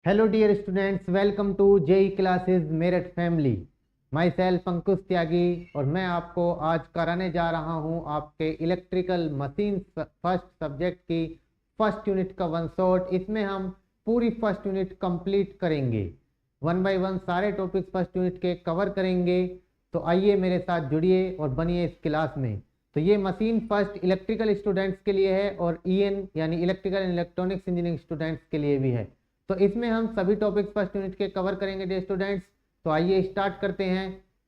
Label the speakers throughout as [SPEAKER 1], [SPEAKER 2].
[SPEAKER 1] Hello dear students, welcome to JEE classes Meerut family. My self अंकुश त्यागी और मैं आपको आज कराने जा रहा हूं आपके इलेक्ट्रिकल मशीन फर्स्ट सब्जेक्ट की फर्स्ट यूनिट का वन शॉट। इसमें हम पूरी फर्स्ट यूनिट कंप्लीट करेंगे, वन बाय वन सारे टॉपिक्स फर्स्ट यूनिट के कवर करेंगे। तो आइए मेरे साथ जुड़िए और बनिए इस क्लास में। तो ये मशीन फर्स्ट इलेक्ट्रिकल स्टूडेंट्स के लिए है और ईएन यानी electrical and electronics engineering students के लिए भी है। तो इसमें हम सभी टॉपिक्स फर्स्ट यूनिट के कवर करेंगे डियर स्टूडेंट्स। तो आइए स्टार्ट करते हैं।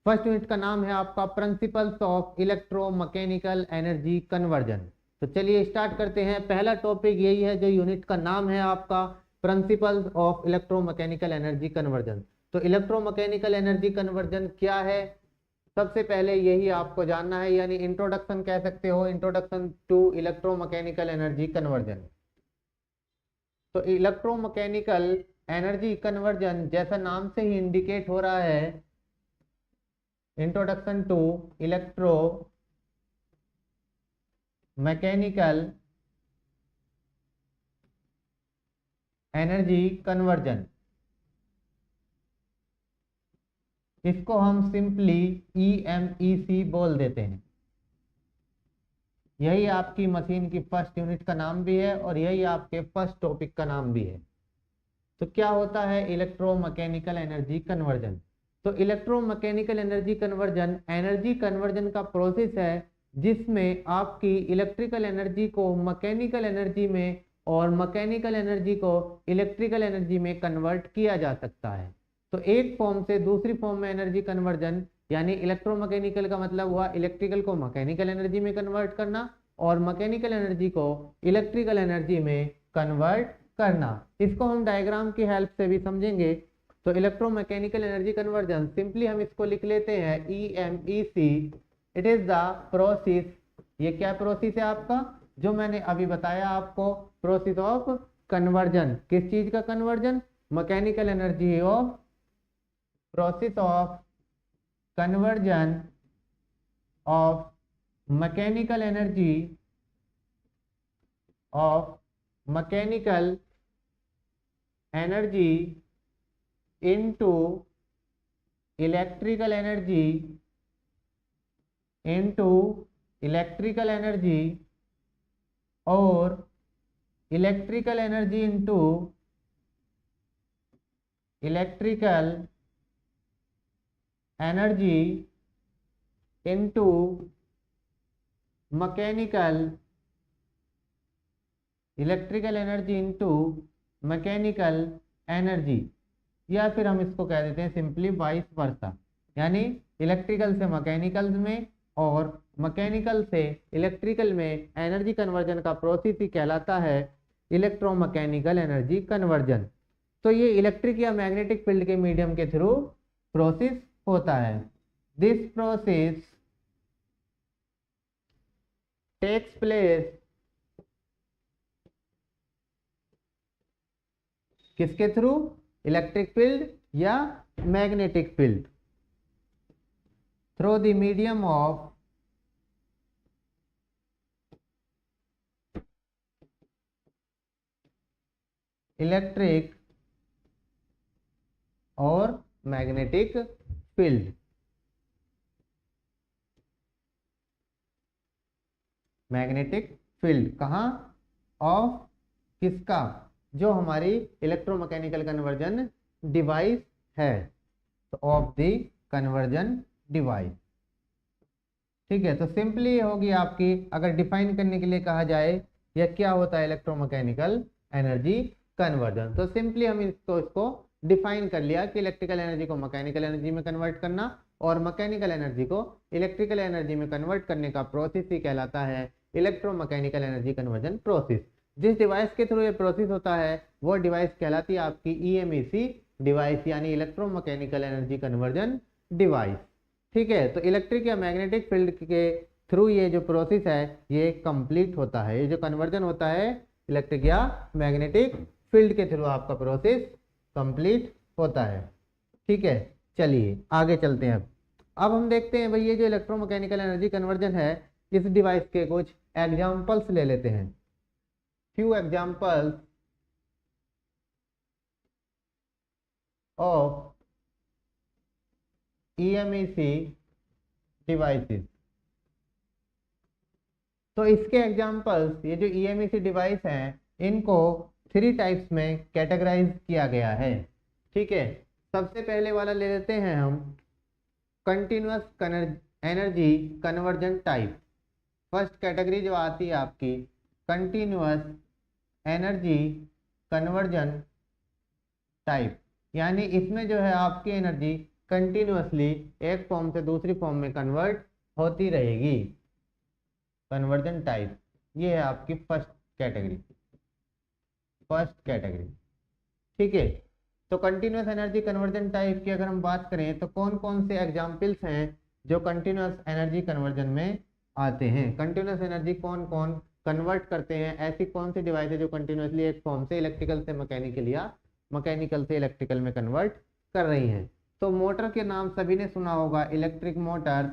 [SPEAKER 1] फर्स्ट यूनिट का नाम है आपका principles of electromechanical energy conversion. तो चलिए स्टार्ट करते हैं। पहला टॉपिक यही है जो यूनिट का नाम है आपका principles of electromechanical energy conversion. तो इलेक्ट्रोमैकेनिकल एनर्जी कन्वर्जन क्या है, सबसे पहले यही आपको जानना है, यानी इंट्रोडक्शन कह सकते हो, introduction to electromechanical energy conversion. तो इलेक्ट्रोमैकेनिकल एनर्जी कन्वर्जन जैसा नाम से ही इंडिकेट हो रहा है, introduction to electromechanical energy conversion, इसको हम सिंपली EMEC बोल देते हैं। यही आपकी मशीन की फर्स्ट यूनिट का नाम भी है और यही आपके फर्स्ट टॉपिक का नाम भी है। तो क्या होता है इलेक्ट्रोमैकेनिकल एनर्जी कन्वर्जन? तो इलेक्ट्रोमैकेनिकल एनर्जी कन्वर्जन का प्रोसेस है जिसमें आपकी इलेक्ट्रिकल एनर्जी को मैकेनिकल एनर्जी में और मैकेनिकल एनर्जी को इलेक्ट्रिकल एनर्जी में कन्वर्ट किया जा सकता है। तो एक फॉर्म से दूसरी फॉर्म में एनर्जी कन्वर्जन, यानी इलेक्ट्रोमैकेनिकल का मतलब हुआ इलेक्ट्रिकल को मैकेनिकल एनर्जी में कन्वर्ट करना और मैकेनिकल एनर्जी को इलेक्ट्रिकल एनर्जी में कन्वर्ट करना। इसको हम डायग्राम की हेल्प से भी समझेंगे। तो इलेक्ट्रोमैकेनिकल एनर्जी कन्वर्जन सिंपली हम इसको लिख लेते हैं EMEC। It is the process, ये क्या प्रोसेस है आपका, जो मैंने अभी बताया आपको, प्रोसेस ऑफ कन्वर्जन। किस चीज का conversion? Mechanical energy of, process of conversion of mechanical energy of mechanical energy into electrical energy, into electrical energy और electrical energy into electrical energy into mechanical, electrical energy into mechanical energy, या फिर हम इसको कह देते हैं simply vice versa, यानी electrical से मैकेनिकल में और मैकेनिकल से इलेक्ट्रिकल में एनर्जी कन्वर्जन का प्रोसेस ही कहलाता है इलेक्ट्रोमैकेनिकल एनर्जी कन्वर्जन। तो ये इलेक्ट्रिक या मैग्नेटिक फील्ड के मीडियम के थ्रू प्रोसेस होता है। दिस प्रोसेस टेक्स प्लेस किसके थ्रू? इलेक्ट्रिक फील्ड या magnetic field, through the medium of electric और मैग्नेटिक फील्ड। मैग्नेटिक फील्ड कहाँ? ऑफ किसका? जो हमारी इलेक्ट्रोमैकेनिकल कन्वर्जन डिवाइस है, तो ऑफ द कन्वर्जन डिवाइस। ठीक है, तो सिंपली होगी आपकी, अगर डिफाइन करने के लिए कहा जाए यह क्या होता है इलेक्ट्रोमैकेनिकल एनर्जी कन्वर्जन, तो सिंपली हम इसको डिफाइन कर लिया कि इलेक्ट्रिकल एनर्जी को मैकेनिकल एनर्जी में कन्वर्ट करना और मैकेनिकल एनर्जी को इलेक्ट्रिकल एनर्जी में कन्वर्ट करने का प्रोसेस ही कहलाता है इलेक्ट्रोमैकेनिकल एनर्जी कन्वर्जन प्रोसेस। जिस डिवाइस के थ्रू ये प्रोसेस होता है वो डिवाइस कहलाती है आपकी EMEC डिवाइस, यानी इलेक्ट्रोमैकेनिकल एनर्जी कन्वर्जन डिवाइस। ठीक है, तो इलेक्ट्रिक या मैग्नेटिक फील्ड के थ्रू ये जो प्रोसेस है ये कंप्लीट होता है। ये जो कन्वर्जन होता है इलेक्ट्रिक या मैग्नेटिक फील्ड के थ्रू आपका प्रोसेस कंप्लीट होता है। ठीक है, चलिए आगे चलते हैं। अब हम देखते हैं भाई ये जो इलेक्ट्रोमैकेनिकल एनर्जी कन्वर्जन है, इस डिवाइस के कुछ एग्जांपल्स ले लेते हैं। Few examples of EMEC devices. तो इसके एग्जांपल्स, ये जो EMEC डिवाइस हैं, इनको 3 टाइप्स में कैटेगराइज किया गया है। ठीक है, सबसे पहले वाला ले लेते हैं हम, continuous energy conversion type. First category जो आती है आपकी, कंटिन्यूअस एनर्जी कन्वर्जन टाइप, यानी इसमें जो है आपकी एनर्जी कंटिन्यूअसली एक फॉर्म से दूसरी फॉर्म में कन्वर्ट होती रहेगी, कन्वर्जन टाइप। ये है आपकी फर्स्ट कैटेगरी। ठीक है, तो कंटिन्यूअस एनर्जी कन्वर्जन टाइप की अगर हम बात करें तो कौन कौन से एग्जाम्पल्स हैं जो कंटिन्यूअस एनर्जी कन्वर्जन में आते हैं। कंटिन्यूअस एनर्जी कौन कौन कन्वर्ट करते हैं, ऐसी कौन सी डिवाइस है जो कंटिन्यूअसली एक फॉर्म से इलेक्ट्रिकल से मैकेनिकल या मैकेनिकल से इलेक्ट्रिकल में कन्वर्ट कर रही हैं। तो मोटर के नाम सभी ने सुना होगा, इलेक्ट्रिक मोटर।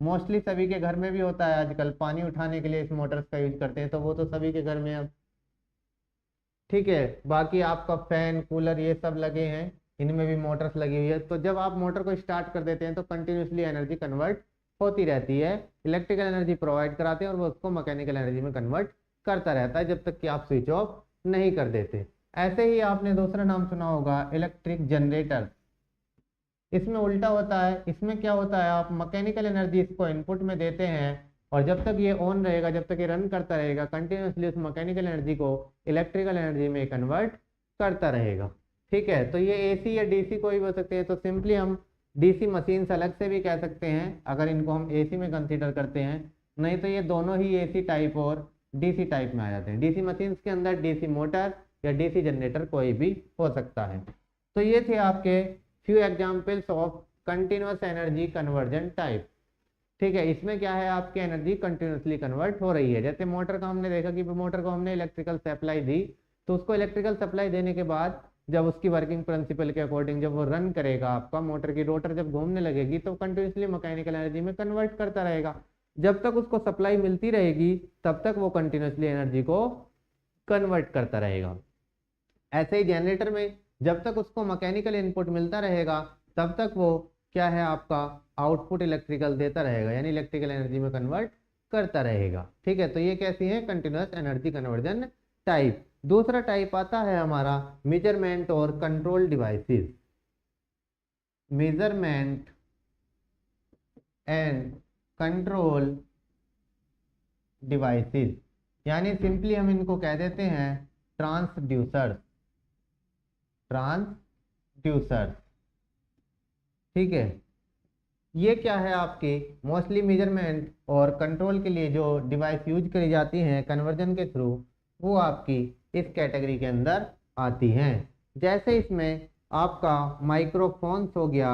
[SPEAKER 1] मोस्टली सभी के घर में भी होता है आजकल, पानी उठाने के लिए इस मोटर्स का यूज करते हैं, तो वो तो सभी के घर में अब। ठीक है, बाकी आपका फैन कूलर ये सब लगे हैं, इनमें भी मोटर्स लगी हुई है। तो जब आप मोटर को स्टार्ट कर देते हैं तो कंटिन्यूसली एनर्जी कन्वर्ट होती रहती है, इलेक्ट्रिकल एनर्जी प्रोवाइड कराते हैं और वो उसको मैकेनिकल एनर्जी में कन्वर्ट करता रहता है जब तक कि आप स्विच ऑफ नहीं कर देते। ऐसे ही आपने दूसरा नाम सुना होगा, इलेक्ट्रिक जनरेटर। इसमें उल्टा होता है, इसमें क्या होता है, आप मैकेनिकल एनर्जी इसको इनपुट में देते हैं और जब तक ये ऑन रहेगा, जब तक ये रन करता रहेगा, कंटिन्यूसली उस मैकेनिकल एनर्जी को इलेक्ट्रिकल एनर्जी में कन्वर्ट करता रहेगा। ठीक है, तो ये AC या DC कोई भी हो सकते हैं। तो सिंपली हम DC मशीन अलग से भी कह सकते हैं अगर इनको हम AC में कंसीडर करते हैं, नहीं तो ये दोनों ही AC टाइप और DC टाइप में आ जाते हैं। DC मशीन के अंदर DC मोटर या DC जनरेटर कोई भी हो सकता है। तो ये थे आपके few examples of continuous energy conversion type. ठीक है, इसमें क्या है, आपकी एनर्जी कंटिन्यूसली कन्वर्ट हो रही है। जैसे मोटर का हमने देखा कि मोटर को हमने इलेक्ट्रिकल सप्लाई दी, तो उसको इलेक्ट्रिकल सप्लाई देने के बाद जब उसकी वर्किंग प्रिंसिपल के अकॉर्डिंग जब वो रन करेगा, आपका मोटर की रोटर जब घूमने लगेगी तो कंटिन्यूसली मैकेनिकल एनर्जी में कन्वर्ट करता रहेगा। जब तक उसको सप्लाई मिलती रहेगी तब तक वो कंटिन्यूसली एनर्जी को कन्वर्ट करता रहेगा। ऐसे ही जनरेटर में जब तक उसको मैकेनिकल इनपुट मिलता रहेगा तब तक वो क्या है, आपका आउटपुट इलेक्ट्रिकल देता रहेगा, यानी इलेक्ट्रिकल एनर्जी में कन्वर्ट करता रहेगा। ठीक है, तो ये कैसी है, कंटिन्यूअस एनर्जी कन्वर्जन टाइप। दूसरा टाइप आता है हमारा मेजरमेंट और control devices. Measurement and control devices, यानी सिंपली हम इनको कह देते हैं ट्रांसड्यूसर्स। ठीक है, ये क्या है, आपके मोस्टली मेजरमेंट और कंट्रोल के लिए जो डिवाइस यूज करी जाती हैं कन्वर्जन के थ्रू, वो आपकी इस कैटेगरी के अंदर आती हैं। जैसे इसमें आपका माइक्रोफोन्स हो गया।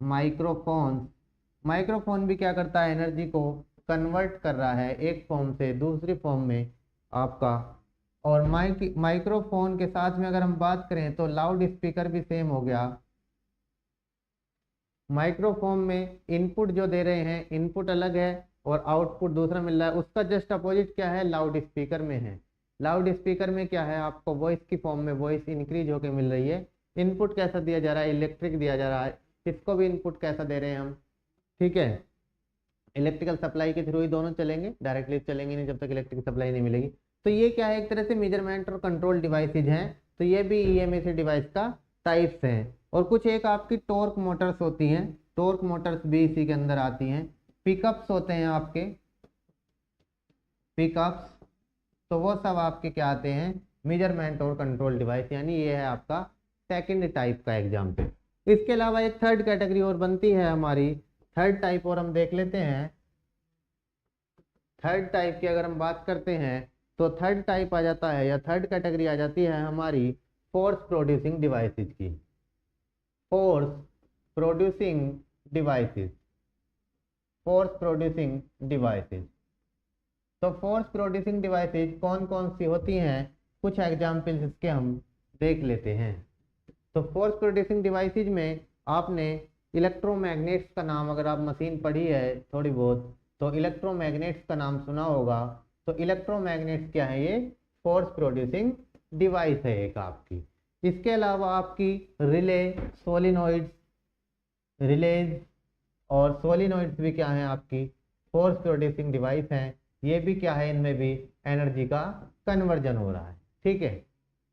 [SPEAKER 1] माइक्रोफोन भी क्या करता है, एनर्जी को कन्वर्ट कर रहा है एक फॉर्म से दूसरी फॉर्म में आपका। और माइक्रोफोन के साथ में अगर हम बात करें तो लाउड स्पीकर भी सेम हो गया। माइक्रोफोन में इनपुट जो दे रहे हैं, इनपुट अलग है और आउटपुट दूसरा मिल रहा है। उसका जस्ट अपोजिट क्या है, लाउड स्पीकर में है। लाउड स्पीकर में क्या है, आपको वॉइस की फॉर्म में वॉइस इंक्रीज होकर मिल रही है। इनपुट कैसा दिया जा रहा है, इलेक्ट्रिक दिया जा रहा है। इसको भी इनपुट कैसा दे रहे हैं हम, ठीक है, इलेक्ट्रिकल सप्लाई के थ्रू ही दोनों चलेंगे, डायरेक्टली चलेंगे नहीं जब तक इलेक्ट्रिक सप्लाई नहीं मिलेगी। तो ये क्या है, एक तरह से मेजरमेंट और कंट्रोल डिवाइसेज हैं। तो ये भी EMEC डिवाइस का टाइप्स हैं। और कुछ एक आपकी टॉर्क मोटर्स होती हैं, टॉर्क मोटर्स भी इसी के अंदर आती हैं। पिकअप्स होते हैं आपके, पिकअप्स, तो वो सब आपके क्या आते हैं, मेजरमेंट और कंट्रोल डिवाइस, यानी ये है आपका सेकंड टाइप का एग्जाम्पल। इसके अलावा एक थर्ड कैटेगरी और बनती है हमारी, थर्ड टाइप और हम देख लेते हैं। थर्ड टाइप की अगर हम बात करते हैं तो थर्ड टाइप आ जाता है, या थर्ड कैटेगरी आ जाती है हमारी फोर्स प्रोड्यूसिंग डिवाइसेस की। Force producing devices, force producing devices. तो फोर्स प्रोड्यूसिंग डिवाइसेस कौन कौन सी होती हैं, कुछ एग्जाम्पल्स इसके हम देख लेते हैं। तो फोर्स प्रोड्यूसिंग डिवाइसेस में आपने इलेक्ट्रोमैग्नेट्स का नाम, अगर आप मशीन पढ़ी है थोड़ी बहुत तो इलेक्ट्रोमैग्नेट्स का नाम सुना होगा। तो इलेक्ट्रोमैग्नेट्स क्या है, ये फोर्स प्रोड्यूसिंग डिवाइस है एक आपकी। इसके अलावा आपकी रिले, सोलिनॉइड्स, रिलेज और सोलिनॉइड्स भी क्या है आपकी फोर्स प्रोड्यूसिंग डिवाइस हैं। ये भी क्या है, इनमें भी एनर्जी का कन्वर्जन हो रहा है। ठीक है,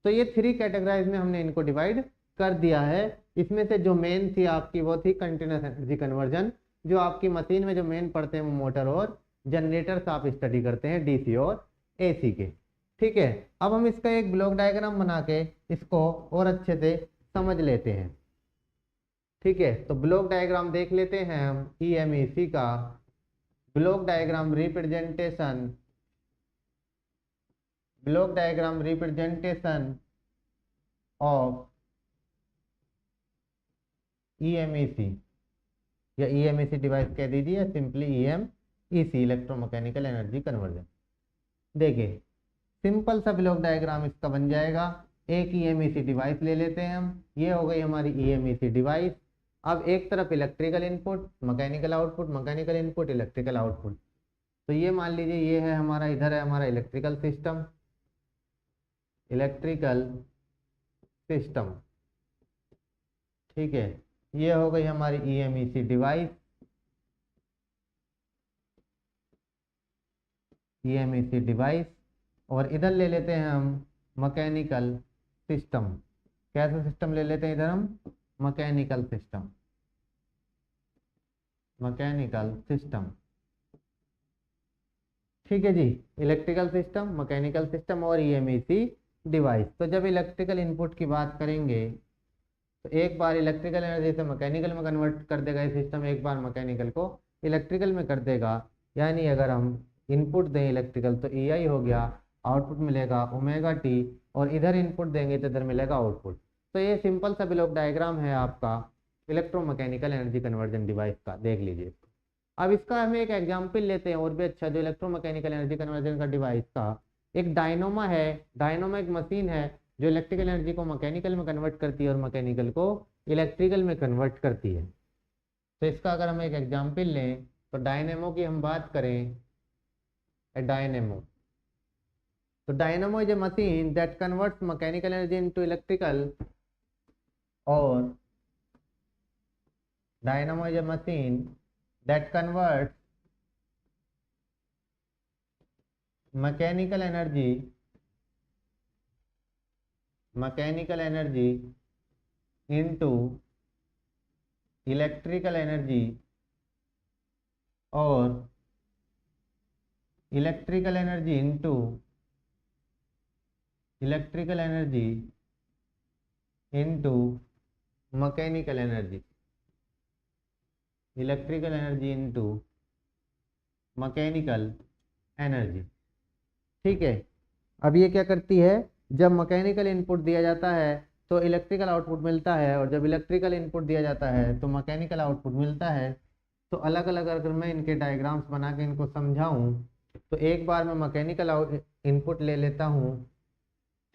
[SPEAKER 1] तो ये 3 कैटेगराइज में हमने इनको डिवाइड कर दिया है। इसमें से जो मेन थी आपकी वो थी कंटिन्यूस एनर्जी कन्वर्जन। जो आपकी मशीन में जो मेन पड़ते हैं वो मोटर और जनरेटर्स आप स्टडी करते हैं डीसी और एसी के। ठीक है, अब हम इसका एक ब्लॉक डायग्राम बना के इसको और अच्छे से समझ लेते हैं। ठीक है, तो ब्लॉक डायग्राम देख लेते हैं हम ईएमईसी का। Block diagram representation, block diagram representation of EMEC या ईएमईसी डिवाइस कह दीजिए, simply EMEC, electromechanical energy conversion. देखिए सिंपल सा ब्लॉक डायग्राम इसका बन जाएगा। एक ईएमईसी डिवाइस ले लेते हैं हम, ये हो गई हमारी ईएमईसी डिवाइस। अब एक तरफ electrical input, mechanical output, mechanical input, electrical output. तो ये मान लीजिए ये है हमारा, इधर है हमारा इलेक्ट्रिकल सिस्टम, इलेक्ट्रिकल सिस्टम। ठीक है, ये हो गई हमारी ईएमईसी डिवाइस, ईएमईसी डिवाइस। और इधर ले लेते हैं हम मैकेनिकल सिस्टम। कैसा सिस्टम ले लेते हैं इधर हम, मैकेनिकल सिस्टम, मैकेनिकल सिस्टम। ठीक है जी, इलेक्ट्रिकल सिस्टम, मैकेनिकल सिस्टम और ईएमईसी डिवाइस। तो जब इलेक्ट्रिकल इनपुट की बात करेंगे तो एक बार इलेक्ट्रिकल एनर्जी से मैकेनिकल में कन्वर्ट कर देगा ये सिस्टम, एक बार मैकेनिकल को इलेक्ट्रिकल में कर देगा। यानी अगर हम इनपुट दें इलेक्ट्रिकल तो EI हो गया, आउटपुट मिलेगा ओमेगा टी, और इधर इनपुट देंगे तो इधर मिलेगा आउटपुट। तो ये सिंपल सा ब्लॉक डायग्राम है आपका इलेक्ट्रोमैकेनिकल एनर्जी कन्वर्जन डिवाइस का, देख लीजिए इसको। अब इसका हमें एक एग्जाम्पल लेते हैं और भी अच्छा, जो इलेक्ट्रोमैकेनिकल एनर्जी कन्वर्जन का डिवाइस का एक डायनोमा है। डायनोमा एक मशीन है जो इलेक्ट्रिकल एनर्जी को मैकेनिकल में कन्वर्ट करती है और मैकेनिकल को इलेक्ट्रिकल में कन्वर्ट करती है। तो इसका अगर हम एक एग्जाम्पल लें तो डायनेमो की हम बात करें, डायनेमो। तो dynamo is a machine that converts mechanical energy into electrical, और dynamo is a machine that converts mechanical energy into electrical energy, और electrical energy into electrical energy into mechanical energy, electrical energy into mechanical energy. ठीक है, अब ये क्या करती है, जब मैकेनिकल इनपुट दिया जाता है तो इलेक्ट्रिकल आउटपुट मिलता है, और जब इलेक्ट्रिकल इनपुट दिया जाता है तो मैकेनिकल आउटपुट मिलता है। तो अलग अलग अगर मैं इनके डायग्राम्स बना के इनको समझाऊं तो एक बार मैं मैकेनिकल इनपुट ले लेता हूं,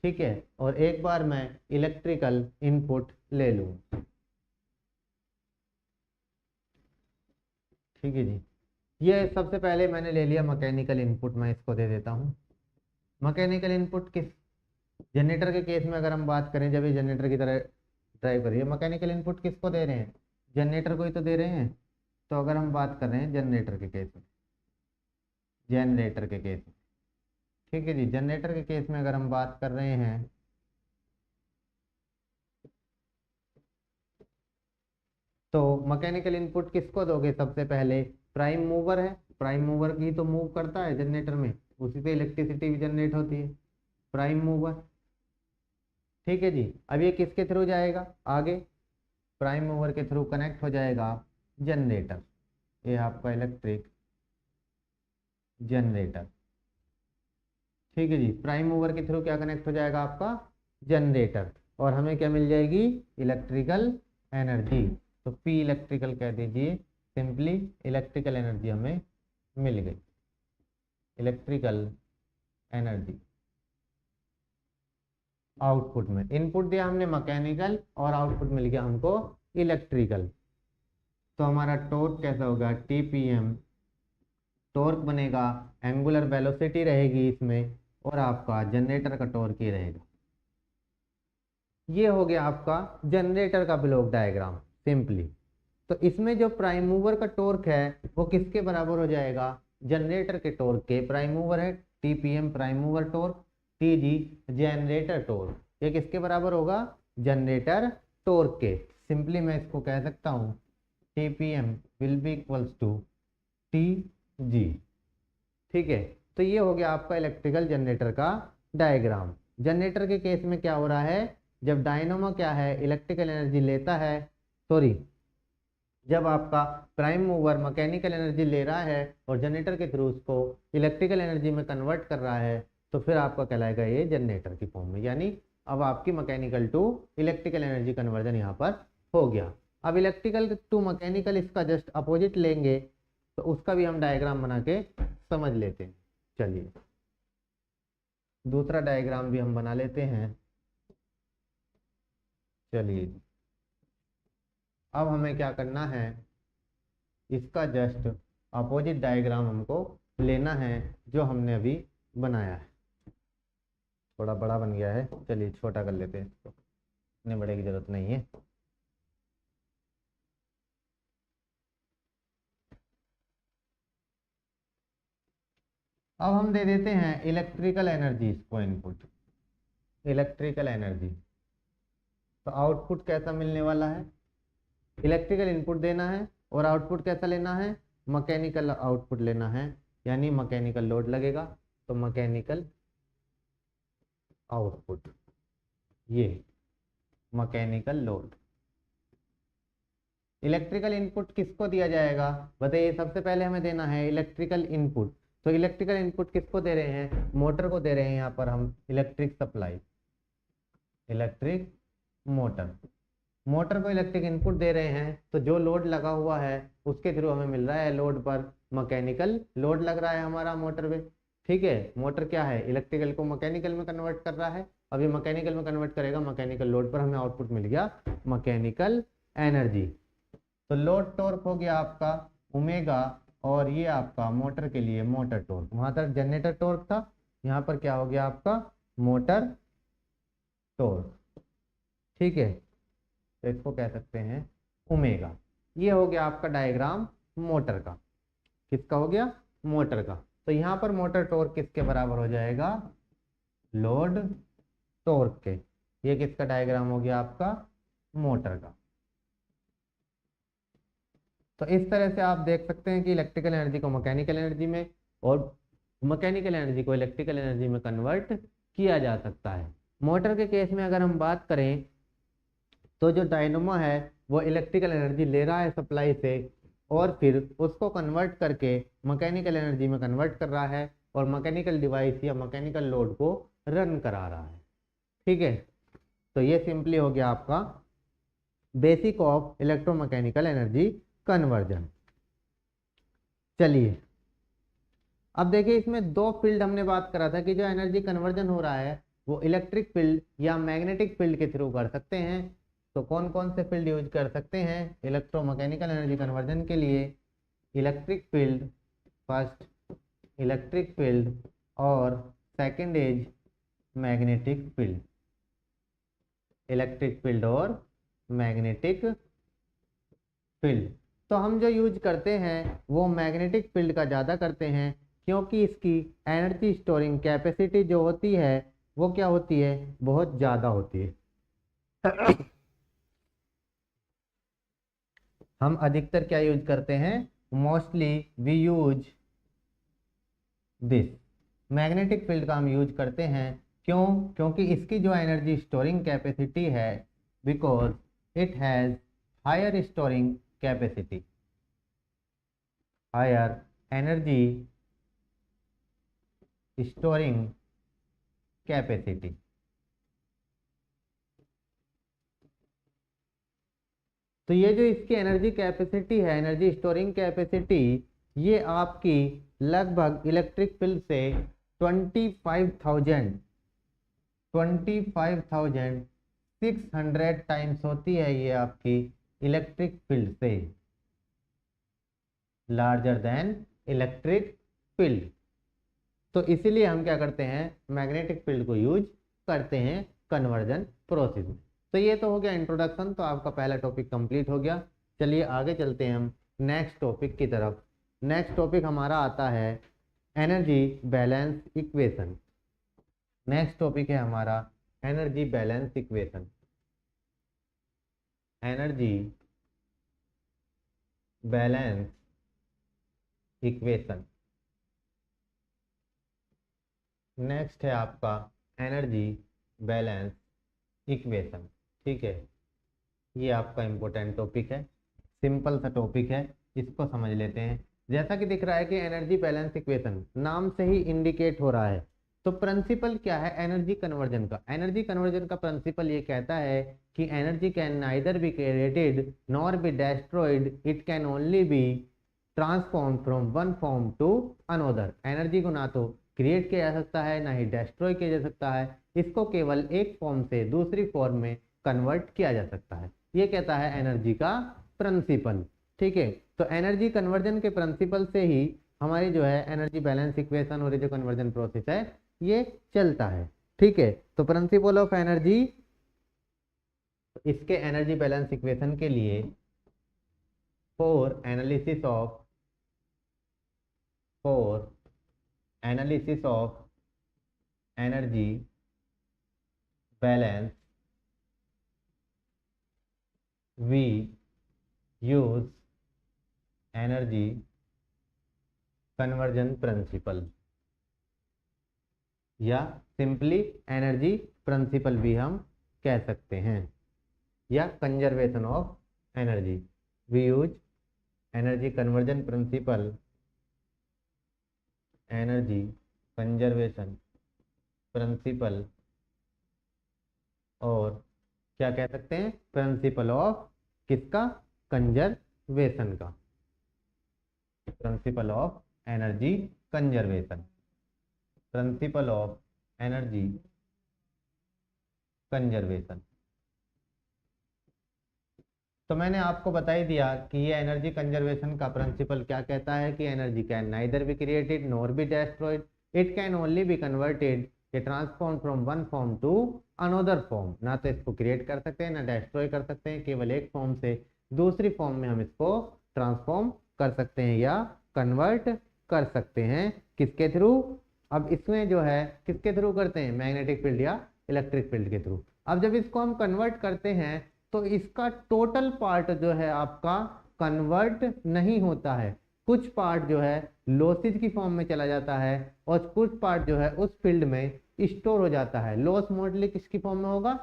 [SPEAKER 1] ठीक है, और एक बार मैं इलेक्ट्रिकल इनपुट ले लूं। ठीक है जी, ये सबसे पहले मैंने ले लिया मैकेनिकल इनपुट, मैं इसको दे देता हूँ। मैकेनिकल इनपुट किस जनरेटर के केस में अगर हम बात करें, जब ये जनरेटर की तरह ड्राइव कर रही है, मैकेनिकल इनपुट किसको दे रहे हैं, जनरेटर को ही तो दे रहे हैं। तो अगर हम बात कर रहे हैं जनरेटर के केस में, जनरेटर के केस में, ठीक है जी, जनरेटर के केस में अगर हम बात कर रहे हैं तो मैकेनिकल इनपुट किसको दोगे, सबसे पहले प्राइम मूवर है, प्राइम मूवर की तो मूव करता है जनरेटर में, उसी से इलेक्ट्रिसिटी भी जनरेट होती है, प्राइम मूवर। ठीक है जी, अब ये किसके थ्रू जाएगा आगे, प्राइम मूवर के थ्रू कनेक्ट हो जाएगा जनरेटर, ये आपका इलेक्ट्रिक जनरेटर। ठीक है जी, प्राइम मूवर के थ्रू क्या कनेक्ट हो जाएगा आपका जनरेटर, और हमें क्या मिल जाएगी, इलेक्ट्रिकल एनर्जी। तो पी इलेक्ट्रिकल कह दीजिए, सिंपली इलेक्ट्रिकल एनर्जी हमें मिल गई, इलेक्ट्रिकल एनर्जी। आउटपुट में इनपुट दिया हमने मैकेनिकल और आउटपुट मिल गया हमको इलेक्ट्रिकल। तो हमारा टॉर्क कैसा होगा, TPM, टॉर्क बनेगा, एंगुलर वेलोसिटी रहेगी इसमें, और आपका जनरेटर का टॉर्क ही रहेगा। ये हो गया आपका जनरेटर का ब्लॉक डायग्राम सिंपली। तो इसमें जो प्राइम मूवर का टॉर्क है वो किसके बराबर हो जाएगा, जनरेटर के टॉर्क के। प्राइम मूवर है TPM prime mover torque, TG generator torque, ये किसके बराबर होगा, जनरेटर टॉर्क के। सिंपली मैं इसको कह सकता हूँ TPM will be equals to TG. ठीक है, तो ये हो गया आपका इलेक्ट्रिकल जनरेटर का डायग्राम। जनरेटर के केस में क्या हो रहा है, जब डायनोमो क्या है इलेक्ट्रिकल एनर्जी लेता है, सॉरी जब आपका प्राइम मूवर मैकेनिकल एनर्जी ले रहा है और जनरेटर के थ्रू उसको इलेक्ट्रिकल एनर्जी में कन्वर्ट कर रहा है, तो फिर आपका कहलाएगा ये जनरेटर की फॉर्म में। यानी अब आपकी mechanical to electrical energy conversion यहाँ पर हो गया। अब इलेक्ट्रिकल टू मैकेनिकल इसका जस्ट अपोजिट लेंगे, तो उसका भी हम डायग्राम बना के समझ लेते हैं। चलिए दूसरा डायग्राम भी हम बना लेते हैं। चलिए अब हमें क्या करना है, इसका जस्ट अपोजिट डायग्राम हमको लेना है जो हमने अभी बनाया है। थोड़ा बड़ा बन गया है, चलिए छोटा कर लेते हैं इसको, इतने बड़े की जरूरत नहीं है। अब हम दे देते हैं इलेक्ट्रिकल एनर्जी इसको इनपुट, इलेक्ट्रिकल एनर्जी। तो आउटपुट कैसा मिलने वाला है, इलेक्ट्रिकल इनपुट देना है और आउटपुट कैसा लेना है, मैकेनिकल आउटपुट लेना है, यानी मैकेनिकल लोड लगेगा तो मैकेनिकल आउटपुट, ये मैकेनिकल लोड। इलेक्ट्रिकल इनपुट किसको दिया जाएगा बताइए, सबसे पहले हमें देना है इलेक्ट्रिकल इनपुट। तो इलेक्ट्रिकल इनपुट किसको दे रहे हैं, मोटर को दे रहे हैं यहाँ पर हम electric supply, electric motor, motor को इलेक्ट्रिक इनपुट दे रहे हैं। तो जो लोड लगा हुआ है उसके थ्रू हमें मिल रहा है लोड पर मैकेनिकल लोड लग रहा है हमारा मोटर पे। ठीक है, मोटर क्या है इलेक्ट्रिकल को मैकेनिकल में कन्वर्ट कर रहा है, अभी मैकेनिकल में कन्वर्ट करेगा, मैकेनिकल लोड पर हमें आउटपुट मिल गया मैकेनिकल एनर्जी। तो लोड टॉर्क हो गया आपका ओमेगा, और ये आपका मोटर के लिए मोटर टॉर्क, वहां तक जनरेटर टॉर्क था, यहाँ पर क्या हो गया आपका मोटर टॉर्क। ठीक है, तो इसको कह सकते हैं ओमेगा। ये हो गया आपका डायग्राम मोटर का, किसका हो गया, मोटर का। तो यहाँ पर मोटर टॉर्क किसके बराबर हो जाएगा, लोड टॉर्क के। ये किसका डायग्राम हो गया आपका, मोटर का। तो इस तरह से आप देख सकते हैं कि इलेक्ट्रिकल एनर्जी को मैकेनिकल एनर्जी में और मैकेनिकल एनर्जी को इलेक्ट्रिकल एनर्जी में कन्वर्ट किया जा सकता है। मोटर के केस में अगर हम बात करें तो जो डायनोमो है वो इलेक्ट्रिकल एनर्जी ले रहा है सप्लाई से और फिर उसको कन्वर्ट करके मैकेनिकल एनर्जी में कन्वर्ट कर रहा है और मैकेनिकल डिवाइस या मैकेनिकल लोड को रन करा रहा है। ठीक है, तो ये सिंपली हो गया आपका basic of electromechanical energy conversion. चलिए अब देखिए इसमें दो फील्ड हमने बात करा था कि जो एनर्जी कन्वर्जन हो रहा है वो इलेक्ट्रिक फील्ड या मैग्नेटिक फील्ड के थ्रू कर सकते हैं। तो कौन कौन से फील्ड यूज कर सकते हैं इलेक्ट्रोमैकेनिकल एनर्जी कन्वर्जन के लिए, electric field, first electric field और second is magnetic field, electric field और मैग्नेटिक फील्ड। तो हम जो यूज करते हैं वो मैग्नेटिक फील्ड का ज़्यादा करते हैं क्योंकि इसकी एनर्जी स्टोरिंग कैपेसिटी जो होती है वो क्या होती है, बहुत ज़्यादा होती है। हम अधिकतर क्या यूज करते हैं, mostly we use this, magnetic field का हम यूज करते हैं। क्यों, क्योंकि इसकी जो एनर्जी स्टोरिंग कैपेसिटी है, because it has higher storing capacity, higher energy storing capacity. तो ये जो इसकी एनर्जी कैपेसिटी है, एनर्जी स्टोरिंग कैपेसिटी, ये आपकी लगभग इलेक्ट्रिक फील्ड से 25,600 टाइम्स होती है ये आपकी इलेक्ट्रिक फील्ड से, लार्जर देन इलेक्ट्रिक फील्ड। तो इसीलिए हम क्या करते हैं, मैग्नेटिक फील्ड को यूज करते हैं कन्वर्जन प्रोसेस में। तो ये तो हो गया इंट्रोडक्शन, तो आपका पहला टॉपिक कंप्लीट हो गया। चलिए आगे चलते हैं हम नेक्स्ट टॉपिक की तरफ। नेक्स्ट टॉपिक हमारा आता है energy balance equation. Next topic है हमारा energy balance equation. Energy balance equation. Next है आपका एनर्जी बैलेंस इक्वेशन। ठीक है, ये आपका इम्पोर्टेंट टॉपिक है, सिंपल सा टॉपिक है, इसको समझ लेते हैं। जैसा कि दिख रहा है कि एनर्जी बैलेंस इक्वेशन नाम से ही इंडिकेट हो रहा है, तो प्रिंसिपल क्या है एनर्जी कन्वर्जन का? एनर्जी कन्वर्जन का प्रिंसिपल ये कहता है कि energy can neither be created nor be destroyed, it can only be transform from one form to another. Energy को ना तो क्रिएट किया जा सकता है ना ही डेस्ट्रॉय किया जा सकता है, इसको केवल एक फॉर्म से दूसरी फॉर्म में कन्वर्ट किया जा सकता है। ये कहता है एनर्जी का प्रिंसिपल। ठीक है, तो एनर्जी कन्वर्जन के प्रिंसिपल से ही हमारी जो है एनर्जी बैलेंस इक्वेशन और ये जो कन्वर्जन प्रोसेस है ये चलता है। ठीक है, तो प्रिंसिपल ऑफ एनर्जी, इसके एनर्जी बैलेंस इक्वेशन के लिए for analysis of energy balance we use energy conversion principle या सिंपली एनर्जी प्रिंसिपल भी हम कह सकते हैं, या conservation of energy. We use energy conversion principle, energy conservation principle, और क्या कह सकते हैं प्रिंसिपल ऑफ किसका? कंजर्वेशन का। Principle of energy conservation, principle of energy conservation. तो मैंने आपको बता ही दिया कि ये एनर्जी कंजर्वेशन का प्रिंसिपल क्या कहता है कि energy can neither be created nor be destroyed, it can only be converted, ये transform from one form to another form. ना तो इसको क्रिएट कर सकते हैं ना डेस्ट्रॉय कर सकते हैं, केवल एक फॉर्म से दूसरी फॉर्म में हम इसको ट्रांसफॉर्म कर सकते हैं या कन्वर्ट कर सकते हैं। किसके थ्रू? अब इसमें जो है किसके थ्रू करते हैं? मैग्नेटिक फील्ड या इलेक्ट्रिक फील्ड के थ्रू। अब जब इसको हम कन्वर्ट करते हैं तो इसका टोटल पार्ट जो है आपका कन्वर्ट नहीं होता है, कुछ पार्ट जो है लॉसेज की फॉर्म में चला जाता है और कुछ पार्ट जो है उस फील्ड में स्टोर हो जाता है। लॉस मोस्टली किसकी फॉर्म में होगा?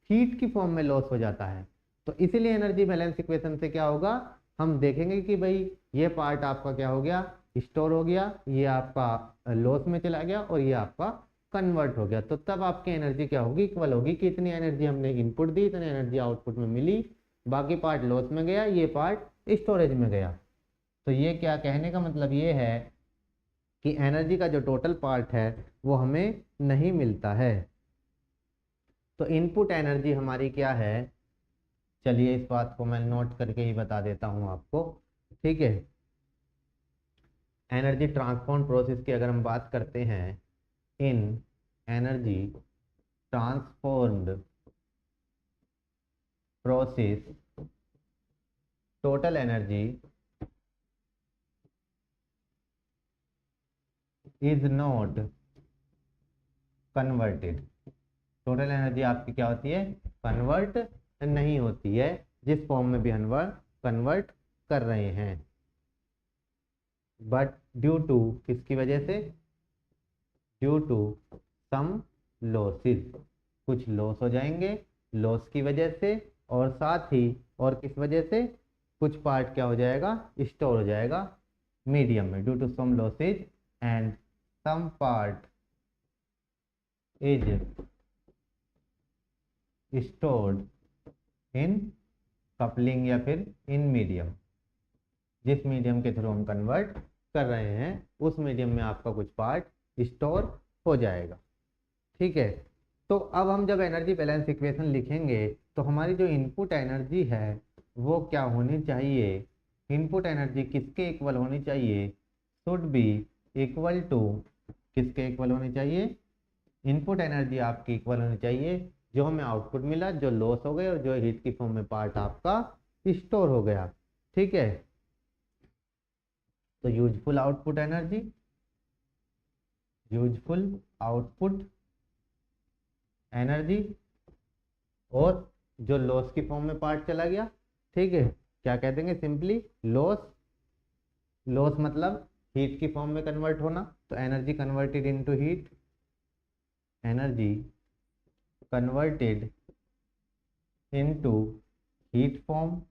[SPEAKER 1] हीट की फॉर्म में लॉस हो जाता है। तो इसीलिए एनर्जी बैलेंस इक्वेशन से क्या होगा, हम देखेंगे कि भाई ये पार्ट आपका क्या हो गया? स्टोर हो गया, ये आपका लॉस में चला गया और ये आपका कन्वर्ट हो गया। तो तब आपकी एनर्जी क्या होगी? इक्वल होगी कि इतनी एनर्जी हमने इनपुट दी, इतनी एनर्जी आउटपुट में मिली, बाकी पार्ट लॉस में गया, ये पार्ट स्टोरेज में गया। तो ये क्या कहने का मतलब ये है कि एनर्जी का जो टोटल पार्ट है वो हमें नहीं मिलता है। तो इनपुट एनर्जी हमारी क्या है? चलिए इस बात को मैं नोट करके ही बता देता हूं आपको। ठीक है, एनर्जी ट्रांसफॉर्म प्रोसेस की अगर हम बात करते हैं, इन energy transformed process total energy is not converted. Total energy आपकी क्या होती है? कन्वर्ट नहीं होती है, जिस फॉर्म में भी हम कन्वर्ट कर रहे हैं। बट ड्यू टू किसकी वजह से? ड्यू टू सम लॉसेस, कुछ लॉस हो जाएंगे लॉस की वजह से, और साथ ही और किस वजह से? कुछ पार्ट क्या हो जाएगा? स्टोर हो जाएगा मीडियम में। Due to some losses and some part is stored in coupling या फिर इन मीडियम। जिस मीडियम के थ्रू हम कन्वर्ट कर रहे हैं उस मीडियम में आपका कुछ पार्ट स्टोर हो जाएगा। ठीक है, तो अब हम जब एनर्जी बैलेंस इक्वेशन लिखेंगे तो हमारी जो इनपुट एनर्जी है वो क्या होनी चाहिए? इनपुट एनर्जी किसके इक्वल होनी चाहिए? शुड बी इक्वल टू, किसके इक्वल होनी चाहिए? इनपुट एनर्जी आपकी इक्वल होनी चाहिए जो हमें आउटपुट मिला, जो लॉस हो गए, और जो हीट की फॉर्म में पार्ट आपका स्टोर हो गया। ठीक है, तो useful output energy, useful output energy, और जो लॉस की फॉर्म में पार्ट चला गया, ठीक है, क्या कह देंगे सिंपली, लॉस। लॉस मतलब हीट की फॉर्म में कन्वर्ट होना, तो energy converted into heat, energy converted into heat form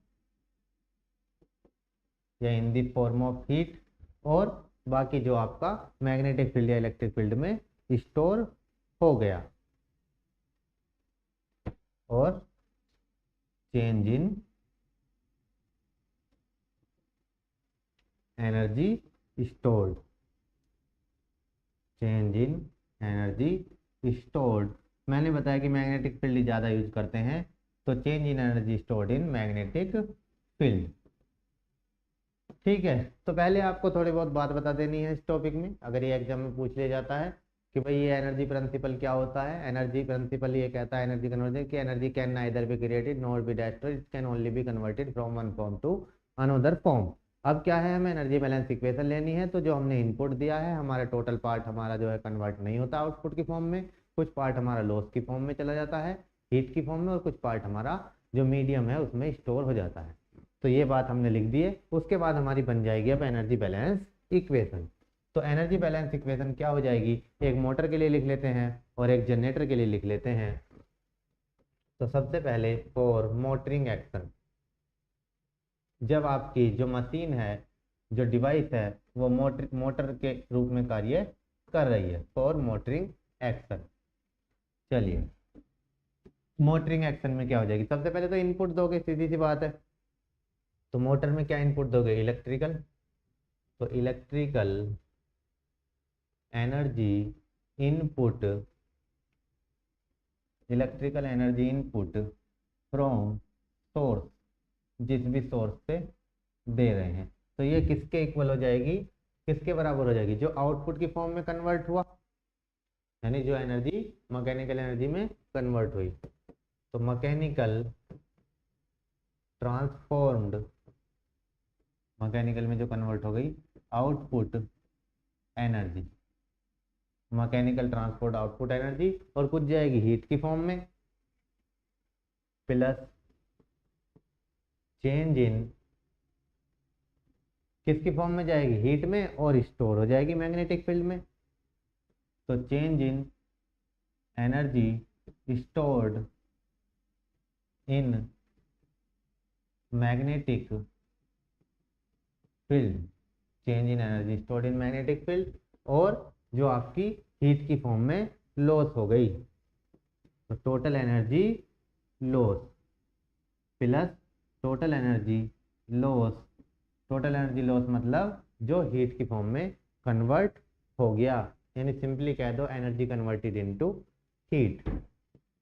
[SPEAKER 1] या in the form of heat, और बाकी जो आपका मैग्नेटिक फील्ड या इलेक्ट्रिक फील्ड में स्टोर हो गया, और change in energy stored, change in energy stored. मैंने बताया कि मैग्नेटिक फील्ड ज़्यादा यूज करते हैं, तो change in energy stored in magnetic field. ठीक है, तो पहले आपको थोड़ी बहुत बात बता देनी है इस टॉपिक में, अगर ये एग्जाम में पूछ लिया जाता है कि भाई ये एनर्जी प्रिंसिपल क्या होता है। एनर्जी प्रिंसिपल ये कहता है एनर्जी कन्वर्जन की energy can neither be created nor be destroyed, it can only be converted from one form to another form. अब क्या है, हमें एनर्जी बैलेंस इक्वेशन लेनी है, तो जो हमने इनपुट दिया है, हमारा टोटल पार्ट हमारा जो है कन्वर्ट नहीं होता आउटपुट की फॉर्म में, कुछ पार्ट हमारा लॉस की फॉर्म में चला जाता है हीट की फॉर्म में, और कुछ पार्ट हमारा जो मीडियम है उसमें स्टोर हो जाता है। तो ये बात हमने लिख दी है। उसके बाद हमारी बन जाएगी अब एनर्जी बैलेंस इक्वेशन। तो एनर्जी बैलेंस इक्वेशन क्या हो जाएगी, एक मोटर के लिए लिख लेते हैं और एक जनरेटर के लिए लिख लेते हैं। तो सबसे पहले फॉर मोटरिंग एक्शन, जब आपकी जो मशीन है, जो डिवाइस है, वो मोटर के रूप में कार्य कर रही है, फॉर मोटरिंग एक्शन। चलिए, मोटरिंग एक्शन में क्या हो जाएगी, सबसे पहले तो इनपुट दोगे, सीधी सी बात है। तो मोटर में क्या इनपुट दोगे, इलेक्ट्रिकल, तो electrical energy input, electrical energy input from source, जिस भी सोर्स से दे रहे हैं, तो ये किसके इक्वल हो जाएगी, किसके बराबर हो जाएगी, जो आउटपुट की फॉर्म में कन्वर्ट हुआ, यानी जो एनर्जी मैकेनिकल एनर्जी में कन्वर्ट हुई। तो मैकेनिकल ट्रांसफॉर्म्ड, मैकेनिकल में जो कन्वर्ट हो गई output energy, mechanical transport output energy, और कुछ जाएगी हीट की फॉर्म में, प्लस चेंज इन, किसकी फॉर्म में जाएगी, हीट में, और स्टोर हो जाएगी मैग्नेटिक फील्ड में। तो change in energy stored in magnetic field, change in energy stored in magnetic field, और जो आपकी हीट की फॉर्म में लॉस हो गई, तो total energy loss plus total energy loss, total energy loss मतलब जो हीट की फॉर्म में कन्वर्ट हो गया, यानी सिंपली कह दो energy converted into heat,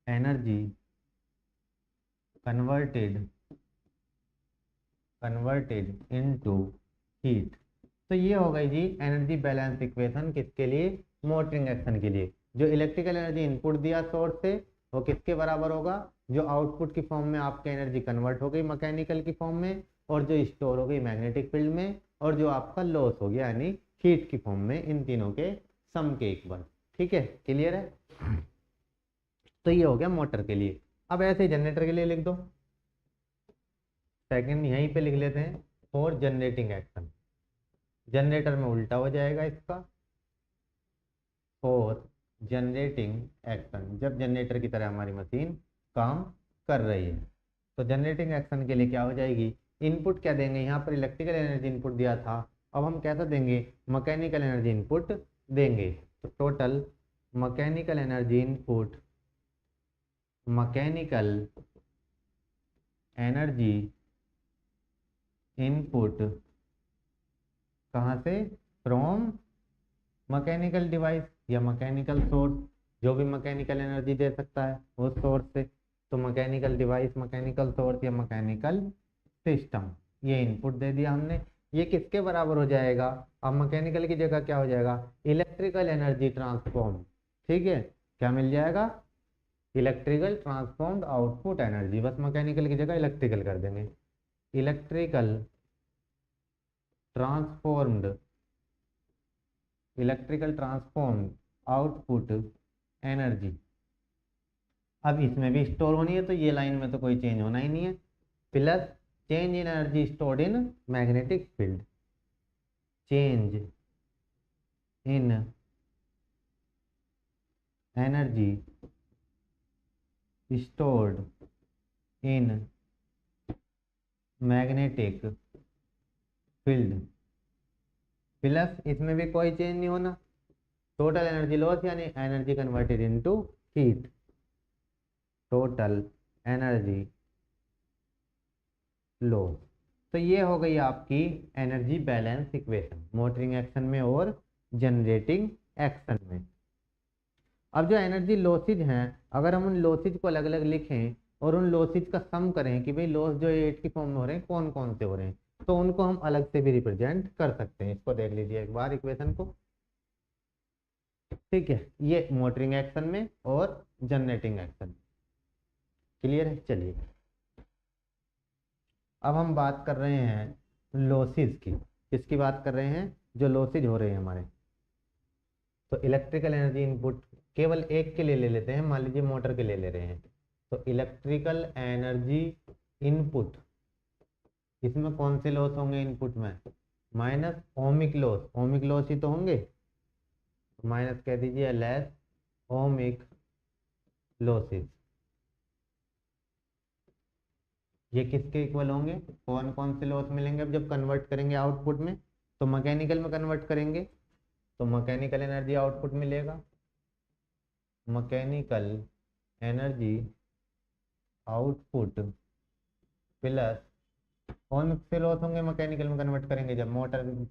[SPEAKER 1] energy converted into heat. तो ये हो गई जी एनर्जी बैलेंस इक्वेशन, किसके लिए, मोटरिंग एक्शन के लिए। जो इलेक्ट्रिकल एनर्जी इनपुट दिया सोर्स से, वो किसके बराबर होगा, जो आउटपुट की फॉर्म में आपकी एनर्जी कन्वर्ट हो गई मैकेनिकल की फॉर्म में, और जो स्टोर हो गई मैग्नेटिक फील्ड में, और जो आपका लॉस हो गया यानी हीट की फॉर्म में, इन तीनों के सम के इक्वल। ठीक है, क्लियर है। तो ये हो गया मोटर के लिए। अब ऐसे जनरेटर के लिए लिख दो, सेकंड यहीं पे लिख लेते हैं फॉर जनरेटिंग एक्शन, जनरेटर में उल्टा हो जाएगा इसका, फॉर जनरेटिंग एक्शन, जब जनरेटर की तरह हमारी मशीन काम कर रही है। तो जनरेटिंग एक्शन के लिए क्या हो जाएगी, इनपुट क्या देंगे, यहाँ पर इलेक्ट्रिकल एनर्जी इनपुट दिया था, अब हम कैसा देंगे, मैकेनिकल एनर्जी इनपुट देंगे। तो total mechanical energy input, mechanical energy input कहाँ से, फ्रॉम मैकेनिकल डिवाइस या मैकेनिकल सोर्स, जो भी मैकेनिकल एनर्जी दे सकता है उस सोर्स से। तो मैकेनिकल डिवाइस, मैकेनिकल सोर्स या मैकेनिकल सिस्टम, ये इनपुट दे दिया हमने। ये किसके बराबर हो जाएगा, अब मैकेनिकल की जगह क्या हो जाएगा, इलेक्ट्रिकल एनर्जी ट्रांसफॉर्म। ठीक है, क्या मिल जाएगा, इलेक्ट्रिकल ट्रांसफॉर्म्ड आउटपुट एनर्जी, बस मैकेनिकल की जगह इलेक्ट्रिकल कर देंगे। Electrical transformed output energy. अब इसमें भी स्टोर होनी है तो ये लाइन में तो कोई चेंज होना ही नहीं है। Plus change in energy stored in magnetic field, change in energy stored in magnetic field, plus इसमें भी कोई चेंज नहीं होना। टोटल एनर्जी लॉस यानी energy converted into heat, total energy loss. तो ये हो गई आपकी energy balance equation motoring action में और जनरेटिंग एक्शन में। अब जो एनर्जी लॉसेज हैं, अगर हम उन लॉसेज को अलग अलग लिखें और उन लॉसेज का सम करें कि भाई लॉस जो एट की फॉर्म में हो रहे हैं कौन कौन से हो रहे हैं, तो उनको हम अलग से भी रिप्रेजेंट कर सकते हैं। इसको देख लीजिए एक बार इक्वेशन को। ठीक है, ये मोटरिंग एक्शन में और जनरेटिंग एक्शन। क्लियर है? चलिए अब हम बात कर रहे हैं लॉसेज की। किसकी बात कर रहे हैं? जो लॉसेज हो रहे हैं हमारे। तो इलेक्ट्रिकल एनर्जी इनपुट केवल एक के लिए ले लेते हैं, मान लीजिए मोटर के लिए ले रहे हैं। तो इलेक्ट्रिकल एनर्जी इनपुट, इसमें कौन से लॉस होंगे इनपुट में? Minus ohmic loss, ohmic loss ही तो होंगे, माइनस कह दीजिए लेस ओमिक लॉसेस। ये किसके इक्वल होंगे? कौन कौन से लॉस मिलेंगे अब जब कन्वर्ट करेंगे आउटपुट में? तो मैकेनिकल में कन्वर्ट करेंगे तो मैकेनिकल एनर्जी आउटपुट मिलेगा, मैकेनिकल एनर्जी आउटपुट प्लस कौन से लॉस होंगे मैकेनिकल में कन्वर्ट करेंगे? जब मोटर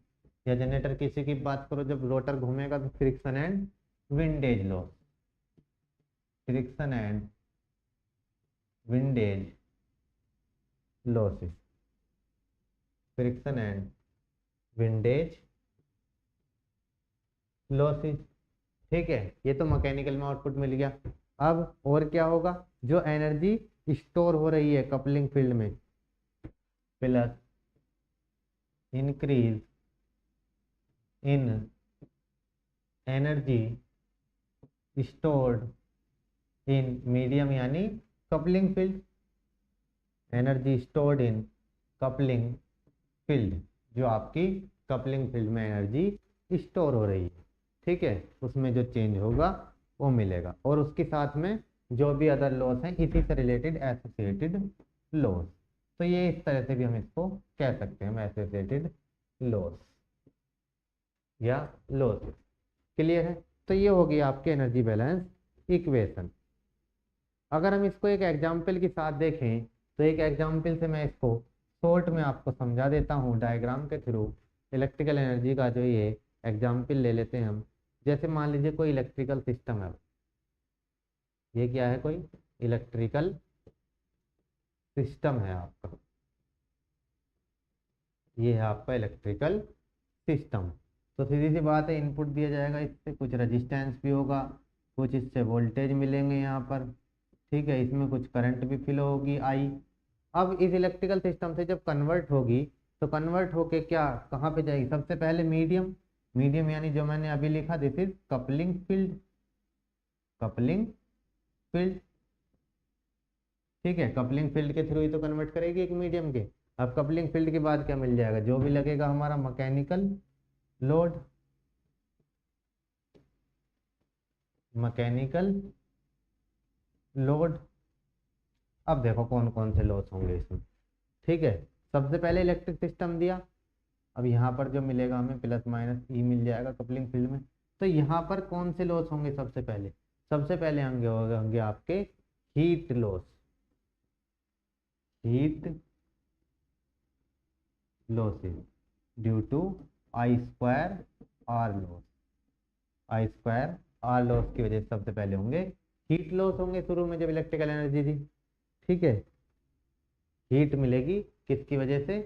[SPEAKER 1] या जनरेटर किसी की बात करो, जब रोटर घूमेगा तो friction and windage loss, friction and windage losses, friction and windage losses. ठीक है, ये तो मैकेनिकल में आउटपुट मिल गया। अब और क्या होगा? जो एनर्जी स्टोर हो रही है कपलिंग फील्ड में, plus increase in energy stored in medium यानी coupling field, energy stored in coupling field, जो आपकी कपलिंग फील्ड में एनर्जी स्टोर हो रही है। ठीक है, उसमें जो चेंज होगा वो मिलेगा, और उसके साथ में जो भी अदर लॉस हैं इसी से रिलेटेड एसोसिएटेड लॉस। तो ये इस तरह से भी हम इसको कह सकते हैं, एसोसिएटेड लॉस या लॉस। क्लियर है? तो ये होगी आपकी एनर्जी बैलेंस इक्वेशन। अगर हम इसको एक एग्जाम्पल के साथ देखें तो एक एग्जाम्पल से मैं इसको शॉर्ट में आपको समझा देता हूँ डायग्राम के थ्रू। इलेक्ट्रिकल एनर्जी का जो ये एग्जाम्पल ले लेते हैं हम। जैसे मान लीजिए कोई इलेक्ट्रिकल सिस्टम है, ये क्या है? कोई इलेक्ट्रिकल सिस्टम है आपका, ये है आपका इलेक्ट्रिकल सिस्टम। तो सीधी सी बात है, इनपुट दिया जाएगा, इससे कुछ रेजिस्टेंस भी होगा, कुछ इससे वोल्टेज मिलेंगे यहाँ पर। ठीक है, इसमें कुछ करंट भी फ्लो होगी आई। अब इस इलेक्ट्रिकल सिस्टम से जब कन्वर्ट होगी तो कन्वर्ट होके क्या कहाँ पे जाएगी? सबसे पहले मीडियम, मीडियम यानी जो मैंने अभी लिखा this is coupling field, coupling field. ठीक है, कपलिंग फील्ड के थ्रू ही तो कन्वर्ट करेगी एक मीडियम के। अब कपलिंग फील्ड के बाद क्या मिल जाएगा? जो भी लगेगा हमारा मैकेनिकल लोड, मैकेनिकल लोड। अब देखो कौन कौन से लॉस होंगे इसमें। ठीक है, सबसे पहले इलेक्ट्रिक सिस्टम दिया, अब यहाँ पर जो मिलेगा हमें प्लस माइनस ई मिल जाएगा कपलिंग फील्ड में। तो यहाँ पर कौन से लॉस होंगे? सबसे पहले होंगे आपके heat loss, heat losses due to I square R loss, I square R loss की वजह से सबसे पहले होंगे हीट लॉस होंगे शुरू में जब इलेक्ट्रिकल एनर्जी थी। ठीक है, हीट मिलेगी किसकी वजह से?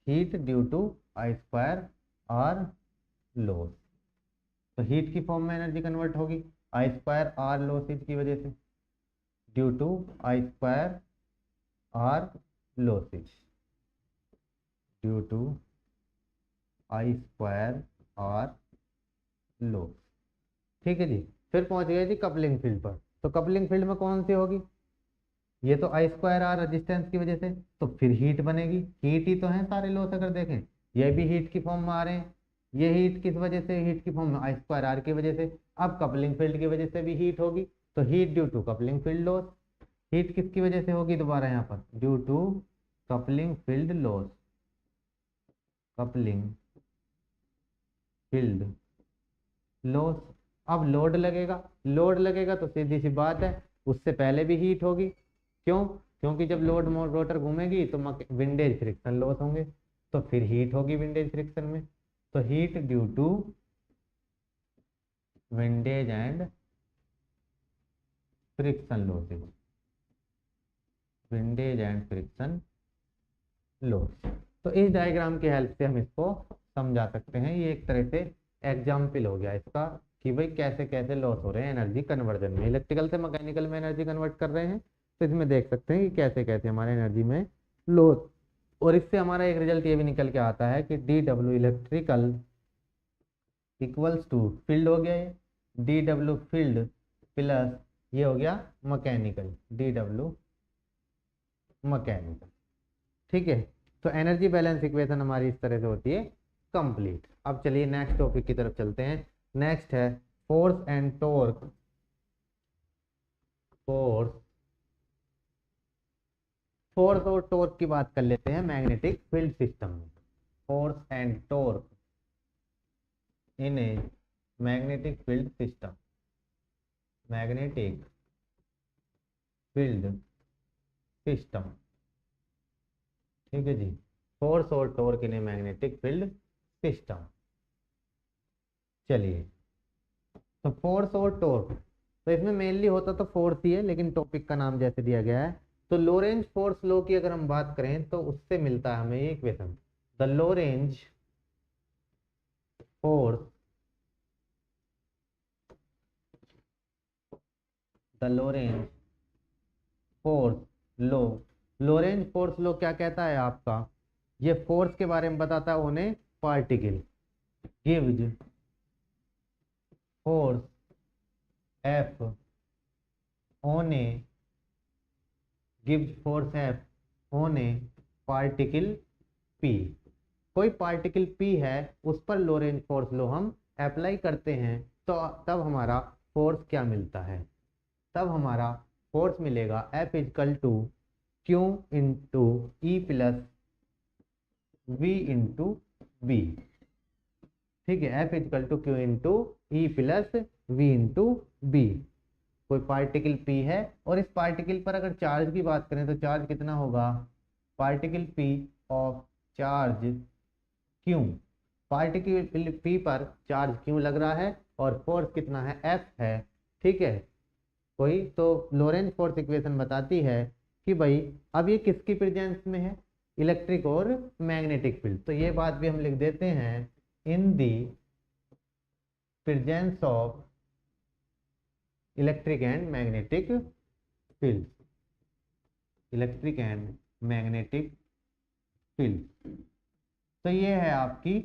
[SPEAKER 1] Heat due to I square R loss. तो हीट की फॉर्म में एनर्जी कन्वर्ट होगी आई स्क्वायर आर लॉसेज की वजह से। Due to I square R losses, due to I square R loss. ठीक है जी। फिर पहुंच गए जी कपलिंग फील्ड पर। तो कपलिंग फील्ड में कौन सी होगी, ये तो आई स्क्वायर आर रेजिस्टेंस की वजह से, तो फिर हीट बनेगी। हीट ही तो है सारे लॉस, अगर देखें ये भी हीट की फॉर्म में आ रहे हैं। ये हीट किस वजह से, हीट की फॉर्म में आई स्क्वायर आर की वजह से। अब कपलिंग फील्ड की वजह से भी हीट होगी, तो heat due to coupling field loss. Heat किसकी वजह से होगी, दोबारा यहाँ पर due to coupling field loss, coupling field loss. अब लोड लगेगा, लोड लगेगा तो सीधी सी बात है उससे पहले भी हीट होगी। क्यों, क्योंकि जब लोड रोटर घूमेगी तो विंडेज फ्रिक्शन लॉस होंगे, तो फिर हीट होगी विंडेज फ्रिक्शन में। तो heat due to windage and friction losses, windage and friction loss. तो इस डायग्राम की हेल्प से हम इसको समझा सकते हैं। ये एक तरह से एग्जाम्पल हो गया इसका कि भाई कैसे कैसे लॉस हो रहे हैं एनर्जी कन्वर्जन में। इलेक्ट्रिकल से मैकेनिकल में एनर्जी कन्वर्ट कर रहे हैं, तो इसमें देख सकते हैं कि कैसे कैसे हमारे एनर्जी में लॉस। और इससे हमारा एक रिजल्ट ये भी निकल के आता है कि D W electrical equals to field हो गया ये, डी डब्ल्यू फील्ड प्लस ये हो गया मैकेनिकल, डी डब्ल्यू मैकेनिकल। ठीक है, तो एनर्जी बैलेंस इक्वेशन हमारी इस तरह से होती है कंप्लीट। अब चलिए नेक्स्ट टॉपिक की तरफ चलते हैं। नेक्स्ट है फोर्स एंड टॉर्क, फोर्स और टॉर्क की बात कर लेते हैं मैग्नेटिक फील्ड सिस्टम में। Force and torque in a magnetic field system, magnetic field system. ठीक है जी, फोर्स और torque in a magnetic field system. चलिए, तो फोर्स और टॉर्क, तो इसमें मेनली होता तो फोर्स ही है, लेकिन टॉपिक का नाम जैसे दिया गया है। तो लोरेंज फोर्स लॉ की अगर हम बात करें तो उससे मिलता है हमें ये equation, the Lorentz force, the Lorentz force law. Lorentz force law क्या कहता है आपका, ये फोर्स के बारे में बताता है on A particle, gives force F on A, gives force F on A particle P. कोई पार्टिकल पी है उस पर लोरेंज फोर्स लो हम अप्लाई करते हैं, तो तब हमारा फोर्स क्या मिलता है, तब हमारा फोर्स मिलेगा F equal to Q into E plus V into B. ठीक है, F equal to Q into E plus V into B. कोई पार्टिकल पी है और इस पार्टिकल पर अगर चार्ज की बात करें तो चार्ज कितना होगा, particle P of charge Q, particle P पर चार्ज क्यों लग रहा है और फोर्स कितना है, एफ है। ठीक है, कोई तो लोरेंज फोर्स इक्वेशन बताती है कि भाई अब ये किसकी प्रेजेंस में है, इलेक्ट्रिक और मैग्नेटिक फील्ड। तो ये बात भी हम लिख देते हैं, in the presence of electric and magnetic field, electric and magnetic field. तो ये है आपकी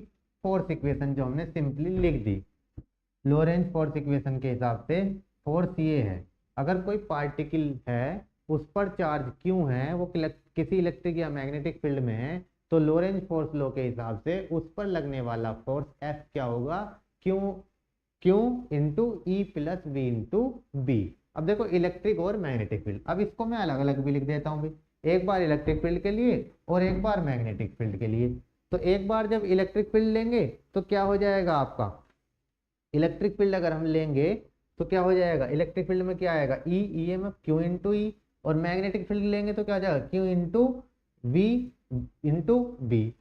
[SPEAKER 1] फोर्स इक्वेशन जो हमने सिंपली लिख दी। लोरेंज फोर्स इक्वेशन के हिसाब से फोर्स ये है, अगर कोई पार्टिकल है उस पर चार्ज क्यों है, वो किसी इलेक्ट्रिक या मैग्नेटिक फील्ड में है, तो लोरेंज फोर्स लॉ के हिसाब से उस पर लगने वाला फोर्स एफ क्या होगा, Q into E plus V into B. अब देखो इलेक्ट्रिक और मैग्नेटिक फील्ड, अब इसको मैं अलग अलग भी लिख देता हूँ भाई, एक बार इलेक्ट्रिक फील्ड के लिए और एक बार मैग्नेटिक फील्ड के लिए। तो एक बार जब इलेक्ट्रिक फील्ड लेंगे तो क्या हो जाएगा आपका, इलेक्ट्रिक फील्ड अगर हम लेंगे तो क्या हो जाएगा, इलेक्ट्रिक फील्ड में क्या आएगा, E M F Q into E, और मैग्नेटिक फील्ड लेंगे तो क्या हो जाएगा, Q into V into B.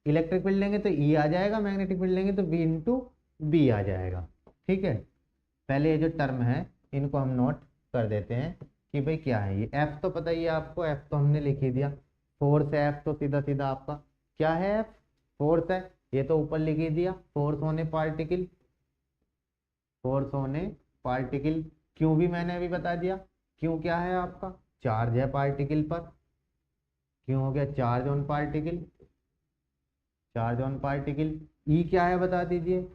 [SPEAKER 1] Electric field लेंगे तो ई आ जाएगा, मैग्नेटिक फील्ड लेंगे तो वी इंटू बी आ जाएगा। ठीक है, पहले ये जो टर्म है इनको हम नोट कर देते हैं कि भाई क्या है ये, एफ तो पता ही है आपको, एफ तो हमने लिख ही दिया, फोर्स है एफ तो सीधा सीधा आपका क्या है, एफ फोर्स है, ये तो ऊपर लिख ही दिया, फोर्स होने पार्टिकल, फोर्स होने पार्टिकल, क्यों भी मैंने अभी बता दिया, क्यों क्या है आपका, चार्ज है पार्टिकल पर, क्यों हो गया charge on particle, charge on particle. E क्या है बता दीजिए,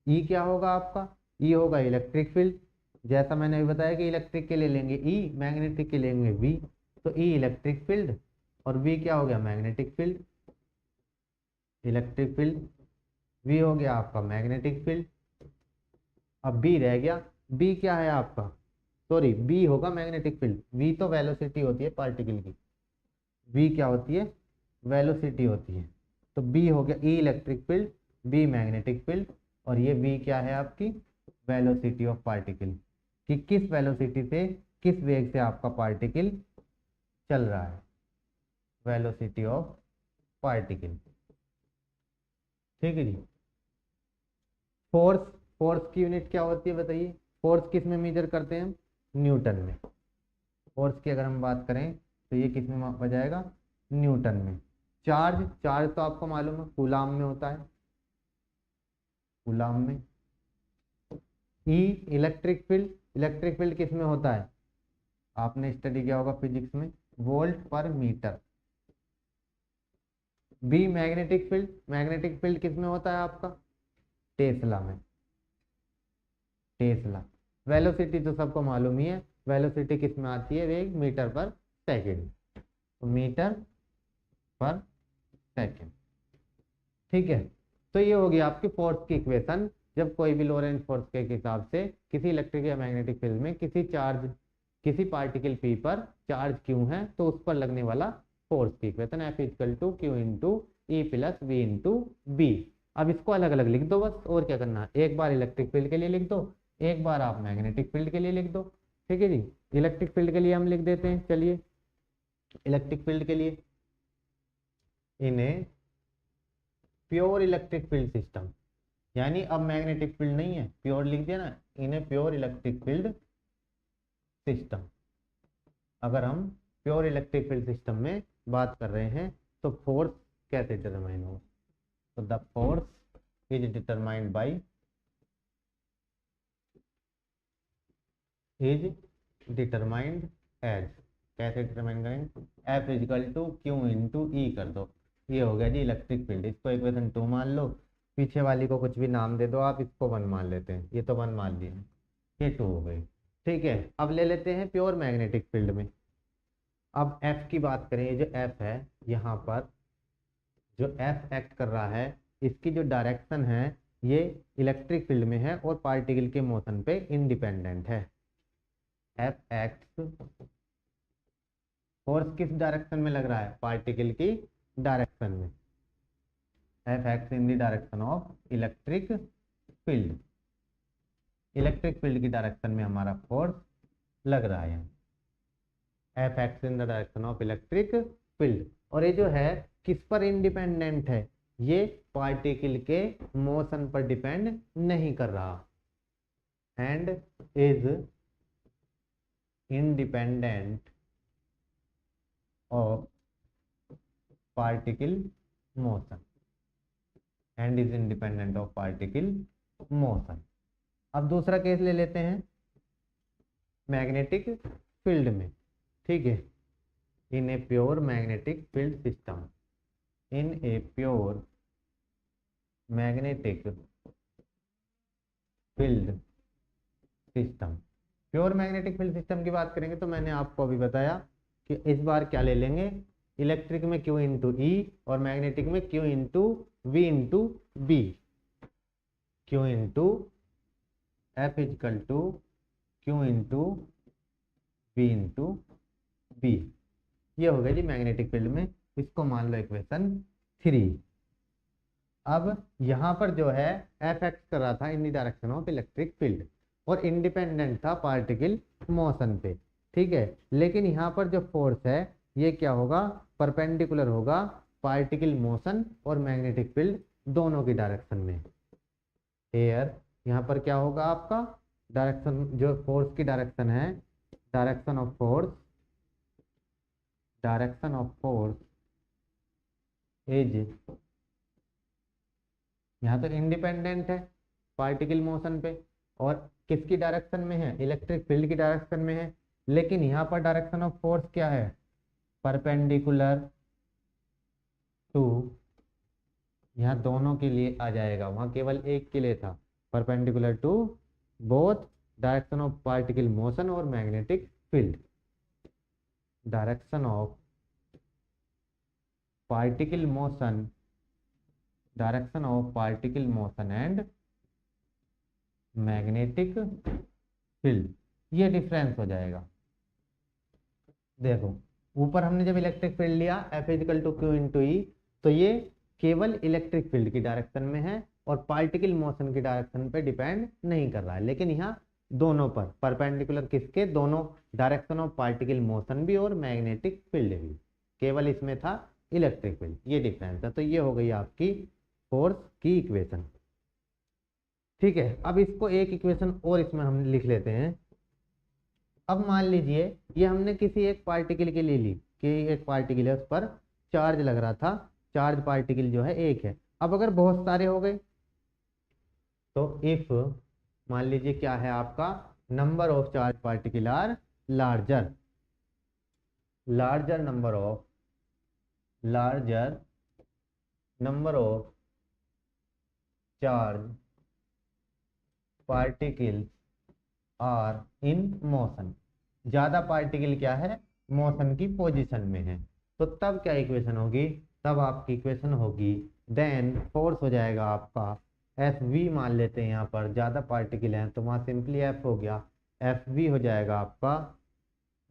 [SPEAKER 1] ई क्या होगा आपका, ई होगा इलेक्ट्रिक फील्ड, जैसा मैंने अभी बताया कि इलेक्ट्रिक के लिए लेंगे ई, मैग्नेटिक के लिए लेंगे वी, तो ई इलेक्ट्रिक फील्ड और वी क्या हो गया magnetic field, electric field, V हो गया आपका मैग्नेटिक फील्ड। अब बी रह गया, बी क्या है आपका, सॉरी बी होगा मैग्नेटिक फील्ड, वी तो वेलोसिटी होती है पार्टिकल की, वी क्या होती है वेलोसिटी होती है, तो बी हो गया E electric field, B magnetic field, और ये वी क्या है आपकी वेलोसिटी ऑफ पार्टिकल, कि किस वेलोसिटी से किस वेग से आपका पार्टिकल चल रहा है, वेलोसिटी ऑफ पार्टिकल। ठीक है जी। फोर्स, फोर्स की यूनिट क्या होती है बताइए, फोर्स किस में मेजर करते हैं हम, न्यूटन में। फोर्स की अगर हम बात करें तो ये किस में मापा जाएगा, न्यूटन में। चार्ज, चार्ज तो आपको मालूम है कूलाम में होता है, कूलाम में। ई इलेक्ट्रिक फील्ड, इलेक्ट्रिक फील्ड किस में होता है, आपने स्टडी किया होगा फिजिक्स में, volt per metre. B magnetic field, magnetic field किस में होता है आपका, टेस्ला में, टेस्ला। वेलोसिटी तो सबको मालूम ही है, वेलोसिटी किस में आती है, वेग मीटर पर सेकंड, तो मीटर पर सेकंड। ठीक है, तो ये होगी आपकी फोर्स की इक्वेशन, जब कोई भी लोरेंट्ज फोर्स के हिसाब से किसी इलेक्ट्रिक या मैग्नेटिक फील्ड में किसी चार्ज, किसी पार्टिकल पी पर चार्ज क्यों है, तो उस पर लगने वाला फोर्स की equation F equal to Q into E plus V into B. अब इसको अलग अलग लिख दो बस, और क्या करना है, एक बार इलेक्ट्रिक फील्ड के लिए लिख दो, एक बार आप मैग्नेटिक फील्ड के लिए लिख दो। ठीक है जी, इलेक्ट्रिक फील्ड के लिए हम लिख देते हैं, चलिए इलेक्ट्रिक फील्ड के लिए इन्हें प्योर इलेक्ट्रिक फील्ड सिस्टम, यानी अब मैग्नेटिक फील्ड नहीं है, प्योर लिख दिया ना, इन्हें प्योर इलेक्ट्रिक फील्ड सिस्टम। अगर हम प्योर इलेक्ट्रिक फील्ड सिस्टम में बात कर रहे हैं तो फोर्स कैसे डिटरमाइन हो, तो the force is determined by, is determined as, कैसे डिटरमाइन करेंगे, F is equal to Q into E कर दो, ये हो गया जी इलेक्ट्रिक फील्ड। इसको इक्वेशन 2 मान लो, पीछे वाली को कुछ भी नाम दे दो आप, इसको 1 मान लेते हैं, ये तो 1 मान लिया, ये 2 हो गई। ठीक है, अब ले लेते हैं प्योर मैग्नेटिक फील्ड में। अब एफ की बात करें, ये जो एफ है यहाँ पर जो एफ एक्ट कर रहा है, इसकी जो डायरेक्शन है ये इलेक्ट्रिक फील्ड में है और पार्टिकल के मोशन पे इंडिपेंडेंट है। एफ एक्ट फोर्स किस डायरेक्शन में लग रहा है, पार्टिकल की डायरेक्शन में, F act in the direction of electric field, electric field की डायरेक्शन में हमारा फोर्स लग रहा है, F act in the direction of electric field. और ये जो है किस पर इंडिपेंडेंट है, ये पार्टिकल के मोशन पर डिपेंड नहीं कर रहा, and is independent of particle motion, and is independent of particle motion. अब दूसरा केस ले लेते हैं मैग्नेटिक फील्ड में। ठीक है, in a pure magnetic field system, in a pure magnetic field system, pure magnetic field system की बात करेंगे तो मैंने आपको अभी बताया कि इस बार क्या ले लेंगे, इलेक्ट्रिक में क्यू इंटू ई और मैग्नेटिक में Q into V into B, Q into F equal to Q into V into B, ये हो गया जी मैग्नेटिक फील्ड में, इसको मान लो इक्वेशन 3। अब यहाँ पर जो है एफ एक्ट कर रहा था in the direction of electric field और इंडिपेंडेंट था पार्टिकल मोशन पे। ठीक है, लेकिन यहाँ पर जो फोर्स है ये क्या होगा, परपेंडिकुलर होगा पार्टिकल मोशन और मैग्नेटिक फील्ड दोनों की डायरेक्शन में। एयर यहाँ पर क्या होगा आपका डायरेक्शन, जो फोर्स की डायरेक्शन है, direction of force, direction of force is, यहाँ तो इंडिपेंडेंट है पार्टिकल मोशन पे और किसकी डायरेक्शन में है, इलेक्ट्रिक फील्ड की डायरेक्शन में है, लेकिन यहाँ पर डायरेक्शन ऑफ फोर्स क्या है, परपेंडिकुलर टू, यहाँ दोनों के लिए आ जाएगा, वहाँ केवल एक के लिए था, perpendicular to both direction of particle motion और magnetic field. Direction of particle motion, direction of particle motion and magnetic field, ये डिफरेंस हो जाएगा। देखो ऊपर हमने जब इलेक्ट्रिक फील्ड लिया F is equal to Q into E, तो ये केवल इलेक्ट्रिक फील्ड की डायरेक्शन में है और पार्टिकल मोशन की डायरेक्शन पे डिपेंड नहीं कर रहा है, लेकिन यहाँ दोनों पर परपेंडिकुलर किसके, दोनों डायरेक्शन ऑफ पार्टिकल मोशन भी और मैग्नेटिक फील्ड भी, केवल इसमें था इलेक्ट्रिक फील्ड, ये डिफरेंस है। तो ये हो गई आपकी फोर्स की इक्वेशन। ठीक है, अब इसको एक इक्वेशन और इसमें हम लिख लेते हैं। अब मान लीजिए ये हमने किसी एक पार्टिकल के लिए ली कि एक पार्टिकल है, उस पर चार्ज लग रहा था, चार्ज पार्टिकल जो है एक है। अब अगर बहुत सारे हो गए तो इफ मान लीजिए क्या है आपका, number of charge particle are larger, larger number of charge particle are in motion, ज्यादा पार्टिकल क्या है, मोशन की पोजीशन में है। तो तब क्या इक्वेशन होगी, तब आपकी इक्वेशन होगी, देन फोर्स हो जाएगा आपका एफ वी, मान लेते हैं यहाँ पर ज्यादा पार्टिकल हैं तो वहाँ सिंपली एफ हो गया, एफ वी हो जाएगा आपका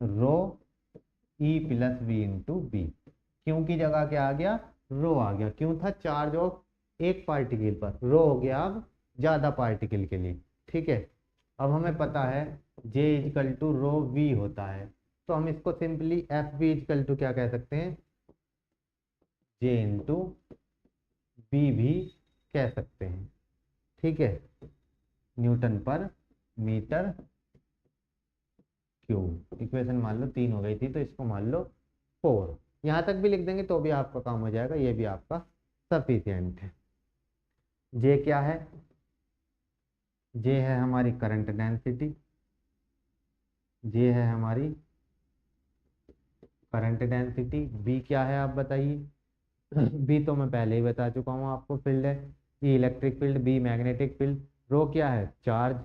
[SPEAKER 1] rho E plus V into B. क्यों की जगह क्या आ गया, रो आ गया, क्यों था, चार्ज ऑफ एक पार्टिकल पर, रो हो गया अब ज्यादा पार्टिकल के लिए। ठीक है, अब हमें पता है J equal to rho V होता है, तो हम इसको simply F V equal to क्या कह सकते हैं, J इंटू बी भी कह सकते हैं। ठीक है, न्यूटन पर मीटर क्यूब। इक्वेशन मान लो 3 हो गई थी तो इसको मान लो 4, यहाँ तक भी लिख देंगे तो भी आपका काम हो जाएगा, ये भी आपका सफिशिएंट है। J क्या है, J है हमारी करंट डेंसिटी, J है हमारी करंट डेंसिटी, B क्या है आप बताइए B तो मैं पहले ही बता चुका हूँ आपको, फील्ड है, E electric field, B magnetic field, rho क्या है, चार्ज,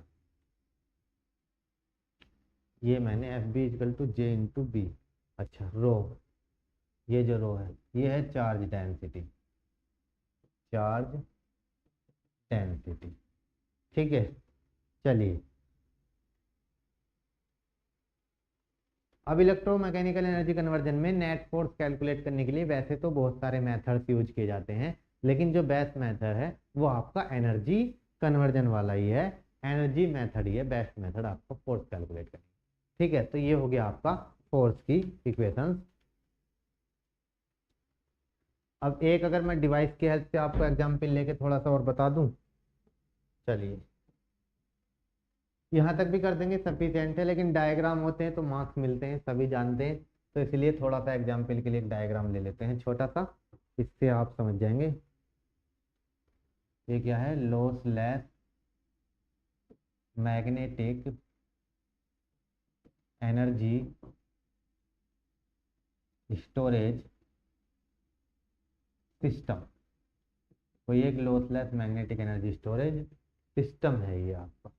[SPEAKER 1] ये मैंने F B is equal to J into B. अच्छा रो, ये जो रो है ये है चार्ज डेंसिटी, चार्ज डेंसिटी। ठीक है, चलिए अब इलेक्ट्रोमैकेनिकल एनर्जी कन्वर्जन में नेट फोर्स कैलकुलेट करने के लिए वैसे तो बहुत सारे मेथड्स यूज किए जाते हैं, लेकिन जो बेस्ट मेथड है वो आपका एनर्जी कन्वर्जन वाला ही है, एनर्जी मेथड ही है बेस्ट मेथड आपको फोर्स कैलकुलेट करने। ठीक है, तो ये हो गया आपका फोर्स की इक्वेशंस। अब एक अगर मैं डिवाइस की हेल्प से आपको एग्जाम्पल लेके थोड़ा सा और बता दूं, चलिए यहाँ तक भी कर देंगे सफिशिएंट है, लेकिन डायग्राम होते हैं तो मार्क्स मिलते हैं सभी जानते हैं, तो इसलिए थोड़ा सा एग्जाम्पल के लिए एक डायग्राम ले लेते हैं छोटा सा, इससे आप समझ जाएंगे। ये क्या है, lossless magnetic energy storage system, कोई एक lossless magnetic energy storage system है ये आपका।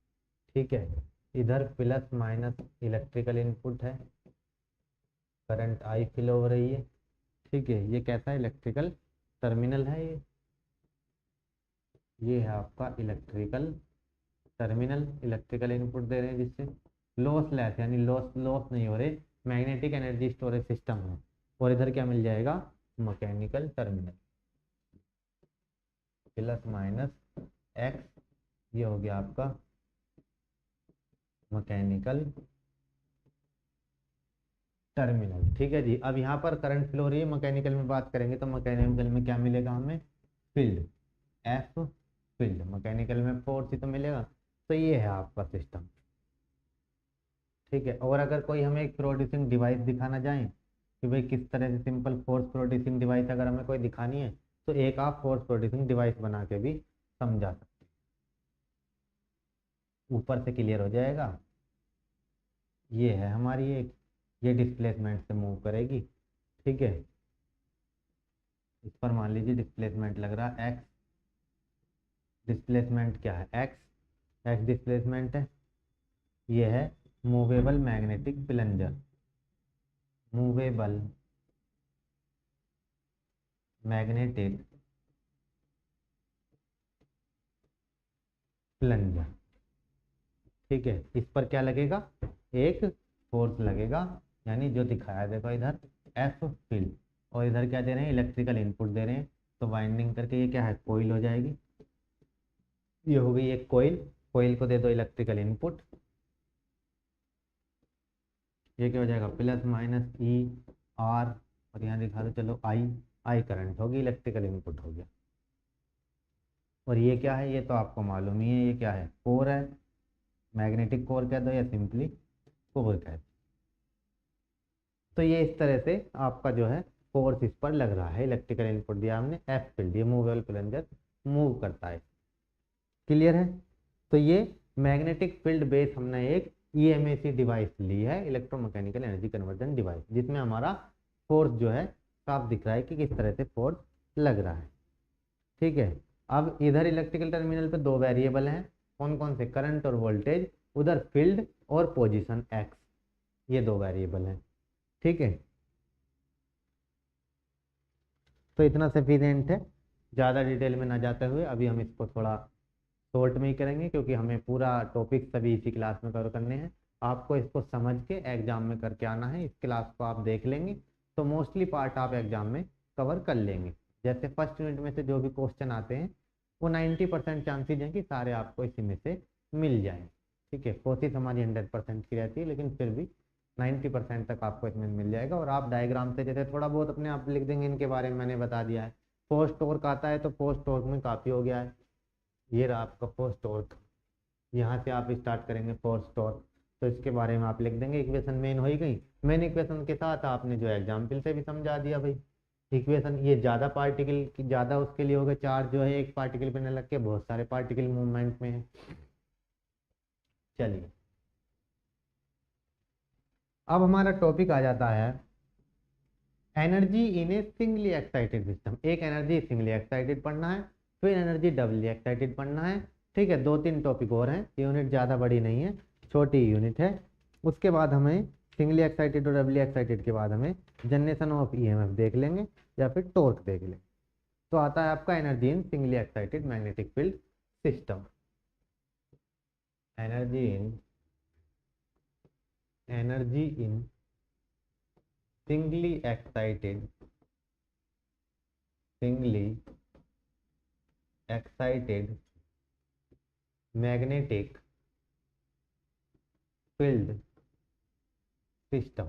[SPEAKER 1] ठीक है, इधर प्लस माइनस इलेक्ट्रिकल इनपुट है, करंट आई फ्लो हो रही है। ठीक है, ये कैसा है, इलेक्ट्रिकल टर्मिनल है, ये है आपका इलेक्ट्रिकल टर्मिनल, इलेक्ट्रिकल इनपुट दे रहे हैं जिससे लॉसलेस यानी लॉस नहीं हो रहे, मैग्नेटिक एनर्जी स्टोरेज सिस्टम है। और इधर क्या मिल जाएगा, mechanical terminal, plus minus x, ये हो गया आपका मैकेनिकल टर्मिनल। ठीक है जी, अब यहाँ पर करंट फ्लो हो रही है, मैकेनिकल में बात करेंगे तो मैकेनिकल में क्या मिलेगा हमें, फील्ड, एफ फील्ड, मैकेनिकल में फोर्स ही तो मिलेगा। तो ये है आपका सिस्टम। ठीक है, और अगर कोई हमें एक प्रोड्यूसिंग डिवाइस दिखाना चाहें कि भाई किस तरह से सिंपल फोर्स प्रोड्यूसिंग डिवाइस अगर हमें कोई दिखानी है, तो एक आप फोर्स प्रोड्यूसिंग डिवाइस बना के भी समझा सकते हैं। ऊपर से क्लियर हो जाएगा। ये है हमारी एक, ये डिस्प्लेसमेंट से मूव करेगी, ठीक है। इस पर मान लीजिए डिस्प्लेसमेंट लग रहा है एक्स, डिस्प्लेसमेंट क्या है एक्स, एक्स डिस्प्लेसमेंट है। ये है movable magnetic plunger, movable magnetic plunger, ठीक है। इस पर क्या लगेगा, एक फोर्स लगेगा, यानी जो दिखाया देखो इधर एफ फील्ड, और इधर क्या दे रहे हैं, इलेक्ट्रिकल इनपुट दे रहे हैं। तो वाइंडिंग करके ये क्या है, कोइल हो जाएगी। ये हो गई एक कोइल, कोइल को दे दो इलेक्ट्रिकल इनपुट, ये क्या हो जाएगा प्लस माइनस ई आर, और यहाँ दिखा दो चलो आई, आई करंट होगी, इलेक्ट्रिकल इनपुट हो गया। और ये क्या है, ये तो आपको मालूम ही है, ये क्या है कोर है, मैग्नेटिक कोर कह दो या सिंपली कोर कह दो। तो ये इस तरह से आपका जो है फोर्स इस पर लग रहा है, इलेक्ट्रिकल इनपुट दिया हमने, एफ फील्ड, ये मूवेबल प्लंजर मूव करता है, क्लियर है। तो ये मैग्नेटिक फील्ड बेस हमने एक ईएमएसी डिवाइस ली है, इलेक्ट्रोमैकेनिकल एनर्जी कन्वर्जन डिवाइस, जिसमें हमारा फोर्स जो है साफ दिख रहा है कि किस तरह से फोर्स लग रहा है, ठीक है। अब इधर इलेक्ट्रिकल टर्मिनल पे दो वेरिएबल हैं, कौन कौन से, करंट और वोल्टेज, उधर फील्ड और पोजीशन एक्स, ये दो वेरिएबल हैं, ठीक है। तो इतना सफिशिएंट है, ज़्यादा डिटेल में ना जाते हुए अभी हम इसको थोड़ा शॉर्ट में ही करेंगे, क्योंकि हमें पूरा टॉपिक सभी इसी क्लास में कवर करने हैं। आपको इसको समझ के एग्जाम में करके आना है, इस क्लास को आप देख लेंगे तो मोस्टली पार्ट आप एग्जाम में कवर कर लेंगे। जैसे फर्स्ट यूनिट में से जो भी क्वेश्चन आते हैं वो 90% चांसेज हैं कि सारे आपको इसी में से मिल जाएं, ठीक है। कोशिश हमारी 100% की रहती है, लेकिन फिर भी 90% तक आपको इसमें मिल जाएगा। और आप डायग्राम से जैसे थोड़ा बहुत अपने आप लिख देंगे, इनके बारे में मैंने बता दिया है। फोर्स टॉर्क आता है तो फोर्स टॉर्क में काफ़ी हो गया है, ये रहा आपका फोर्स टॉर्क, यहाँ से आप स्टार्ट करेंगे फोर्स टॉर्क, तो इसके बारे में आप लिख देंगे, इक्वेशन मेन हो ही गई। मेन इक्वेशन के साथ आपने जो एग्जाम्पल से भी समझा दिया भाई इक्वेशन, ये ज़्यादा पार्टिकल की ज़्यादा उसके लिए हो गया, चार्ज जो है एक पार्टिकल पे न लग के बहुत सारे पार्टिकल मूवमेंट में है। चलिए अब हमारा टॉपिक आ जाता है energy in A singly excited system. एक एनर्जी सिंगली एक्साइटेड पढ़ना है, फिर एनर्जी डबली एक्साइटेड पढ़ना है, ठीक है। दो तीन टॉपिक और हैं, यूनिट ज़्यादा बड़ी नहीं है, छोटी यूनिट है। उसके बाद हमें सिंगली एक्साइटेड और डबली एक्साइटेड के बाद हमें जनरेशन ऑफ ईएमएफ देख लेंगे या फिर टॉर्क देख लेंगे। तो आता है आपका energy in singly excited magnetic field system, energy in singly excited magnetic field system।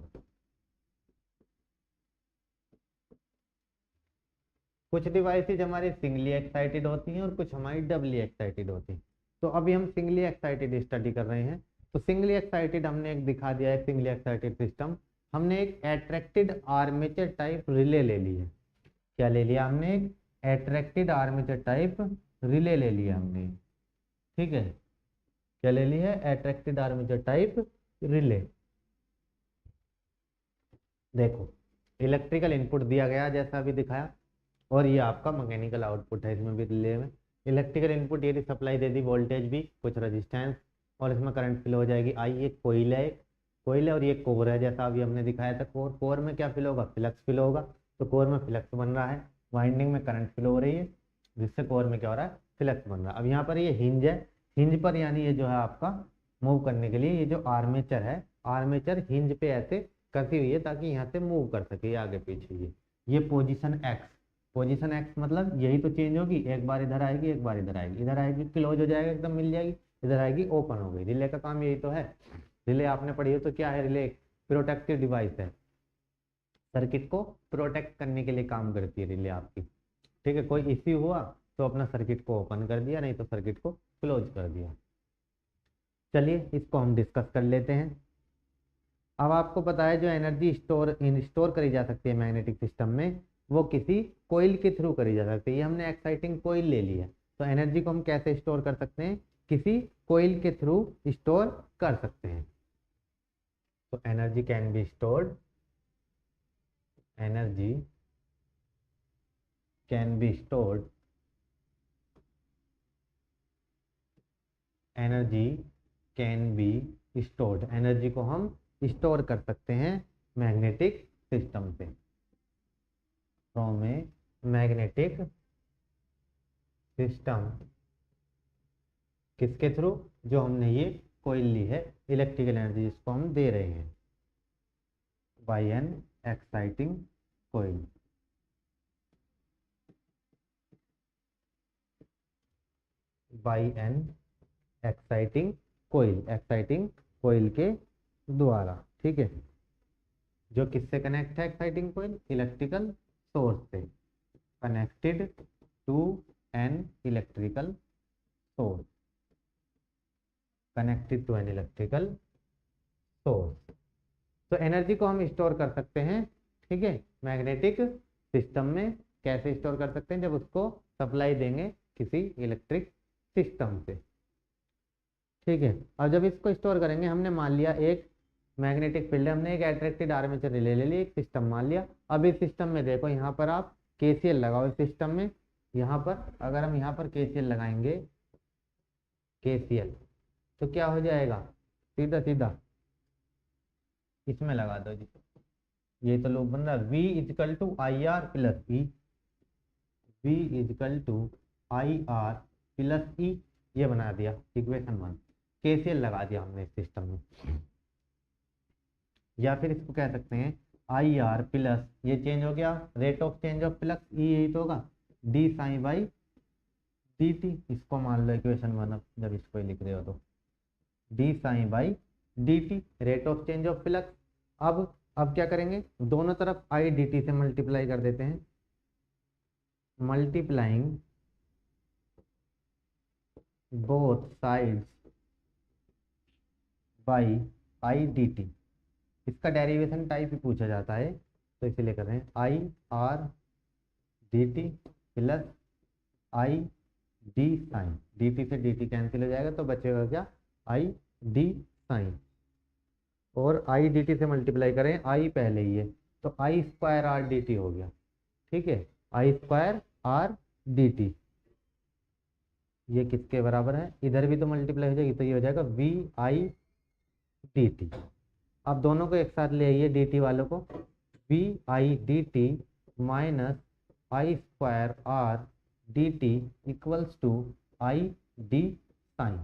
[SPEAKER 1] कुछ डिवाइसेज हमारी सिंगली एक्साइटेड होती हैं और कुछ हमारी डबली एक्साइटेड होती हैं। तो अभी हम सिंगली एक्साइटेड स्टडी कर रहे हैं। तो सिंगली एक्साइटेड हमने एक दिखा दिया है, सिंगली एक्साइटेड सिस्टम। हमने एक एट्रैक्टेड आर्मेचर टाइप रिले ले ली है। क्या ले लिया हमने, एक एट्रैक्टेड आर्मेचर टाइप रिले ले लिया हमने, ठीक है। क्या ले लिया है, एट्रैक्टेड आर्मेचर टाइप रिले। देखो इलेक्ट्रिकल इनपुट दिया गया जैसा अभी दिखाया, और ये आपका मैकेनिकल आउटपुट है, इसमें भी रिले में इलेक्ट्रिकल इनपुट ये सप्लाई दे दी, वोल्टेज भी, कुछ रेजिस्टेंस, और इसमें करंट फ्लो हो जाएगी आई। एक कोइल है, और ये कोर है, जैसा अभी हमने दिखाया था कोर। कोर में क्या फ्लो होगा, फ्लक्स फ्लो होगा, तो कोर में फ्लक्स बन रहा है, वाइंडिंग में करंट फ्लो हो रही है, जिससे कोर में क्या हो रहा है, फ्लक्स बन रहा है। अब यहाँ पर ये हिंज है, हिंज पर यानी ये जो है आपका मूव करने के लिए ये जो आर्मेचर है, आर्मेचर हिंज पे ऐसे कसी हुई है ताकि यहाँ से मूव कर सके आगे पीछे। ये पोजीशन एक्स, पोजीशन एक्स मतलब यही तो चेंज होगी, एक बार इधर आएगी एक बार इधर आएगी, इधर आएगी क्लोज हो जाएगा एकदम मिल जाएगी, इधर आएगी ओपन हो गई। रिले का काम यही तो है। रिले आपने पढ़ी हो तो क्या है, रिले प्रोटेक्टिव डिवाइस है, सर्किट को प्रोटेक्ट करने के लिए काम करती है रिले आपकी, ठीक है। कोई इश्यू हुआ तो अपना सर्किट को ओपन कर दिया, नहीं तो सर्किट को क्लोज कर दिया। चलिए इसको हम डिस्कस कर लेते हैं। अब आपको पता है जो एनर्जी स्टोर करी जा सकती है मैग्नेटिक सिस्टम में, वो किसी कोइल के थ्रू करी जा सकती है। ये हमने एक्साइटिंग कोइल ले ली है, तो एनर्जी को हम कैसे स्टोर कर सकते हैं, किसी कोइल के थ्रू स्टोर कर सकते हैं। तो energy can be stored, energy can be stored, energy can be stored, energy को हम स्टोर कर सकते हैं मैग्नेटिक सिस्टम से, फ्रॉम ए मैग्नेटिक सिस्टम, किसके थ्रू, जो हमने ये कोयल ली है, इलेक्ट्रिकल एनर्जी जिसको हम दे रहे हैं by an exciting coil, by an exciting coil, exciting coil के द्वारा, ठीक है, जो किससे कनेक्ट है एक्साइटिंग कोयल, इलेक्ट्रिकल सोर्स से, connected to an electrical source, connected to an electrical source. तो एनर्जी को हम स्टोर कर सकते हैं, ठीक है, मैग्नेटिक सिस्टम में। कैसे स्टोर कर सकते हैं, जब उसको सप्लाई देंगे किसी इलेक्ट्रिक सिस्टम से, ठीक है। और जब इसको स्टोर करेंगे, हमने मान लिया एक मैग्नेटिक फील्ड है, हमने एक अट्रैक्टेड आर्मेचर रिले ले ली, एक सिस्टम मान लिया। अब इस सिस्टम में देखो, यहाँ पर आप केसीएल लगाओ इस सिस्टम में, यहाँ पर अगर हम यहाँ पर केसीएल लगाएंगे, केसीएल, तो क्या हो जाएगा, सीधा सीधा इसमें लगा दो जी, ये तो लूप बन रहा है, V is equal to I R plus E, V is equal to I R plus E, ये बना दिया इक्वेशन 1, केसीएल लगा दिया हमने इस सिस्टम में। या फिर इसको कह सकते हैं आई आर प्लस, ये चेंज हो गया, rate of change of flux E, यही तो होगा, D psi by D T, इसको मान लो इक्वेशन 1, जब इसको लिख रहे हो तो D psi by D T, rate of change of flux. अब क्या करेंगे, दोनों तरफ आई डी टी से मल्टीप्लाई कर देते हैं, multiplying both sides by I D T, इसका डेरिवेशन टाइप ही पूछा जाता है, तो इसीलिए कर रहे हैं I R D T plus I D psi, D T से डी टी कैंसिल हो जाएगा, तो बचेगा क्या, आई डी साइन, और आई डी टी से मल्टीप्लाई करें, आई पहले ही है, तो आई स्क्वायर आर डी टी हो गया, ठीक है, आई स्क्वायर आर डी टी, ये किसके बराबर है, इधर भी तो मल्टीप्लाई हो जाएगी, तो ये हो जाएगा वी आई डी टी। अब दोनों को एक साथ ले आइए, डी टी वालों को, V I D T minus I square R D T equals to I D psi,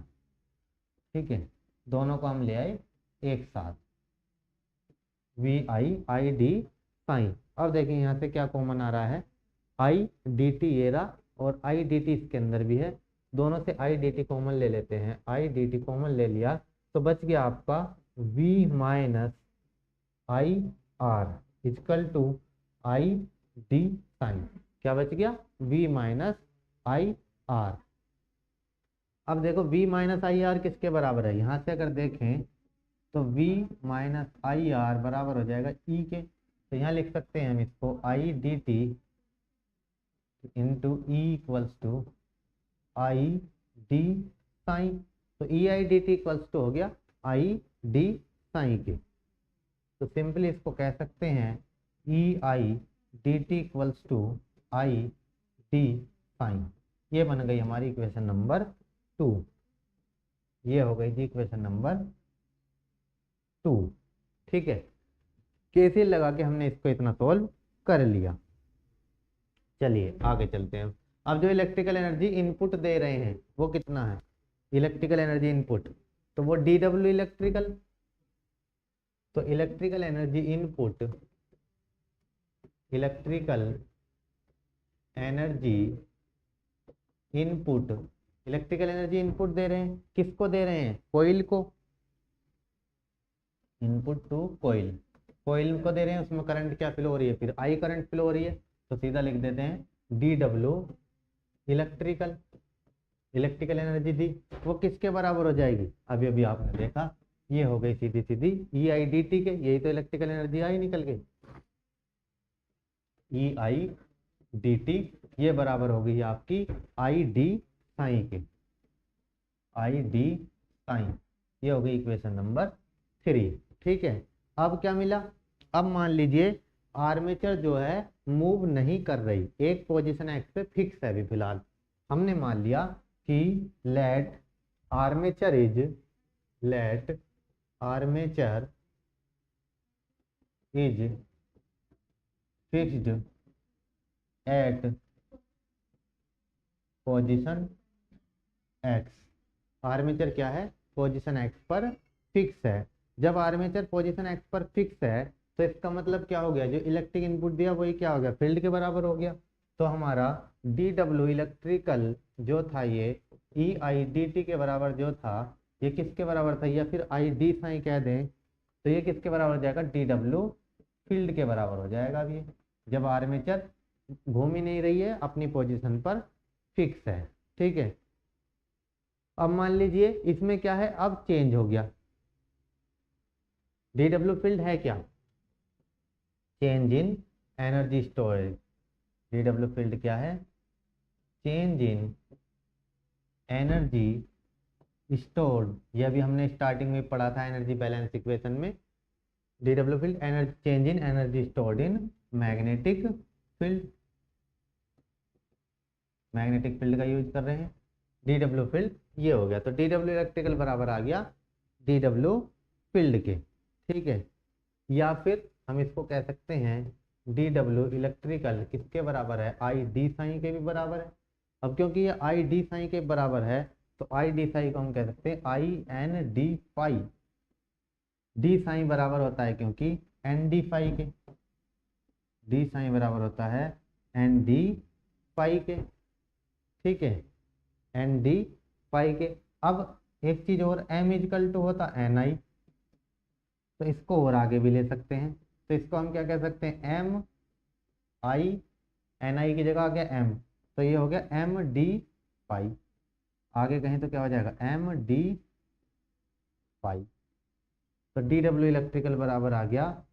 [SPEAKER 1] ठीक है, दोनों को हम ले आए एक साथ, वी आई डी साइन। अब देखिए यहाँ से क्या कॉमन आ रहा है, आई डी टी ये रहा, और आई डी टी इसके अंदर भी है, दोनों से आई डी टी कॉमन ले लेते हैं, आई डी टी कॉमन ले लिया, तो बच गया आपका V minus I R equal to I D psi, क्या बच गया, वी माइनस आई आर। अब देखो v माइनस आई आर किसके बराबर है, यहाँ से अगर देखें तो v माइनस आई आर बराबर हो जाएगा e के, तो यहाँ लिख सकते हैं हम इसको I D T into E equals to I D sine, तो E I D T equals to हो गया आई डी साइन के, तो सिंपली इसको कह सकते हैं E I D T equals to I D sine, ये बन गई हमारी इक्वेशन नंबर 2, ये हो गई जी इक्वेशन नंबर 2, ठीक है। केसीएल लगा के हमने इसको इतना सोल्व कर लिया। चलिए आगे चलते हैं। अब जो इलेक्ट्रिकल एनर्जी इनपुट दे रहे हैं वो कितना है, इलेक्ट्रिकल एनर्जी इनपुट, तो वो डी डब्ल्यू इलेक्ट्रिकल, तो electrical energy input, electrical energy input, electrical energy input दे रहे हैं, किसको दे रहे हैं, कोइल को, इनपुट टू कोइल, कोइल को दे रहे हैं, उसमें करंट क्या फ्लो हो रही है, फिर आई करंट फ्लो हो रही है, तो सीधा लिख देते हैं D W electrical, electrical energy दी, वो किसके बराबर हो जाएगी, अभी अभी आपने देखा, ये हो गई सीधी सीधी ई आई डी टी के, यही तो इलेक्ट्रिकल एनर्जी आई निकल गई, ई आई डी टी, ये बराबर हो गई आपकी आई डी साइन के, आई डी साइन, ये हो गई इक्वेशन नंबर 3, ठीक है। अब क्या मिला, अब मान लीजिए आर्मेचर जो है मूव नहीं कर रही, एक पोजीशन एक्स पे फिक्स है अभी फिलहाल। हमने मान लिया कि let armature is let armature is fixed at position X. Armature क्या है, पोजीशन एक्स पर फिक्स है। जब आर्मेचर पोजीशन एक्स पर फिक्स है तो इसका मतलब क्या हो गया, जो इलेक्ट्रिक इनपुट दिया वही क्या हो गया, फील्ड के बराबर हो गया। तो हमारा डी डब्ल्यू इलेक्ट्रिकल जो था ये ई आई डी टी के बराबर जो था, ये किसके बराबर था, या फिर आई डी साई कह दें तो ये किसके बराबर हो जाएगा, डी डब्ल्यू फील्ड के बराबर हो जाएगा। अब ये जब आर्मेचर घूम ही नहीं रही है, अपनी पोजीशन पर फिक्स है। ठीक है, अब मान लीजिए इसमें क्या है, अब चेंज हो गया। डी डब्ल्यू फील्ड है क्या, change in energy storage. D W field क्या है, चेंज इन एनर्जी स्टोर्ड। यह भी हमने स्टार्टिंग में पढ़ा था एनर्जी बैलेंस इक्वेशन में। D W field energy change in energy stored in magnetic field, magnetic field का यूज कर रहे हैं। डी डब्ल्यू फील्ड ये हो गया, तो डी डब्ल्यू इलेक्ट्रिकल बराबर आ गया डी डब्ल्यू फील्ड के। ठीक है, या फिर हम इसको कह सकते हैं डी डब्ल्यू इलेक्ट्रिकल किसके बराबर है, आई डी साई के भी बराबर है। अब क्योंकि ये आई डी साई के बराबर है तो आई डी साई को हम कह सकते हैं I N D phi. D psi बराबर होता है क्योंकि एन डी फाई के, डी साई बराबर होता है एन डी फाई के। ठीक है, एन डी फाई के। अब एक चीज और, एम इजकल टू होता एन आई, तो इसको और आगे भी ले सकते हैं। तो इसको हम क्या कह सकते हैं, एम आई, एन आई की जगह आ गया एम, तो ये हो गया एम डी फाई। आगे कहें तो क्या हो जाएगा, एम डी फाई। तो डी डब्ल्यू इलेक्ट्रिकल बराबर आ गया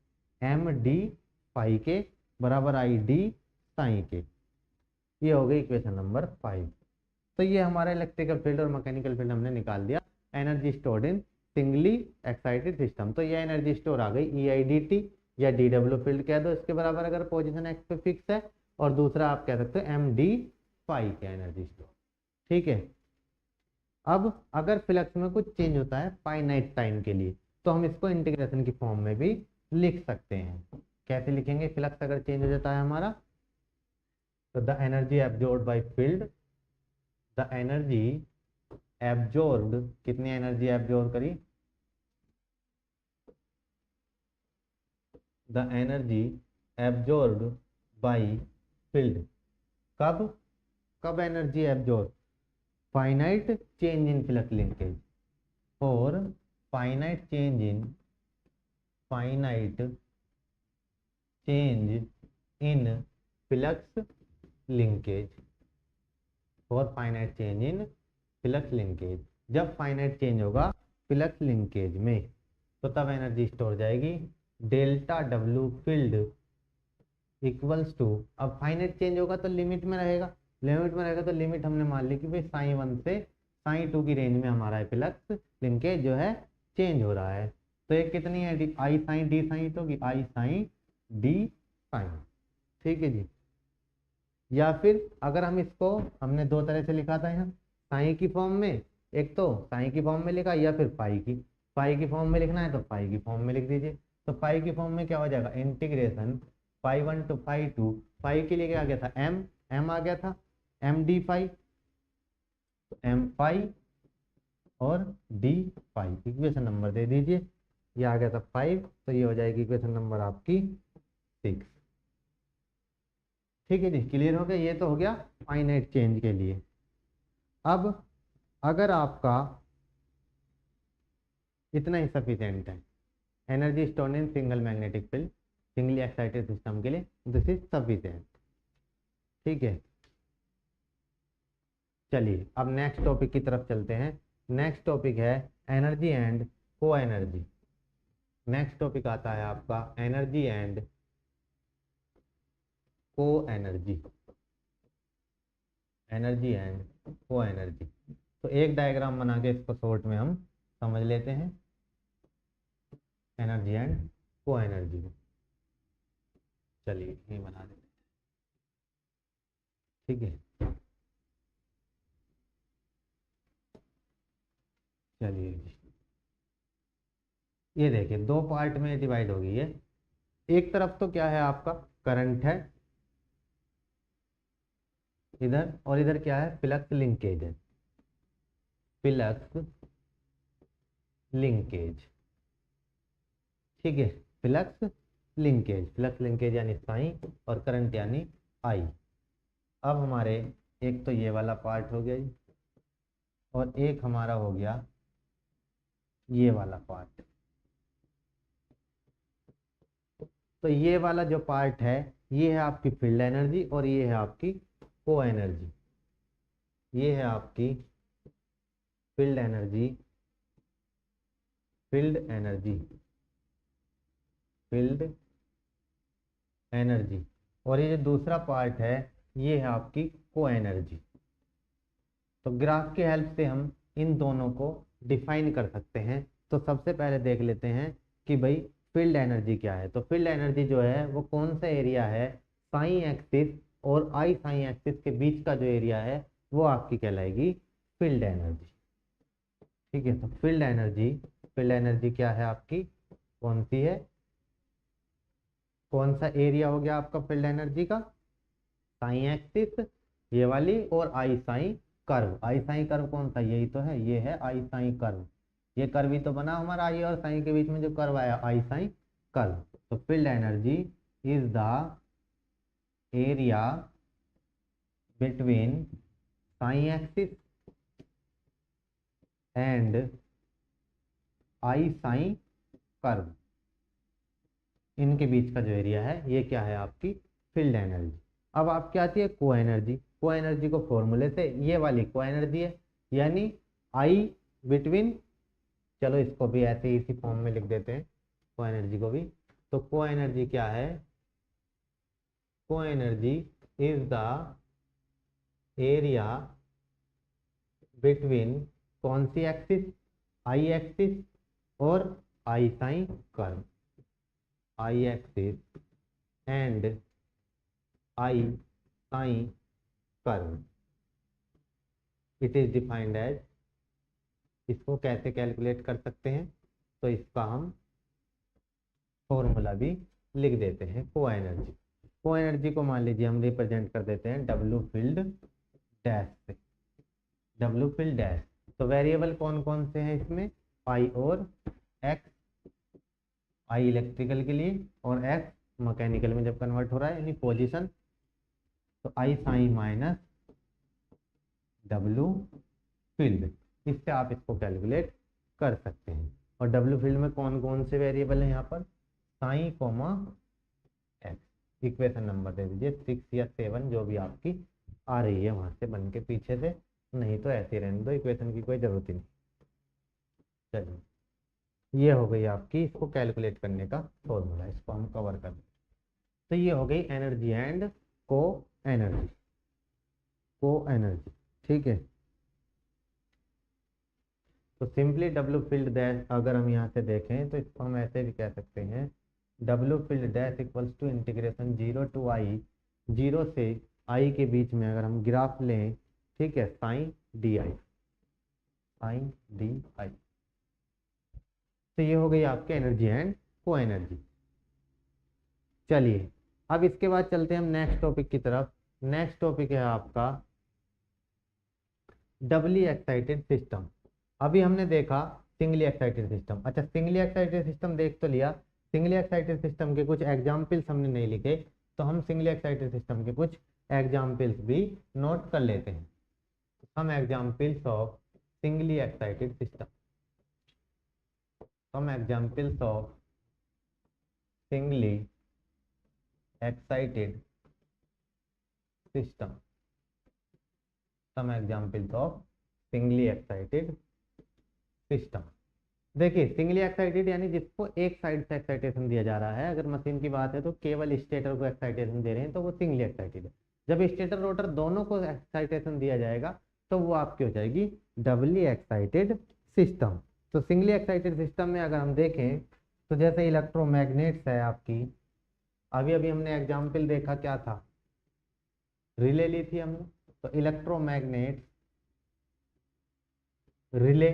[SPEAKER 1] एम डी फाई के बराबर आई डी साई के। ये हो गई इक्वेशन नंबर 5। तो ये हमारा इलेक्ट्रिकल फील्ड और मैकेनिकल फील्ड हमने निकाल दिया। एनर्जी स्टोर्ड इन सिंगली एक्साइटेड सिस्टम, तो ये एनर्जी स्टोर आ गई ई आई डी टी या डी डब्ल्यू फील्ड कह दो इसके बराबर अगर पोजीशन एक्स पे फिक्स है, और दूसरा आप कह सकते हो एम डी फाई के एनर्जी स्टोर। ठीक है, अब अगर फ्लक्स में कुछ चेंज होता है फाइनाइट टाइम के लिए तो हम इसको इंटीग्रेशन की फॉर्म में भी लिख सकते हैं। कैसे लिखेंगे, फ्लक्स अगर चेंज हो जाता है हमारा, तो the energy absorbed by field, the energy absorbed, कितनी एनर्जी एब्जॉर्ब करी, the energy absorbed by field. कब कब energy absorb, finite change in flux linkage, और finite change in flux linkage, और finite change in flux linkage. जब finite change होगा flux linkage में तो तब एनर्जी स्टोर जाएगी delta W field equals to, अब फाइनाइट चेंज होगा तो लिमिट में रहेगा, लिमिट में रहेगा तो लिमिट हमने मान ली कि भाई साई 1 से साई 2 की रेंज में हमारा फ्लक्स लिंकेज जो है चेंज हो रहा है। तो ये कितनी है, आई साइन डी साइन, तो आई साइन डी साइन। ठीक है जी, या फिर अगर हम इसको हमने दो तरह से लिखा था यहाँ, साई की फॉर्म में, एक तो साई की फॉर्म में लिखा, या फिर पाई की फॉर्म में लिखना है तो पाई की फॉर्म में लिख दीजिए। तो पाई की फॉर्म में क्या हो जाएगा, इंटीग्रेशन पाई 1 to पाई 2, पाई के लिए क्या आ गया था, एम आ गया था, एम डी फाई, तो एम फाई और डी फाई। इक्वेशन नंबर दे दीजिए, ये आ गया था 5, तो ये हो जाएगी इक्वेशन नंबर आपकी 6। ठीक है जी, क्लियर हो गया, ये तो हो गया फाइनाइट चेंज के लिए। अब अगर आपका इतना ही सफिशिएंट है, energy stored in single magnetic field singly excited system के लिए, दिस इज सफिशिएंट। ठीक है, चलिए अब नेक्स्ट टॉपिक की तरफ चलते हैं। नेक्स्ट टॉपिक है एनर्जी एंड को एनर्जी। नेक्स्ट टॉपिक आता है आपका एनर्जी एंड को एनर्जी, एनर्जी एंड को एनर्जी। तो एक डायग्राम बना के इसको शॉर्ट में हम समझ लेते हैं, एनर्जी एंड को एनर्जी को। चलिए ये बना देते, ठीक है। चलिए ये देखिए दो पार्ट में डिवाइड हो गई है। एक तरफ तो क्या है आपका करंट है इधर, और इधर क्या है फ्लक्स लिंकेज है, फ्लक्स लिंकेज, ठीक है। फ्लक्स लिंकेज यानी साई और करंट यानी आई। अब हमारे एक तो ये वाला पार्ट हो गया जी, और एक हमारा हो गया ये वाला पार्ट। तो ये वाला जो पार्ट है ये है आपकी फील्ड एनर्जी और ये है आपकी को एनर्जी। ये है आपकी field energy, field energy, field energy, और ये जो दूसरा पार्ट है ये है आपकी को एनर्जी। तो ग्राफ की हेल्प से हम इन दोनों को डिफाइन कर सकते हैं। तो सबसे पहले देख लेते हैं कि भाई फील्ड एनर्जी क्या है। तो फील्ड एनर्जी जो है वो कौन सा एरिया है, साई एक्सिस और आई साई एक्सिस के बीच का जो एरिया है वो आपकी कहलाएगी फील्ड एनर्जी, ठीक है। तो फील्ड एनर्जी क्या है आपकी, कौन सी है, कौन सा एरिया हो गया आपका फील्ड एनर्जी का, साई एक्सिस ये वाली और आई साई कर्व। आई साई कर्व कौन सा, यही तो है, ये है आई साई कर्व। ये कर्व ही तो बना हमारा आई और साई के बीच में जो कर्व आया आई साई कर्व। तो field energy is the area between Sai axis and I Sai curve, इनके बीच का जो एरिया है ये क्या है आपकी फील्ड एनर्जी। अब आपकी आती है को एनर्जी। को एनर्जी को फॉर्मूले से, ये वाली को एनर्जी है यानी आई बिटवीन, चलो इसको भी ऐसे ही इसी फॉर्म में लिख देते हैं को एनर्जी को भी। तो को एनर्जी क्या है, को energy is the area between कौन सी एक्सिस, आई एक्सिस और I sine curve, I axis and I sine curve. It is defined as, इसको कैसे कैलकुलेट कर सकते हैं, तो इसका हम फॉर्मूला भी लिख देते हैं। को एनर्जी, को एनर्जी को मान लीजिए हम रिप्रेजेंट कर देते हैं डब्ल्यू फील्ड डैश से, डब्ल्यू फील्ड डैश। तो वेरिएबल कौन कौन से हैं इसमें, आई और एक्स, आई इलेक्ट्रिकल के लिए और एक्स मैकेनिकल में जब कन्वर्ट हो रहा है यानी पोजीशन। तो आई साइन माइनस डब्ल्यू फील्ड, इससे आप इसको कैलकुलेट कर सकते हैं। और डब्ल्यू फील्ड में कौन कौन से वेरिएबल हैं यहाँ पर, sine comma X. Equation number दे दीजिए 6 या 7 जो भी आपकी आ रही है वहाँ से बन के पीछे से, नहीं तो ऐसे ही रहने दो, इक्वेशन की कोई ज़रूरत ही नहीं। चलिए ये हो गई आपकी इसको कैलकुलेट करने का फॉर्मूला, इसको हम कवर कर दें। तो ये हो गई एनर्जी एंड को एनर्जी, को एनर्जी, ठीक है। तो सिंपली डब्ल्यू फील्ड डैश अगर हम यहाँ से देखें तो इसको हम ऐसे भी कह सकते हैं, W field dash equals to integration 0 to I, 0 से आई के बीच में अगर हम ग्राफ लें, ठीक है, sine D I, sine D I. तो ये हो गई आपके एनर्जी एंड को एनर्जी। चलिए अब इसके बाद चलते हैं हम नेक्स्ट टॉपिक की तरफ। नेक्स्ट टॉपिक है आपका डबली एक्साइटेड सिस्टम। अभी हमने देखा सिंगली एक्साइटेड सिस्टम। अच्छा सिंगली एक्साइटेड सिस्टम देख तो लिया, सिंगली एक्साइटेड सिस्टम के कुछ एग्जाम्पल्स हमने नहीं लिखे, तो हम सिंगली एक्साइटेड सिस्टम के कुछ एग्जाम्पल्स भी नोट कर लेते हैं। Some examples of singly excited system, some examples of singly excited system, some examples of singly excited system. देखिए सिंगली एक्साइटेड यानी जिसको एक साइड से एक्साइटेशन दिया जा रहा है। अगर मशीन की बात है तो केवल स्टेटर को एक्साइटेशन दे रहे हैं तो वो सिंगली एक्साइटेड है। जब स्टेटर रोटर दोनों को एक्साइटेशन दिया जाएगा तो वो आपकी हो जाएगी डबली एक्साइटेड सिस्टम। तो सिंगली एक्साइटेड सिस्टम में अगर हम देखें तो जैसे इलेक्ट्रोमैग्नेट्स है आपकी, अभी अभी हमने एग्जाम्पल देखा क्या था, रिले ली थी हमने। तो इलेक्ट्रोमैग्नेट रिले,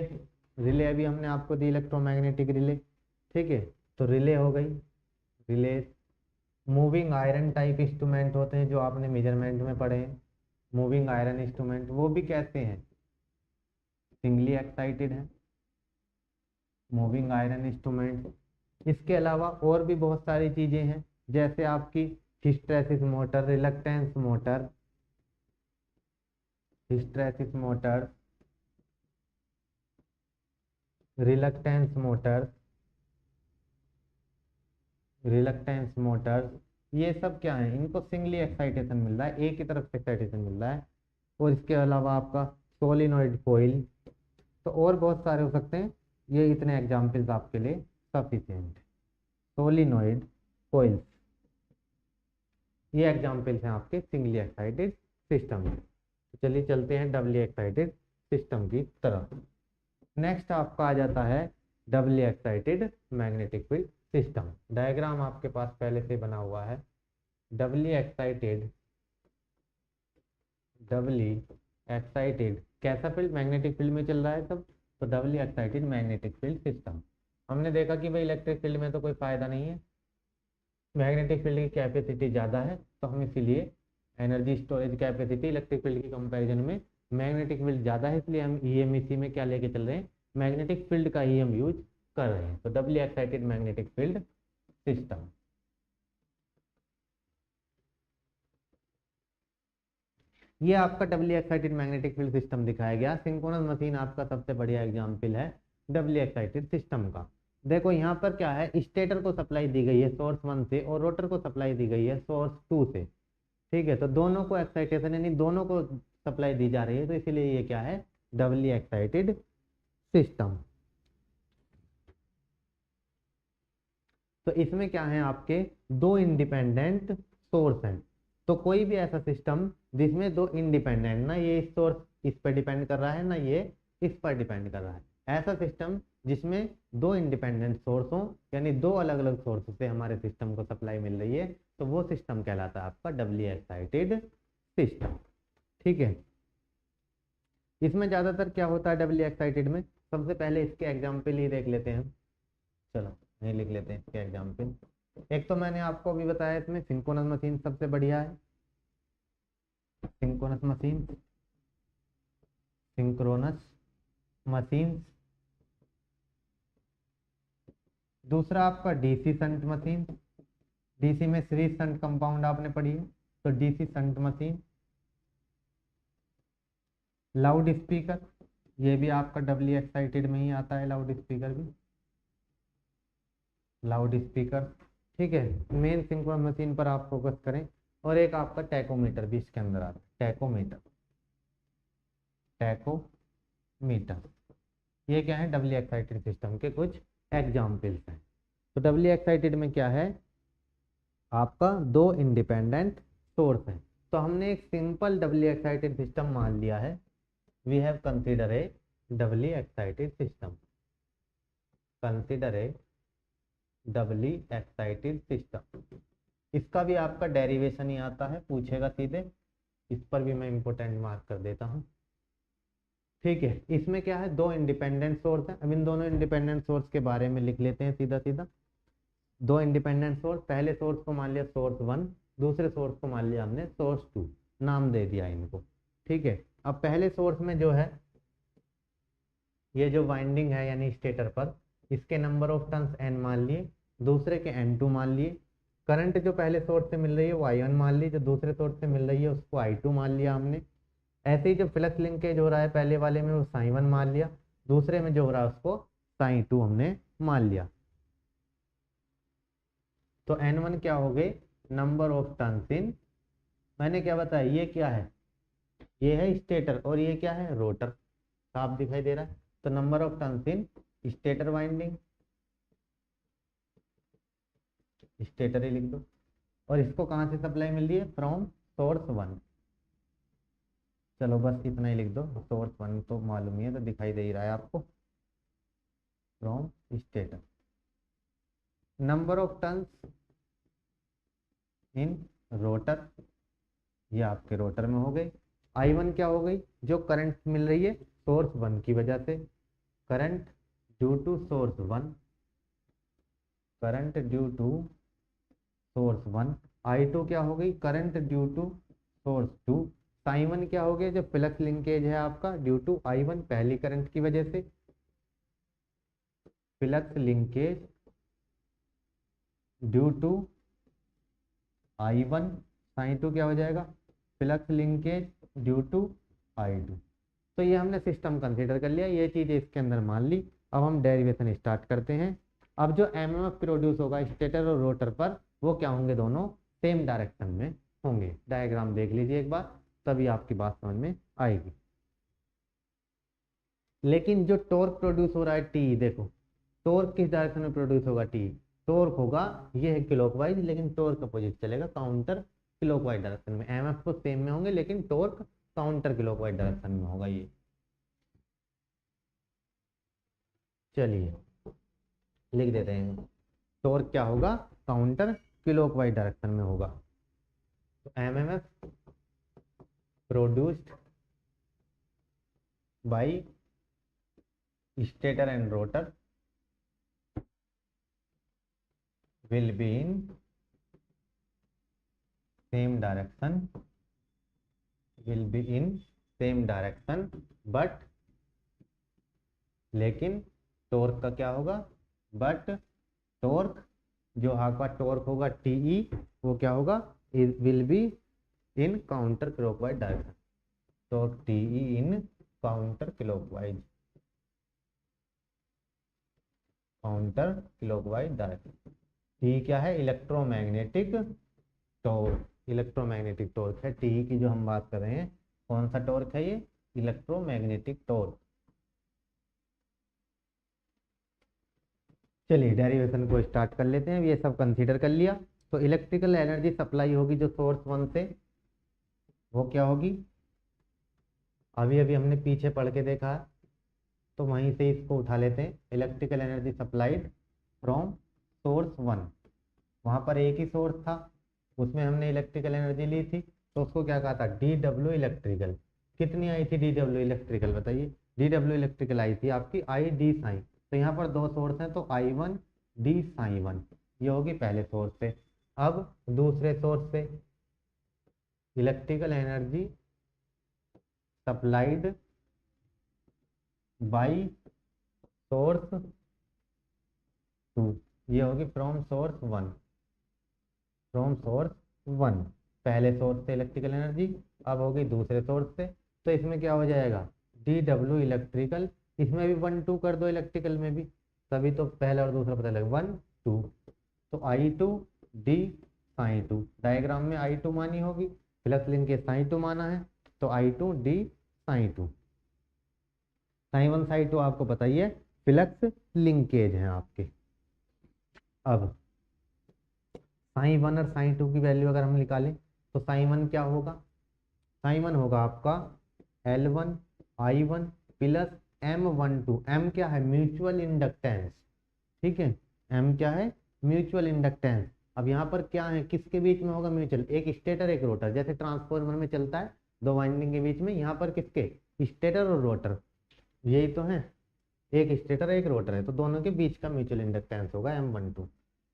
[SPEAKER 1] रिले अभी हमने आपको दी इलेक्ट्रोमैग्नेटिक रिले, ठीक है। तो रिले हो गई, relay. Moving iron type instrument होते हैं जो आपने मेजरमेंट में पढ़े हैं, मूविंग आयरन इंस्ट्रूमेंट, वो भी कैसे हैं, सिंगली एक्साइटेड है मूविंग आयरन इंस्ट्रूमेंट। इसके अलावा और भी बहुत सारी चीजें हैं, जैसे आपकी hysteresis motor, reluctance motor, hysteresis motor, reluctance motor, reluctance motor, ये सब क्या है, इनको सिंगली एक्साइटेशन मिल रहा है, एक ही तरफ से एक्साइटेशन मिल रहा है। और इसके अलावा आपका सोलिनॉइड कोइल, तो और बहुत सारे हो सकते हैं, ये इतने एग्जाम्पल्स आपके लिए सफिशिएंट। सोलिनॉइड कोइल्स, ये एग्जाम्पल्स हैं आपके सिंगली एक्साइटेड सिस्टम के। तो चलिए चलते हैं डबली एक्साइटेड सिस्टम की तरफ। नेक्स्ट आपका आ जाता है doubly excited magnetic field system. Diagram आपके पास पहले से बना हुआ है। डबली एक्साइटेड, डबली एक्साइटेड कैसा फील्ड, मैग्नेटिक फील्ड में चल रहा है सब, तो doubly excited magnetic field system. हमने देखा कि भाई इलेक्ट्रिक फील्ड में तो कोई फायदा नहीं है, मैग्नेटिक फील्ड की कैपेसिटी ज़्यादा है, तो हम इसीलिए energy storage capacity electric field की कंपैरिजन में मैग्नेटिक फील्ड ज़्यादा है, इसलिए हम ईएमईसी में क्या लेके चल रहे हैं, मैग्नेटिक फील्ड का ही हम यूज कर रहे हैं। तो doubly excited magnetic field system, ये आपका डबली एक्साइटेड मैग्नेटिक फील्ड सिस्टम दिखाया गया। सिंक्रोनस मशीन आपका सबसे बढ़िया एग्जाम्पल है डबली एक्साइटेड सिस्टम का। देखो यहाँ पर क्या है, स्टेटर को सप्लाई दी गई है सोर्स 1 से और रोटर को सप्लाई दी गई है सोर्स 2 से, ठीक है। तो दोनों को एक्साइटेशन यानी दोनों को सप्लाई दी जा रही है, तो इसीलिए ये क्या है, डबली एक्साइटेड सिस्टम। तो इसमें क्या है, आपके दो इंडिपेंडेंट सोर्स हैं। तो कोई भी ऐसा सिस्टम जिसमें दो इंडिपेंडेंट, ना ये सोर्स इस पर डिपेंड कर रहा है ना ये इस पर डिपेंड कर रहा है, ऐसा सिस्टम जिसमें दो इंडिपेंडेंट सोर्स हो, यानी दो अलग अलग सोर्स से हमारे सिस्टम को सप्लाई मिल रही है, तो वो सिस्टम कहलाता है आपका डबली एक्साइटेड सिस्टम, ठीक है। इसमें ज्यादातर क्या होता है डबली एक्साइटेड में, सबसे पहले इसके एग्जाम्पल ही देख लेते हैं। चलो ये लिख लेते हैं इसके एग्जाम्पल। एक तो मैंने आपको अभी बताया इसमें सिंक्रोनस मशीन सबसे बढ़िया है, सिंक्रोनस मशीन, सिंक्रोनस मशीन। दूसरा आपका डीसी शंट मशीन, डीसी में सीरीज शंट कंपाउंड आपने पढ़ी है, तो DC shunt machine. Loud speaker, ये भी आपका डबली एक्साइटेड में ही आता है, लाउड स्पीकर भी, लाउड स्पीकर, ठीक है। मेन सिंक्रोनस मशीन पर आप फोकस करें। और एक आपका टैकोमीटर भी इसके अंदर आता है, टैकोमीटर, टैकोमीटर, ये क्या है, डबली एक्साइटेड सिस्टम के कुछ एग्जाम्पल्स हैं। तो डबली एक्साइटेड में क्या है, आपका दो इंडिपेंडेंट सोर्स हैं। तो हमने एक सिंपल डबली एक्साइटेड सिस्टम मान लिया है, we have consider a doubly excited system, consider a doubly excited system. इसका भी आपका डेरिवेशन ही आता है, पूछेगा सीधे, इस पर भी मैं इंपोर्टेंट मार्क कर देता हूँ, ठीक है। इसमें क्या है, दो इंडिपेंडेंट सोर्स हैं। अब इन दोनों इंडिपेंडेंट सोर्स के बारे में लिख लेते हैं सीधा सीधा। दो इंडिपेंडेंट सोर्स, पहले सोर्स को मान लिया सोर्स 1, दूसरे सोर्स को मान लिया हमने सोर्स 2, नाम दे दिया इनको, ठीक है। अब पहले सोर्स में जो है, ये जो वाइंडिंग है यानी स्टेटर पर, इसके नंबर ऑफ टर्न्स n मान लिए, दूसरे के n2 मान लिए। करंट जो पहले सोर्स से मिल रही है वो i1 मान ली, जो दूसरे सोर्स से मिल रही है उसको i2 मान लिया हमने। ऐसे ही जो फ्लक्स लिंकेज हो रहा है पहले वाले में वो साइन 1 मान लिया, दूसरे में जो हो रहा है उसको साइन 2 हमने मान लिया। तो n1 क्या हो गए, नंबर ऑफ टर्न्स इन, मैंने क्या बताया, ये क्या है, ये है स्टेटर और ये क्या है, रोटर, साफ दिखाई दे रहा है। तो number of turns in stator winding, stator ही लिख दो। और इसको कहाँ से सप्लाई मिल रही है, फ्रॉम सोर्स 1। चलो बस इतना ही लिख दो, सोर्स 1 तो मालूम ही है, तो दिखाई दे ही रहा है आपको, from stator. Number of turns in rotor, ये आपके रोटर में हो गई। I1 क्या हो गई, जो करंट मिल रही है सोर्स 1 की वजह से, current due to source 1, current due to source 1। I2 क्या हो गई, current due to source 2। I1 क्या हो गया, जो फ्लक्स लिंकेज है आपका ड्यू टू I1 पहली करंट की वजह से, flux linkage due to I1, I2 क्या हो जाएगा, flux linkage due to I2। तो ये हमने सिस्टम कंसीडर कर लिया, ये चीज़ इसके अंदर मान ली। अब हम डेरिवेशन स्टार्ट करते हैं। अब जो एमएमएफ प्रोड्यूस होगा स्टेटर और रोटर पर, वो क्या होंगे, दोनों सेम डायरेक्शन में होंगे। डायग्राम देख लीजिए एक बार, तभी आपकी बात समझ में आएगी। लेकिन जो टॉर्क प्रोड्यूस हो रहा है टी, देखो टॉर्क किस डायरेक्शन में प्रोड्यूस होगा, टी टॉर्क होगा, ये है क्लॉकवाइज, लेकिन टॉर्क अपोजिट चलेगा काउंटर क्लॉकवाइज डायरेक्शन में। एमएफ तो सेम में होंगे लेकिन टॉर्क काउंटर क्लॉकवाइज डायरेक्शन में होगा। ये चलिए लिख देते हैं, टॉर्क क्या होगा, काउंटर क्लॉकवाइज डायरेक्शन में होगा। तो MMF produced by stator and rotor will be in same direction, will be in same direction, but लेकिन टॉर्क का क्या होगा, बट टॉर्क जो आपका टॉर्क होगा टीई, वो क्या होगा, will be in counter clockwise direction. Torque T E in counter clockwise, counter clockwise direction. T क्या है, इलेक्ट्रोमैग्नेटिक टॉर्क, इलेक्ट्रोमैग्नेटिक टॉर्क है टी की जो हम बात कर रहे हैं। कौन सा टॉर्क है ये, इलेक्ट्रोमैग्नेटिक टॉर्क। चलिए डेरिवेशन को स्टार्ट कर लेते हैं। ये सब कंसीडर कर लिया, तो इलेक्ट्रिकल एनर्जी सप्लाई होगी जो सोर्स 1 से, वो क्या होगी, अभी अभी हमने पीछे पढ़ के देखा है, तो वहीं से इसको उठा लेते हैं। Electrical energy supplied from source 1, वहाँ पर एक ही सोर्स था, उसमें हमने इलेक्ट्रिकल एनर्जी ली थी, तो उसको क्या कहा था, डी डब्ल्यू इलेक्ट्रिकल। कितनी आई थी डी डब्ल्यू इलेक्ट्रिकल, बताइए। डी डब्ल्यू इलेक्ट्रिकल आई थी आपकी आई डी साइन। तो यहाँ पर दो सोर्स हैं, तो I1 डी साइन 1, ये होगी पहले सोर्स से। अब दूसरे सोर्स से electrical energy supplied by source 2, ये होगी फ्रॉम सोर्स 1, फ्रॉम सोर्स 1। पहले सोर्स से इलेक्ट्रिकल एनर्जी, अब होगी दूसरे सोर्स से। तो इसमें क्या हो जाएगा, डी डब्ल्यू इलेक्ट्रिकल, इसमें भी 1 2 कर दो इलेक्ट्रिकल में भी, तभी तो पहला और दूसरा पता लगे, 1 2। तो I2 डी साइन 2, डायग्राम में I2 मानी होगी, फ्लक्स लिंकेज साइन 2 माना है, तो I2 D sine 2। Sign 1 sign 2 आपको पता ही है, फ्लक्स लिंकेज है आपके। अब साइन 1 और साइन 2 की वैल्यू अगर हम निकालें, तो साइन 1 क्या होगा, साइन 1 होगा आपका L1 I1 plus M12। M क्या है, म्यूचुअल इंडक्टेंस, ठीक है, M क्या है, म्यूचुअल इंडक्टेंस। अब यहाँ पर क्या है, किसके बीच में होगा म्यूचुअल, एक स्टेटर एक रोटर, जैसे ट्रांसफॉर्मर में चलता है दो वाइंडिंग के बीच में, यहाँ पर किसके, स्टेटर और रोटर, यही तो है, एक स्टेटर एक रोटर है, तो दोनों के बीच का म्यूचुअल इंडक्टेंस होगा M12।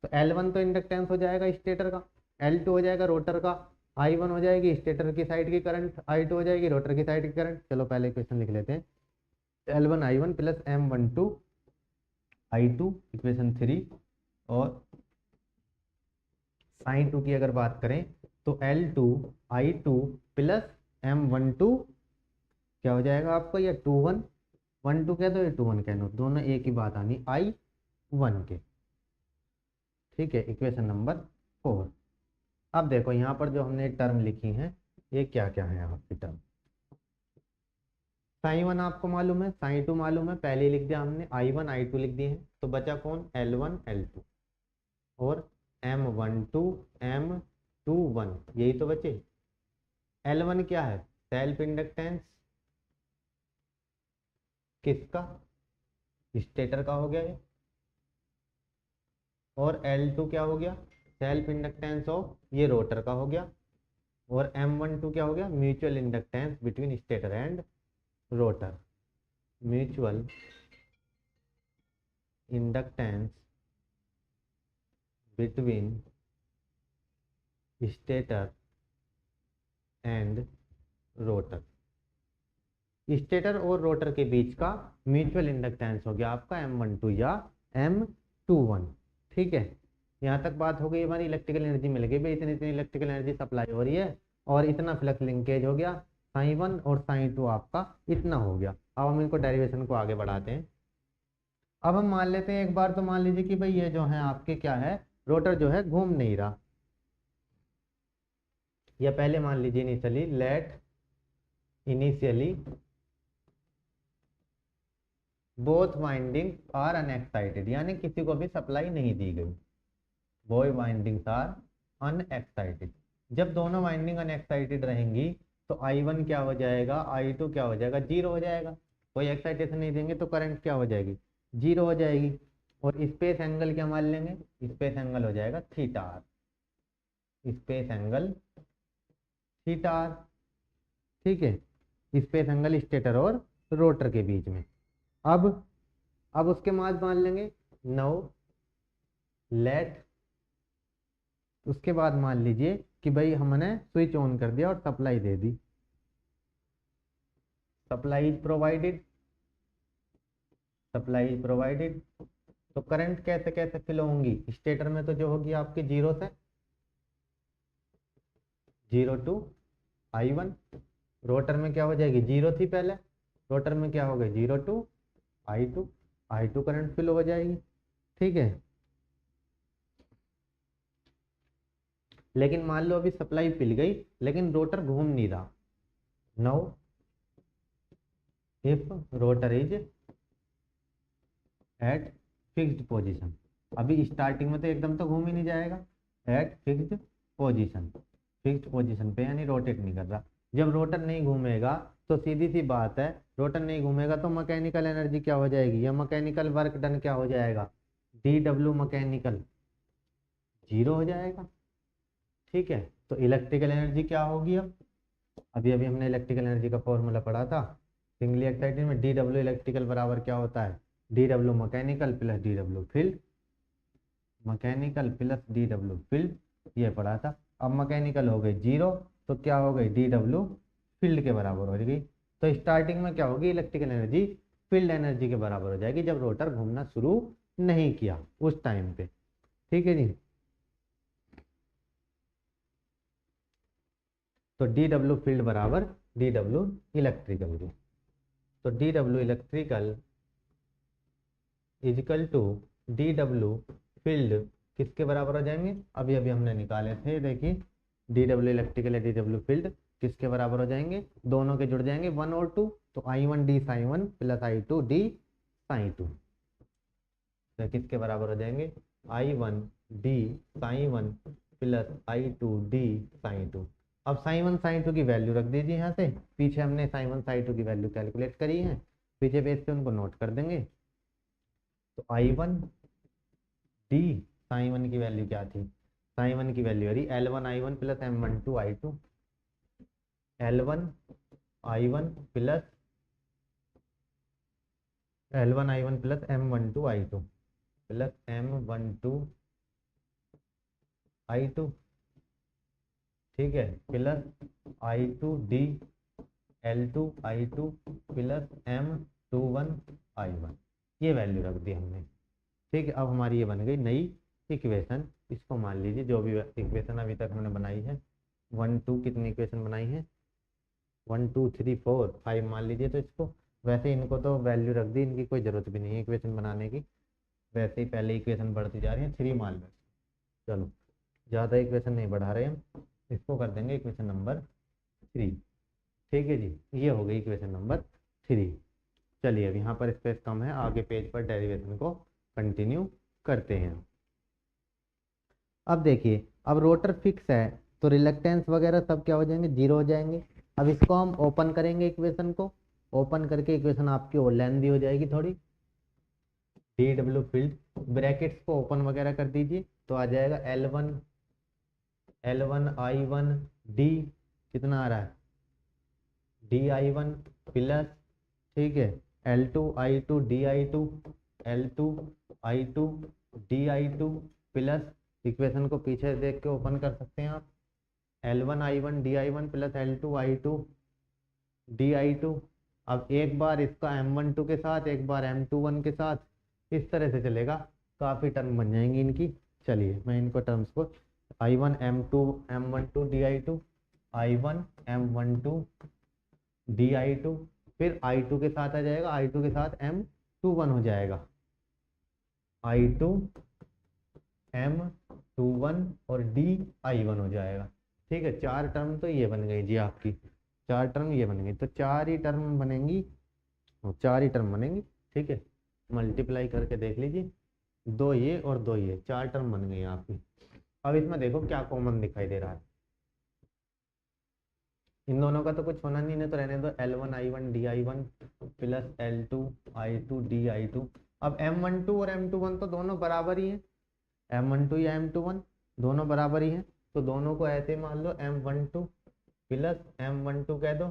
[SPEAKER 1] तो L1 तो इंडक्टेंस हो जाएगा स्टेटर का, L2 हो जाएगा रोटर का, I1 हो जाएगी स्टेटर की साइड की करंट, I2 हो जाएगी रोटर की साइड की करंट। चलो पहले इक्वेशन लिख लेते हैं, L1 I1 plus M12 I2, equation 3। और साइन 2 की अगर बात करें, तो L2 I2 प्लस M12 क्या हो जाएगा आपको, या 2 1 1 2 कह दो या 2 1 कह दो, दोनों एक ही बात आनी, I1 के, ठीक है, इक्वेशन नंबर 4। अब देखो यहाँ पर जो हमने टर्म लिखी हैं, ये क्या क्या है आपकी टर्म। साइन 1 आपको मालूम है, साइन 2 मालूम है, पहले ही लिख दिया हमने, I1 I2 लिख दिए हैं, तो बचा कौन, L1 L2 और M12 M21, यही तो बचे। L1 क्या है, सेल्फ इंडक्टेंस, किसका, स्टेटर का हो गया ये, और L2 क्या हो गया, सेल्फ इंडक्टेंस ऑफ ये रोटर का हो गया, और M12 क्या हो गया, mutual inductance between stator and rotor, mutual inductance between stator and rotor. Stator और रोटर के बीच का म्यूचुअल इंडक्टेंस हो गया आपका M12 या M21। ठीक है, यहाँ तक बात हो गई हमारी। इलेक्ट्रिकल एनर्जी मिल गई भाई, इतनी इतनी इलेक्ट्रिकल एनर्जी सप्लाई हो रही है और इतना फ्लक्स लिंकेज हो गया, साई 1 और साई 2 आपका इतना हो गया। अब हम इनको डेरिवेशन को आगे बढ़ाते हैं। अब हम मान लेते हैं एक बार, तो मान लीजिए कि भाई ये जो है आपके क्या है, रोटर जो है घूम नहीं रहा, या पहले मान लीजिए initially both winding are unexcited, यानी किसी को भी सप्लाई नहीं दी गई, बोथ वाइंडिंग्स आर अनएक्साइटेड। जब दोनों वाइंडिंग अनएक्साइटेड रहेंगी तो I1 क्या हो जाएगा, I2 क्या हो जाएगा, जीरो हो जाएगा। कोई एक्साइटेशन नहीं देंगे तो करंट क्या हो जाएगी, जीरो हो जाएगी। और स्पेस एंगल क्या मान लेंगे, स्पेस एंगल हो जाएगा theta R, space angle theta R. ठीक है, स्पेस एंगल स्टेटर और रोटर के बीच में। अब उसके बाद मान लेंगे नाउ लेट, उसके बाद मान लीजिए कि भाई हमने स्विच ऑन कर दिया और supply they the, supply is provided, supply is provided. तो करंट कैसे कैसे फ्लो होंगी, स्टेटर में तो जो होगी आपके जीरो से, जीरो टू I1, रोटर में क्या हो जाएगी, जीरो थी पहले, रोटर में क्या हो गई, zero to I2 current flow हो जाएगी। ठीक है, लेकिन मान लो अभी सप्लाई पिल गई लेकिन रोटर घूम नहीं रहा। Now if rotor is at fixed position, अभी स्टार्टिंग में तो एकदम तो घूम ही नहीं जाएगा, at fixed position, fixed position पे यानी रोटेट नहीं कर रहा। जब रोटर नहीं घूमेगा तो सीधी सी बात है, रोटर नहीं घूमेगा तो मैकेनिकल एनर्जी क्या हो जाएगी, या मैकेनिकल वर्क डन क्या हो जाएगा, DW मैकेनिकल जीरो हो जाएगा। ठीक है, तो इलेक्ट्रिकल एनर्जी क्या होगी, अब अभी अभी हमने इलेक्ट्रिकल एनर्जी का फॉर्मूला पढ़ा था सिंगली एक्साइटेड में, DW इलेक्ट्रिकल बराबर क्या होता है, DW mechanical plus DW field, mechanical plus DW field, ये पढ़ा था। अब मैकेनिकल हो गई जीरो तो क्या हो गई, DW फील्ड के बराबर हो गई। तो स्टार्टिंग में क्या होगी, इलेक्ट्रिकल एनर्जी फील्ड एनर्जी के बराबर हो जाएगी जब रोटर घूमना शुरू नहीं किया उस टाइम पे। ठीक है जी, तो DW फील्ड बराबर DW इलेक्ट्रिकल की, तो DW electrical is equal to DW field किसके बराबर हो जाएंगे, अभी अभी हमने निकाले थे, देखिए DW इलेक्ट्रिकल या DW फील्ड किसके बराबर हो जाएंगे, दोनों के जुड़ जाएंगे 1 और 2, तो I1 D sine 1 plus I2 D sine 2, तो किसके बराबर हो जाएंगे, I1 D sine 1 plus I2 D sine 2। अब साइन 1 साइन 2 की वैल्यू रख दीजिए यहाँ से, पीछे हमने साइन 1 साइन 2 की वैल्यू कैलकुलेट करी है, पीछे पेज पे उनको नोट कर देंगे। तो I1 D साइन 1 की वैल्यू क्या थी, साइन 1 की वैल्यू है L1 I1 plus M12 I2, L1 I1 plus M12 I2 plus M12 I2, ठीक है, plus I2 D L2 I2 plus M21 I1, ये वैल्यू रख दी हमने। ठीक है, अब हमारी ये बन गई नई इक्वेशन। इसको मान लीजिए जो भी इक्वेशन अभी तक हमने बनाई है, 1 2 कितनी इक्वेशन बनाई है, 1 2 3 4 5 मान लीजिए। तो इसको वैसे इनको तो वैल्यू रख दी, इनकी कोई ज़रूरत भी नहीं है इक्वेशन बनाने की, वैसे ही पहले इक्वेशन बढ़ती जा रही है, 3 मान लो। चलो ज़्यादा इक्वेशन नहीं बढ़ा रहे हम, इसको कर देंगे इक्वेशन नंबर 3। ठीक है जी, ये हो गई इक्वेशन नंबर 3। चलिए अब यहाँ पर स्पेस कम है, आगे पेज पर डेरिवेशन को कंटिन्यू करते हैं। अब देखिए, अब रोटर फिक्स है तो रिलक्टेंस वगैरह सब क्या हो जाएंगे, जीरो हो जाएंगे। अब इसको हम ओपन करेंगे, इक्वेशन को ओपन करके इक्वेशन आपकी और लेंथी हो जाएगी थोड़ी, डी डब्ल्यू फील्ड, ब्रैकेट्स को ओपन वगैरह कर दीजिए तो आ जाएगा L1 डी, कितना आ रहा है DI1 प्लस, ठीक है, L2 DI2 L2 DI2 plus, equation को पीछे देख के ओपन कर सकते हैं आप, L1 DI1 plus L2 DI2। अब एक बार इसका M12 के साथ, एक बार M21 के साथ, इस तरह से चलेगा, काफ़ी टर्म बन जाएंगी इनकी। चलिए मैं इनको टर्म्स को I1 M12 DI2, I1 M12 DI2, फिर I2 के साथ आ जाएगा, I2 के साथ M21 हो जाएगा, I2 M21 और DI1 हो जाएगा। ठीक है, चार टर्म तो ये बन गई जी आपकी, चार टर्म ये बन गई, तो चार ही टर्म बनेंगी, चार ही टर्म बनेंगी। ठीक है, मल्टीप्लाई करके देख लीजिए, दो ये और दो ये, चार टर्म बन गई आपकी। अब इसमें देखो क्या कॉमन दिखाई दे रहा है, इन दोनों का तो कुछ होना नहीं है तो रहने दो, L1 I1 DI1 plus L2 DI2। अब M12 और M21 तो दोनों बराबर ही हैं, M12 या M21 दोनों बराबर ही हैं, तो दोनों को ऐसे मान लो M12 प्लस M12 कह दो,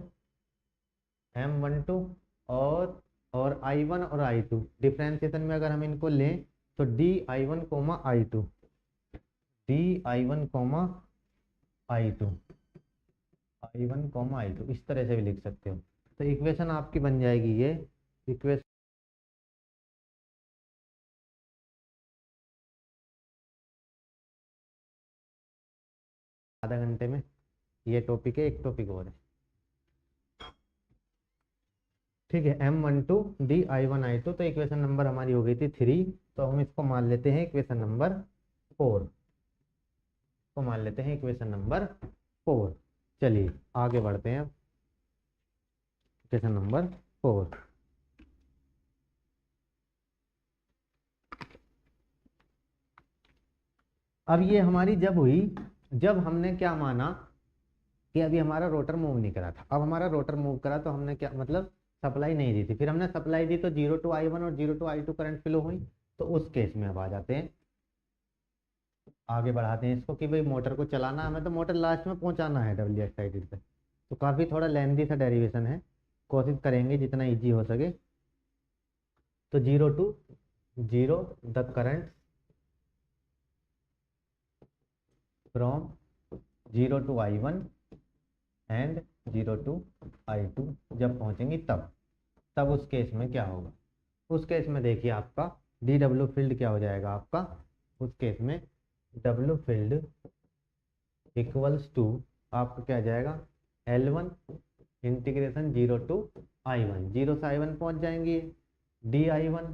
[SPEAKER 1] M12 और I1 और I2, डिफ्रेंशिएशन में अगर हम इनको लें तो DI1 I2, DI1 I2, I1 I2, इस तरह से भी लिख सकते हो। तो इक्वेशन आपकी बन जाएगी ये इक्वेशन, आधा घंटे में ये टॉपिक है, एक टॉपिक और है। ठीक है, M12 DI1 I2, तो इक्वेशन नंबर हमारी हो गई थी 3, तो हम इसको मान लेते हैं इक्वेशन नंबर 4, को मान लेते हैं इक्वेशन नंबर 4। चलिए आगे बढ़ते हैं, इक्वेशन नंबर 4। अब ये हमारी जब हुई, जब हमने क्या माना कि अभी हमारा रोटर मूव नहीं करा था, अब हमारा रोटर मूव करा तो हमने क्या मतलब सप्लाई नहीं दी थी, फिर हमने सप्लाई दी तो 0 टू I1 और 0 टू I2 करंट फ्लो हुई। तो उस केस में अब आ जाते हैं, आगे बढ़ाते हैं इसको कि भाई मोटर को चलाना हमें, तो मोटर लास्ट में पहुंचाना है डब्ल्यू एक्साइटेड पे, तो काफ़ी थोड़ा लेंथी सा डेरिवेशन है, कोशिश करेंगे जितना इजी हो सके। तो 0 to 0 the current from 0 to I1 and 0 to I2 जब पहुंचेंगी तब उस केस में क्या होगा, उस केस में देखिए आपका डी डब्ल्यू फील्ड क्या हो जाएगा आपका, उस केस में डब्ल्यू फील्ड इक्वल्स टू आपका क्या आ जाएगा, L1 इंटीग्रेशन 0 टू I1, 0 से I1 पहुंच जाएंगी DI1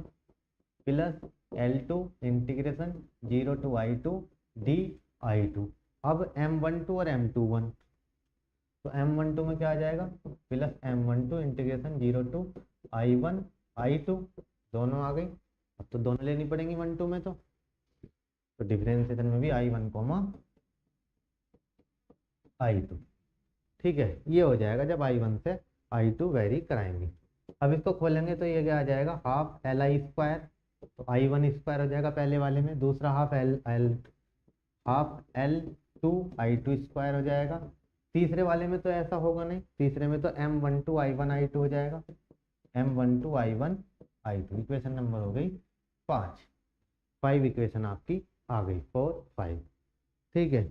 [SPEAKER 1] plus L2 integration 0 to I2 DI2। अब M12 और M21, तो M12 में क्या आ जाएगा plus M12 integration 0 to I1 I2, दोनों आ गई। अब तो दोनों लेनी पड़ेंगी 1 2 में, तो डिफरेंशिएशन में भी I1 I2। ठीक है, ये हो जाएगा जब I1 से I2 वेरी कराएंगे। अब इसको खोलेंगे तो ये क्या आ जाएगा, हाफ LI स्क्वायर, तो I1 स्क्वायर हो जाएगा पहले वाले में, दूसरा हाफ L2 I2 स्क्वायर हो जाएगा, तीसरे वाले में तो ऐसा होगा नहीं, तीसरे में तो M12 I1 I2 हो जाएगा, M12 I1 I2। Equation number हो गई 5 इक्वेशन आपकी आ गई, 4 5। ठीक है,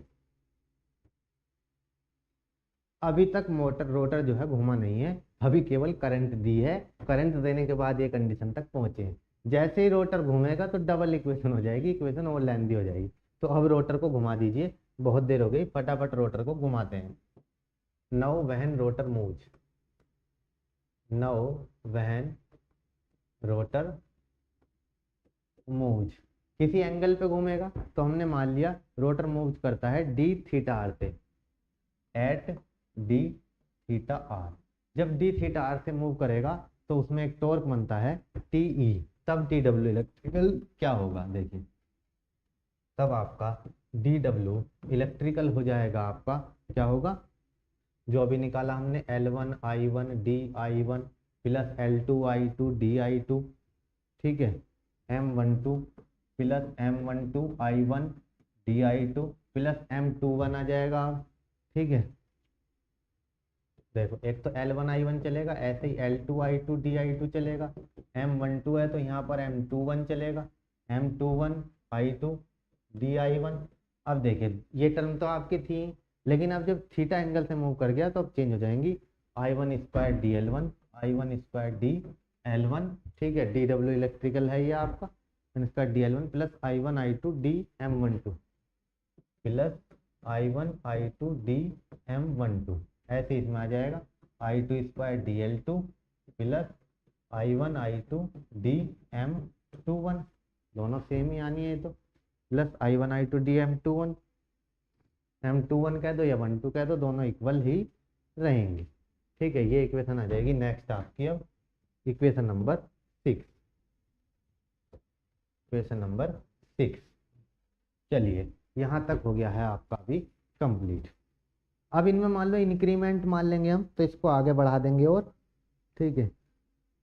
[SPEAKER 1] अभी तक मोटर रोटर जो है घूमा नहीं है, अभी केवल करंट दी है, करंट देने के बाद ये कंडीशन तक पहुंचे हैं। जैसे ही रोटर घूमेगा तो डबल इक्वेशन हो जाएगी, इक्वेशन और लेंथी हो जाएगी। तो अब रोटर को घुमा दीजिए, बहुत देर हो गई, फटाफट रोटर को घुमाते हैं। Now when rotor moves, now when rotor moves, किसी एंगल पे घूमेगा, तो हमने मान लिया रोटर मूव करता है डी थीटा आर से, एट डी थीटा आर। जब डी थीटा आर से मूव करेगा तो उसमें एक टॉर्क बनता है टी ई, तब डी डब्ल्यू इलेक्ट्रिकल क्या होगा देखिए, तब आपका डी डब्ल्यू इलेक्ट्रिकल हो जाएगा, आपका क्या होगा जो अभी निकाला हमने, L1 I1 DI1 plus L2 I2 DI2। ठीक है, M12 plus M12 I1 DI2 plus M21 आ जाएगा। ठीक है, देखो एक तो L1 I1 चलेगा, ऐसे ही L2 I2 DI2 चलेगा। M12 है तो यहाँ पर M21 चलेगा, M21 I2 DI1। अब देखिए ये टर्म तो आपकी थी, लेकिन अब जब थीटा एंगल से मूव कर गया तो अब चेंज हो जाएंगी। I1 square DL1, I1 square DL1। ठीक है, DW इलेक्ट्रिकल है ये आपका, इसका DL1 plus I1 I2 DM12 plus I1 I2 DM12, ऐसे इसमें आ जाएगा I2 square DL2 plus I1 I2 DM21, दोनों सेम ही आनी है तो, plus I1 I2 DM21, M21 कह दो या 12 कह दो, दोनों इक्वल ही रहेंगे। ठीक है, ये इक्वेशन आ जाएगी। नेक्स्ट आपकी अब इक्वेशन नंबर 6, इक्वेशन नंबर 6। चलिए यहाँ तक हो गया है आपका अभी कंप्लीट। अब इनमें मान लो इंक्रीमेंट मान लेंगे हम, तो इसको आगे बढ़ा देंगे और ठीक है,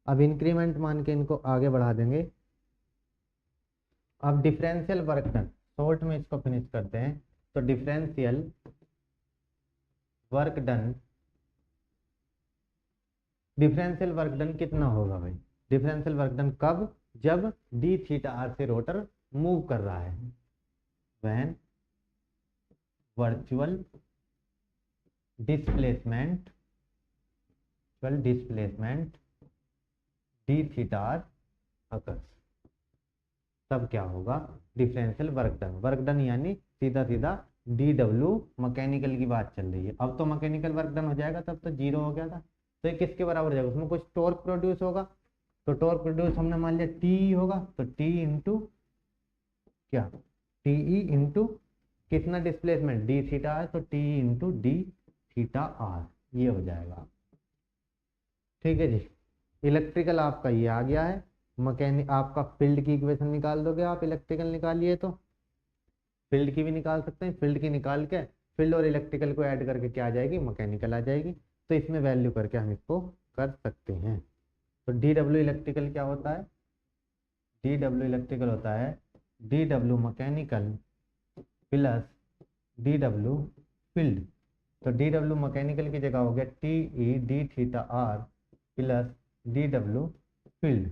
[SPEAKER 1] अब इंक्रीमेंट मान के इनको आगे बढ़ा देंगे। अब डिफरेंशियल वर्क डन, शॉर्ट में इसको फिनिश करते हैं। तो differential work done, differential work done कितना होगा भाई? डिफरेंशियल वर्क डन कब? जब डी थीटा आर से रोटर मूव कर रहा है, when virtual displacement D theta R occurs, तब क्या होगा? Differential work done. Work done यानी सीधा सीधा डी डब्ल्यू मैकेनिकल की बात चल रही है। अब तो मैकेनिकल वर्क डन हो जाएगा, तब तो जीरो हो गया था। तो ये किसके बराबर हो जाएगा? उसमें कुछ टॉर्क प्रोड्यूस होगा, तो टॉर्क प्रोड्यूस हमने मान लिया टी होगा, तो टी इंटू क्या? टीई इंटू कितना डिस्प्लेसमेंट? डी थीटा आर, तो T into D theta R, ये हो जाएगा। ठीक है जी, इलेक्ट्रिकल आपका ये आ गया है। मैकेनिक आपका फील्ड की इक्वेशन निकाल दोगे आप, इलेक्ट्रिकल निकालिए तो फील्ड की भी निकाल सकते हैं। फील्ड की निकाल के फील्ड और इलेक्ट्रिकल को ऐड करके क्या आ जाएगी? मैकेनिकल आ जाएगी। तो इसमें वैल्यू करके हम इसको कर सकते हैं। तो डी डब्ल्यू इलेक्ट्रिकल क्या होता है? डी डब्ल्यू इलेक्ट्रिकल होता है D W mechanical plus D W field. तो डी डब्ल्यू मैकेनिकल की जगह हो गया T E D theta R plus D W field.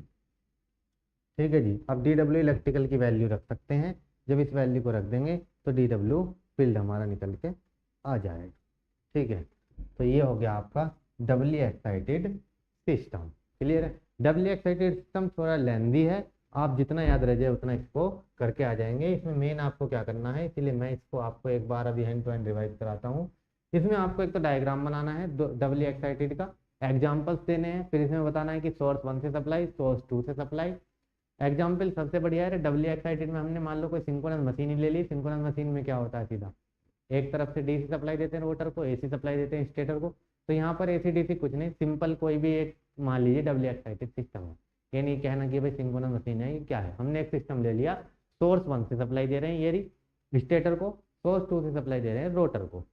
[SPEAKER 1] ठीक है जी, अब डी डब्ल्यू इलेक्ट्रिकल की वैल्यू रख सकते हैं। जब इस वैल्यू को रख देंगे तो डी डब्ल्यू फील्ड हमारा निकल के आ जाएगा। ठीक है, तो ये हो गया आपका डबली एक्साइटेड सिस्टम। क्लियर है? डबली एक्साइटेड सिस्टम थोड़ा लेंदी है, आप जितना याद रह जाए उतना इसको करके आ जाएंगे। इसमें मेन आपको क्या करना है, इसीलिए मैं इसको आपको एक बार अभी हैंड टू हैंड रिवाइज कराता हूँ। इसमें आपको एक तो डायग्राम बनाना है डबली एक्साइटेड का, एग्जाम्पल्स देने हैं, फिर इसमें बताना है कि सोर्स 1 से सप्लाई, सोर्स 2 से सप्लाई। एग्जाम्पल सबसे बढ़िया है डबली एक्साइटेड में हमने मान लो कोई सिंक्रोनस मशीन ही ले ली। सिंक्रोनस मशीन में क्या होता है, सीधा एक तरफ से डीसी सप्लाई देते हैं रोटर को, एसी सप्लाई देते हैं स्टेटर को। तो यहाँ पर एसी डीसी कुछ नहीं, सिंपल कोई भी एक मान लीजिए डबली एक्साइटेड सिस्टम है। ये नहीं कहना कि भाई सिंक्रोनस मशीन है, ये क्या है? हमने एक सिस्टम ले लिया, सोर्स 1 से सप्लाई दे रहे हैं ये रही स्टेटर को, सोर्स 2 से सप्लाई दे रहे हैं रोटर को।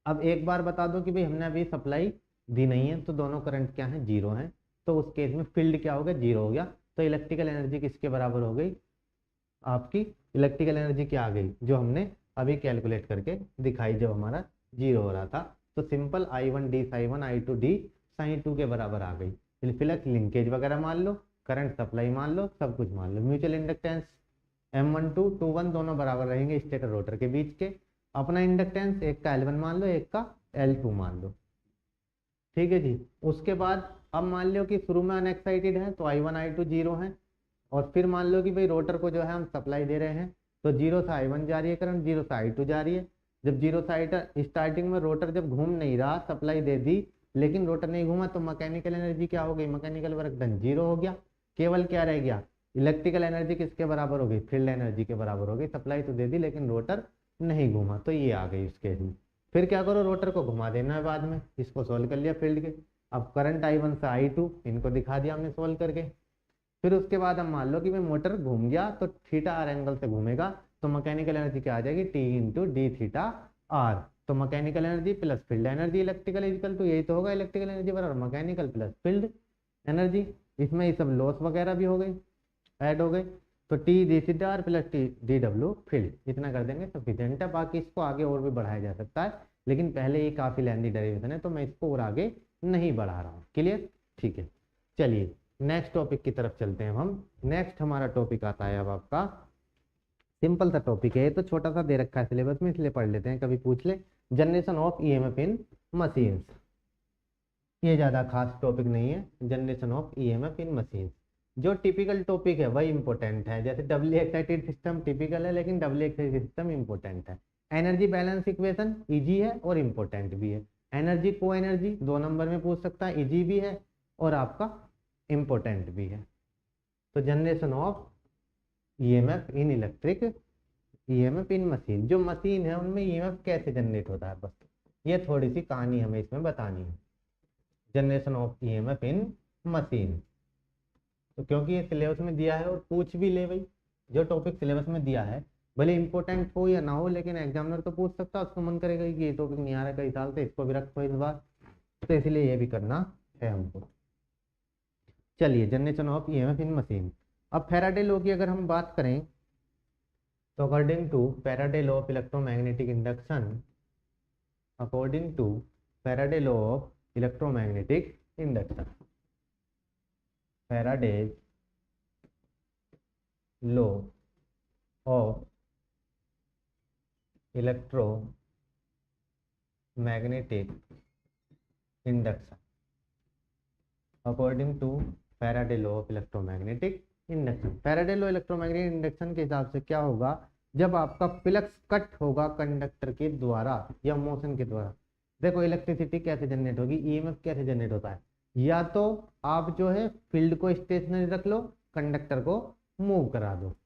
[SPEAKER 1] अब एक बार बता दो कि भाई हमने अभी सप्लाई दी नहीं है, तो दोनों करंट क्या है? जीरो है। तो उस केस में फील्ड क्या हो गया? जीरो हो गया। तो इलेक्ट्रिकल एनर्जी किसके बराबर हो गई? आपकी इलेक्ट्रिकल एनर्जी क्या आ गई? जो हमने अभी कैलकुलेट करके दिखाई, जब हमारा जीरो हो रहा था। तो simple I1 D sine 1 I2 D sine 2 के बराबर आ गई। फ्लक्स लिंकेज वगैरह मान लो, करंट सप्लाई मान लो, सब कुछ मान लो। म्यूचुअल इंडक्टेंस M12 21 दोनों बराबर रहेंगे स्टेटर रोटर के बीच के। अपना इंडक्टेंस एक का L1 मान लो, एक का L2 मान लो। ठीक है जी, उसके बाद अब मान लो कि शुरू में अनएक्साइटेड है, तो I1 I2 जीरो है। और फिर मान लो कि भाई रोटर को जो है हम सप्लाई दे रहे हैं, तो जीरो से I1 जा रही है करंट, जीरो से I2 जा रही है। जब जीरो से स्टार्टिंग में रोटर जब घूम नहीं रहा, सप्लाई दे दी, लेकिन रोटर नहीं घूमा, तो मैकेनिकल एनर्जी क्या हो गई? मैकेनिकल वर्क डन जीरो हो गया। केवल क्या रह गया? इलेक्ट्रिकल एनर्जी किसके बराबर हो गई? फील्ड एनर्जी के बराबर हो गई। सप्लाई तो दे दी लेकिन रोटर नहीं घूमा, तो ये आ गई उसके ही। फिर क्या करो? रोटर को घुमा देना है बाद में। इसको सोल्व कर लिया फील्ड के। अब करंट I1 से I2 इनको दिखा दिया हमने सोल्व करके। फिर उसके बाद हम मान लो कि भाई मोटर घूम गया, तो थीटा आर एंगल से घूमेगा, तो मैकेनिकल एनर्जी क्या आ जाएगी? T into D theta R. तो mechanical energy plus field energy electrical equal to, यही तो होगा इलेक्ट्रिकल एनर्जी बराबर मैकेनिकल प्लस फील्ड एनर्जी। इसमें ये सब लॉस वगैरह भी हो गई। ऐड हो गए, तो T D C R plus T D W field इतना कर देंगे सफिशिएंट है। बाकी इसको आगे और भी बढ़ाया जा सकता है, लेकिन पहले ये काफ़ी लेंथी डेरिवेशन है तो मैं इसको और आगे नहीं बढ़ा रहा हूँ। क्लियर, ठीक है। चलिए नेक्स्ट टॉपिक की तरफ चलते हैं हम। नेक्स्ट हमारा टॉपिक आता है अब आपका, सिंपल सा टॉपिक है, तो छोटा सा दे रखा है सिलेबस में इसलिए पढ़ लेते हैं, कभी पूछ ले। Generation of EMF in machines, ये ज़्यादा खास टॉपिक नहीं है। Generation of EMF in machines जो टिपिकल टॉपिक है वही इंपॉर्टेंट है। जैसे डबली एक्साइटेड सिस्टम टिपिकल है, लेकिन डबली एक्साइटेड सिस्टम इंपॉर्टेंट है। एनर्जी बैलेंस इक्वेशन इजी है और इम्पोर्टेंट भी है। एनर्जी को एनर्जी 2 नंबर में पूछ सकता है, इजी भी है और आपका इम्पोर्टेंट भी है। तो generation of EMF in electric, EMF in machine, जो मशीन है उनमें ईएमएफ कैसे जनरेट होता है, बस ये थोड़ी सी कहानी हमें इसमें बतानी है। Generation of EMF in machine, तो क्योंकि ये सिलेबस में दिया है और पूछ भी ले भाई, जो टॉपिक सिलेबस में दिया है भले इंपॉर्टेंट हो या ना हो, लेकिन एग्जामिनर तो पूछ सकता है, उसको मन करेगा कि ये टॉपिक नहीं आ रहा कई साल से, इसको भी रखो इस बार, तो इसलिए ये भी करना है हमको। चलिए generation of EMF in machine. अब फैराडे लॉ की अगर हम बात करें तो according to Faraday law of electromagnetic induction, according to Faraday law of electromagnetic induction, Faraday's law of electromagnetic induction, according to Faraday law of electromagnetic induction. Faraday law electromagnetic induction के हिसाब से क्या होगा, जब आपका फ्लक्स कट होगा conductor के द्वारा या मोशन के द्वारा। देखो इलेक्ट्रिसिटी कैसे जनरेट होगी, ईएमएफ कैसे जनरेट होता है, या तो आप जो है फील्ड को स्टेशनरी रख लो, कंडक्टर को मूव करा दो,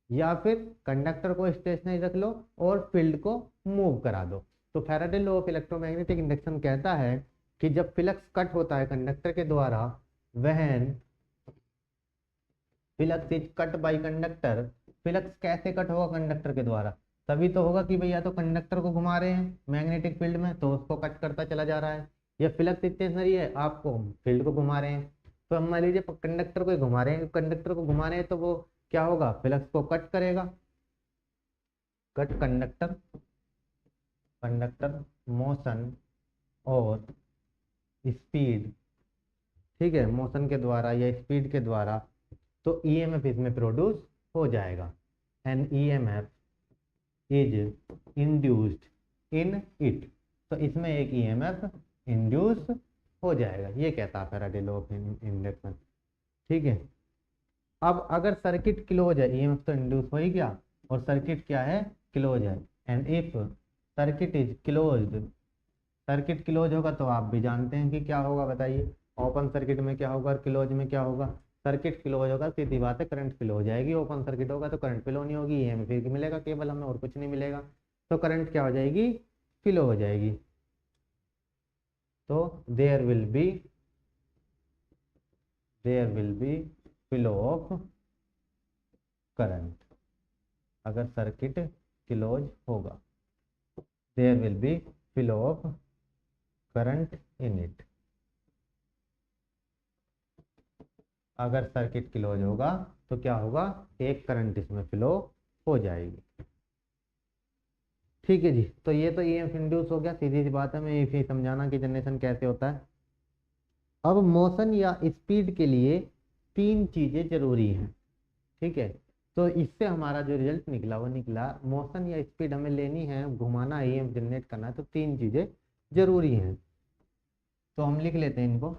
[SPEAKER 1] या फिर कंडक्टर को स्टेशनरी रख लो और फील्ड को मूव करा दो। तो Faraday law of electromagnetic induction कहता है कि जब फ्लक्स कट होता है कंडक्टर के द्वारा, when flux is cut by conductor, flux कैसे कट होगा कंडक्टर के द्वारा, तभी तो होगा कि भैया तो कंडक्टर को घुमा रहे हैं मैग्नेटिक फील्ड में तो उसको कट करता चला जा रहा है, या फ्लक्स स्टेशनरी है आपको फील्ड को घुमा रहे हैं। तो हम मान लीजिए कंडक्टर को घुमा रहे हैं, कंडक्टर को घुमा रहे हैं तो वो क्या होगा, फ्लक्स को कट करेगा, कट कंडक्टर, कंडक्टर मोशन और स्पीड, ठीक है, मोशन के द्वारा या स्पीड के द्वारा, तो ईएमएफ इसमें प्रोड्यूस हो जाएगा। An EMF is induced in it, तो इसमें एक ईएमएफ इंड्यूस हो जाएगा, ये कहता है फैराडे लॉ ऑफ इंडक्शन। ठीक है, अब अगर सर्किट क्लोज है, ईएमएफ तो इंड्यूस हो ही गया और सर्किट क्या है, क्लोज है। And if circuit is closed, circuit close होगा तो आप भी जानते हैं कि क्या होगा, बताइए ओपन सर्किट में क्या होगा और क्लोज में क्या होगा। सर्किट क्लोज होगा सीधी बात है करंट फ्लो हो जाएगी, ओपन सर्किट होगा तो करंट फ्लो नहीं होगी, ईएमएफ फिर मिलेगा केवल हमें और कुछ नहीं मिलेगा, तो करंट क्या हो जाएगी, फ्लो हो जाएगी। तो there will be flow of current, अगर सर्किट क्लोज होगा there will be flow of current in it, अगर सर्किट क्लोज होगा तो क्या होगा, एक करंट इसमें फ्लो हो जाएगी। ठीक है जी, तो ये तो ईएमएफ इंड्यूस हो गया, सीधी सी बात है, मैं इसे समझाना कि जनरेशन कैसे होता है। अब मोशन या स्पीड के लिए 3 चीजें जरूरी हैं, ठीक है, तो इससे हमारा जो रिजल्ट निकला वो निकला, मोशन या स्पीड हमें लेनी है, घुमाना है, ईएमएफ जनरेट करना है, तो 3 चीजें जरूरी हैं। तो हम लिख लेते हैं इनको,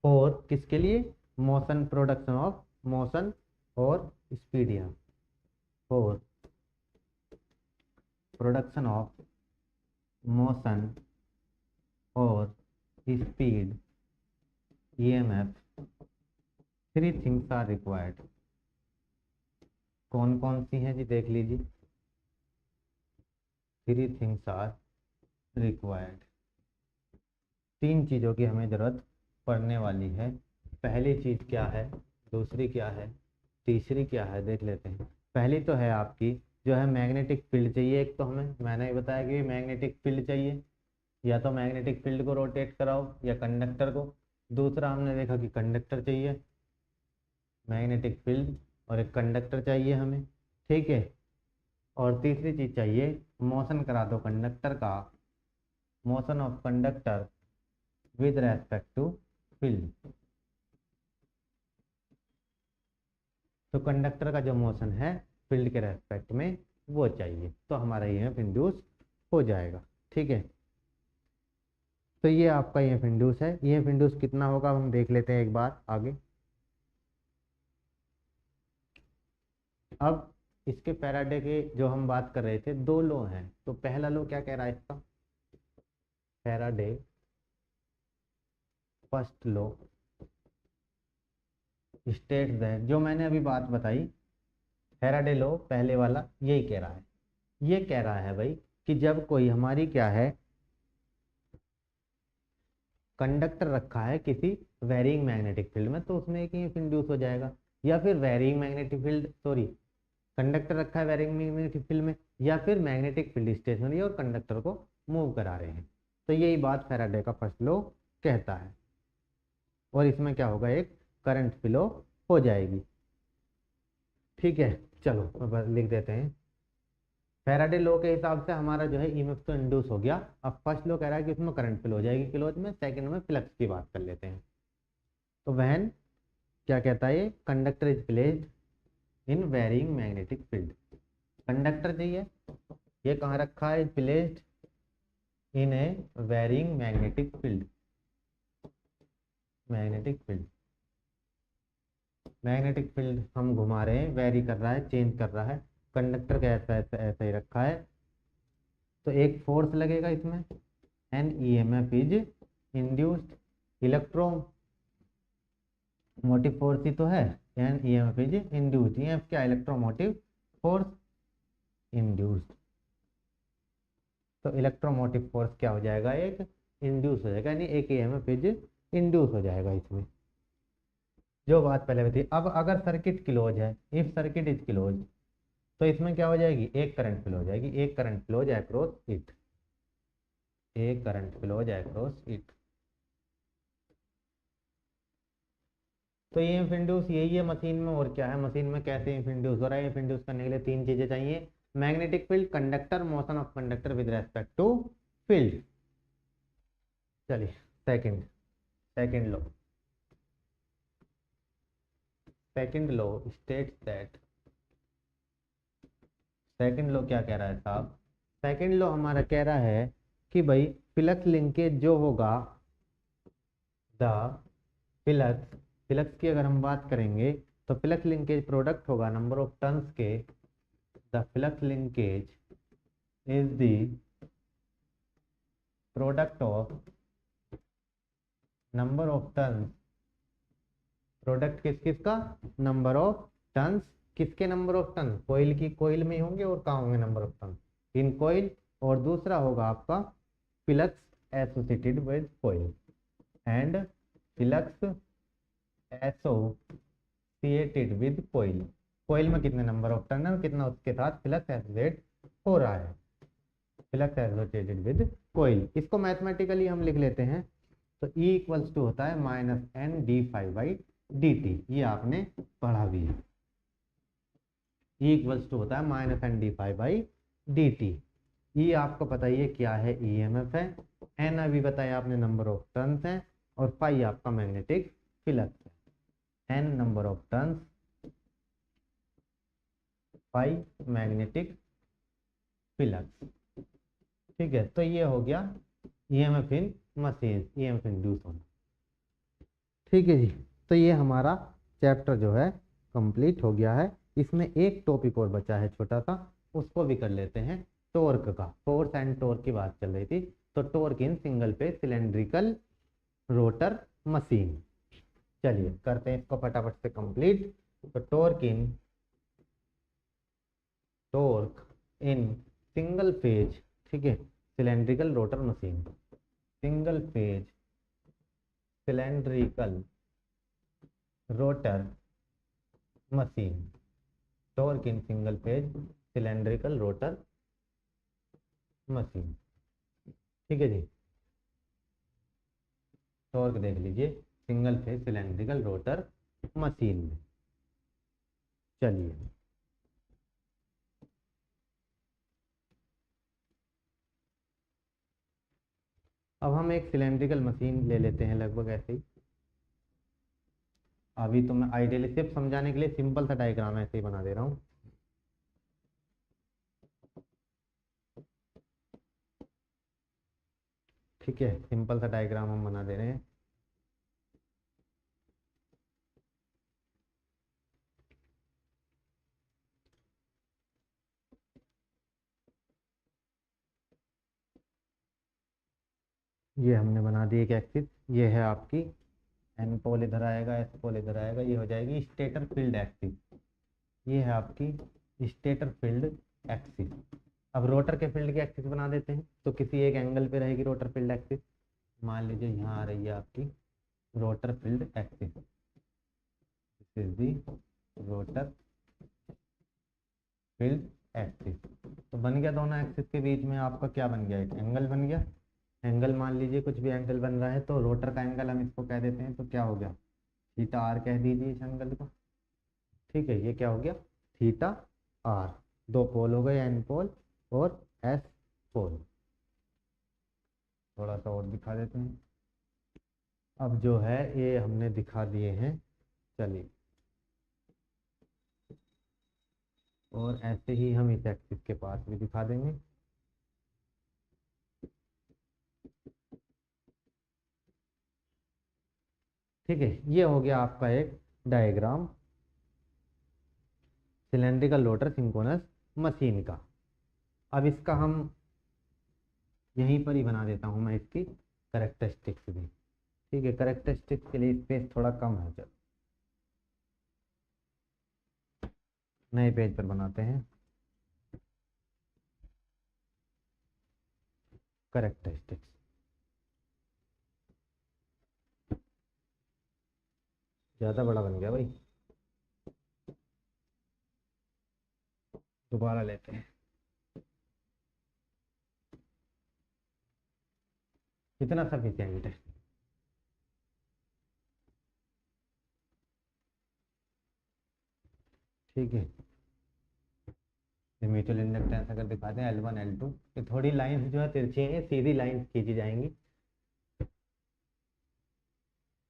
[SPEAKER 1] और किसके लिए, मोशन, प्रोडक्शन ऑफ मोशन और स्पीड, यहाँ और प्रोडक्शन ऑफ मोशन और speed EMF, 3 things are required. कौन कौन सी हैं जी, देख लीजिए, 3 थिंग्स आर रिक्वायर्ड, 3 चीज़ों की हमें ज़रूरत पड़ने वाली है। पहली चीज़ क्या है, दूसरी क्या है, तीसरी क्या है, देख लेते हैं। पहली तो है आपकी जो है मैग्नेटिक फील्ड चाहिए, एक तो हमें मैंने बताया कि मैग्नेटिक फील्ड चाहिए, या तो मैग्नेटिक फील्ड को रोटेट कराओ या कंडक्टर को। दूसरा हमने देखा कि कंडक्टर चाहिए, मैग्नेटिक फील्ड और एक कंडक्टर चाहिए हमें, ठीक है। और तीसरी चीज चाहिए, मोशन करा दो कंडक्टर का, motion of conductor with respect to field. तो कंडक्टर का जो मोशन है फील्ड के रेस्पेक्ट में वो चाहिए, तो हमारा ईएमएफ इंड्यूस हो जाएगा, ठीक है। तो ये आपका ईएमएफ इंड्यूस है। ईएमएफ इंड्यूस कितना होगा हम देख लेते हैं एक बार आगे। अब इसके फैराडे के जो हम बात कर रहे थे, दो लॉ हैं, तो पहला लॉ क्या कह रहा है इसका, Faraday first law state that, जो मैंने अभी बात बताई फैराडे लॉ पहले वाला यही कह रहा है। ये कह रहा है भाई कि जब कोई हमारी क्या है कंडक्टर रखा है किसी वेरिंग मैग्नेटिक फील्ड में, तो उसमें एक ईएमएफ इंड्यूस हो जाएगा। या फिर varying magnetic field, sorry, conductor रखा है वेरिंग मैग्नेटिक फील्ड में, या फिर मैग्नेटिक फील्ड स्टेशनरी और कंडक्टर को मूव करा रहे हैं। तो यही बात फैराडे का फर्स्ट लॉ कहता है। और इसमें क्या होगा, एक करंट फ्लो हो जाएगी, ठीक है। चलो अब लिख देते हैं। फैराडे लॉ के हिसाब से हमारा जो है ईएमएफ तो इंड्यूस हो गया। अब फर्स्ट लॉ कह रहा है कि उसमें करंट फ्लो हो जाएगी किलोज में, सेकंड में फ्लक्स की बात कर लेते हैं। तो वहन क्या कहता है, ये conductor is placed in varying magnetic field. Conductor चाहिए, ये कहाँ रखा है, placed in a varying magnetic field. Magnetic field, magnetic field हम घुमा रहे हैं, वेरी कर रहा है, चेंज कर रहा है। कंडक्टर का ऐसा ऐसा ऐसा ही रखा है, तो एक फोर्स लगेगा इसमें, an EMF is induced, electromotive force ही तो है, an EMF is induced. EMF क्या, इलेक्ट्रोमोटिव फोर्स इंड्यूस्ड। तो इलेक्ट्रोमोटिव फोर्स क्या हो जाएगा, एक इंड्यूस हो जाएगा, यानी एक ईएमएफ इज इंड्यूस हो जाएगा इसमें, जो बात पहले हुई थी। अब अगर सर्किट क्लोज है, इफ सर्किट इज क्लोज, तो इसमें क्या हो जाएगी, एक करंट फ्लो हो जाएगी, एक करंट फ्लो जाए अक्रॉस इट, एक करंट फ्लो जाए अक्रॉस इट। तो ये ईएमएफ इंड्यूस यही है मशीन में, और क्या है मशीन में, कैसे ईएमएफ इंड्यूस हो रहा है। ईएमएफ इंड्यूस करने के लिए तीन चीजें चाहिए, magnetic field, conductor, motion of conductor with respect to field. चलिए second, second law, second law states that, second law क्या कह रहा है साहब, सेकंड लॉ हमारा कह रहा है कि भाई फ्लक्स लिंकेज जो होगा, द फ्लक्स, फ्लक्स की अगर हम बात करेंगे तो फ्लक्स लिंकेज प्रोडक्ट होगा नंबर ऑफ टर्न्स के, the flux linkage is the product of number of turns, product किस किस का, नंबर ऑफ टर्न्स, किसके नंबर ऑफ टर्न, कोयल की, कोयल में होंगे, और कहाँ होंगे number of turn, in coil. और दूसरा होगा आपका flux associated with coil, and flux associated with coil. Coil में कितने नंबर ऑफ टर्न है और कितना उसके साथ फ्लक्स एसोसिएट हो रहा है, फ्लक्स एसोसिएटेड विद कोयल। इसको मैथमेटिकली हम लिख लेते हैं, तो E इक्वल्स टू होता है minus N D five by D T, ये आपने पढ़ा भी है। E इक्वल्स टू होता है minus N D five by D T. E आपको पता ही है क्या है, ईएमएफ है, एन अभी बताया आपने नंबर ऑफ टर्न्स है, और फाई आपका मैग्नेटिक फ्लक्स है, N number of turns, phi magnetic flux, ठीक है। तो ये हो गया EMF in machine, EMF induce होना, ठीक है जी। तो ये हमारा चैप्टर जो है कंप्लीट हो गया है। इसमें एक टॉपिक और बचा है छोटा सा, उसको भी कर लेते हैं, टॉर्क का, फोर्स एंड टॉर्क की बात चल रही थी। तो टॉर्क इन सिंगल पे सिलेंड्रिकल रोटर मशीन, चलिए करते हैं इसको फटाफट से कंप्लीट। तो टॉर्क इन सिंगल फेज, ठीक है, cylindrical rotor machine, single phase cylindrical rotor machine, torque in single phase cylindrical rotor machine, ठीक है जी। टॉर्क देख लीजिए single phase cylindrical rotor machine में, चलिए अब हम एक सिलेंड्रिकल मशीन ले लेते हैं लगभग ऐसे ही। अभी तो मैं आइडियली सिर्फ समझाने के लिए सिंपल सा डायग्राम ऐसे ही बना दे रहा हूँ। ठीक है, सिंपल सा डायग्राम हम बना दे रहे हैं। ये हमने बना दी एक एक्सिस। ये है आपकी एन पोल इधर आएगा, एस पोल इधर आएगा, ये हो जाएगी स्टेटर फील्ड एक्सिस। ये है आपकी स्टेटर फील्ड एक्सिस। अब रोटर के फील्ड की एक्सिस बना देते हैं। तो किसी एक एंगल पे रहेगी रोटर फील्ड एक्सिस। मान लीजिए यहाँ आ रही है आपकी rotor field axis. This is the rotor field axis. तो बन गया दोनों एक्सिस के बीच में आपका क्या बन गया, एक एंगल बन गया। एंगल मान लीजिए कुछ भी एंगल बन रहा है तो रोटर का एंगल हम इसको कह देते हैं, तो क्या हो गया, थीटा आर कह दीजिए इस एंगल को। ठीक है, ये क्या हो गया, थीटा आर। दो पोल हो गए, एन पोल और एस पोल। थोड़ा सा और दिखा देते हैं। अब जो है ये हमने दिखा दिए हैं। चलिए, और ऐसे ही हम इस एक्सिस के पास भी दिखा देंगे। ठीक है, ये हो गया आपका एक diagram cylindrical rotor synchronous machine का। अब इसका हम यहीं पर ही बना देता हूं मैं इसकी करेक्टरिस्टिक्स भी। ठीक है, करेक्टरिस्टिक्स के लिए स्पेस थोड़ा कम है। चलो नए पेज पर बनाते हैं करेक्टरिस्टिक्स। ज़्यादा बड़ा बन गया भाई, दोबारा लेते हैं। कितना सफिशिएंट है। ठीक है, म्यूचुअल इंडक्टेंस अगर दिखाते हैं L1 L2, ये थोड़ी लाइंस जो है तिरछी हैं, सीधी लाइंस खींची जाएंगी।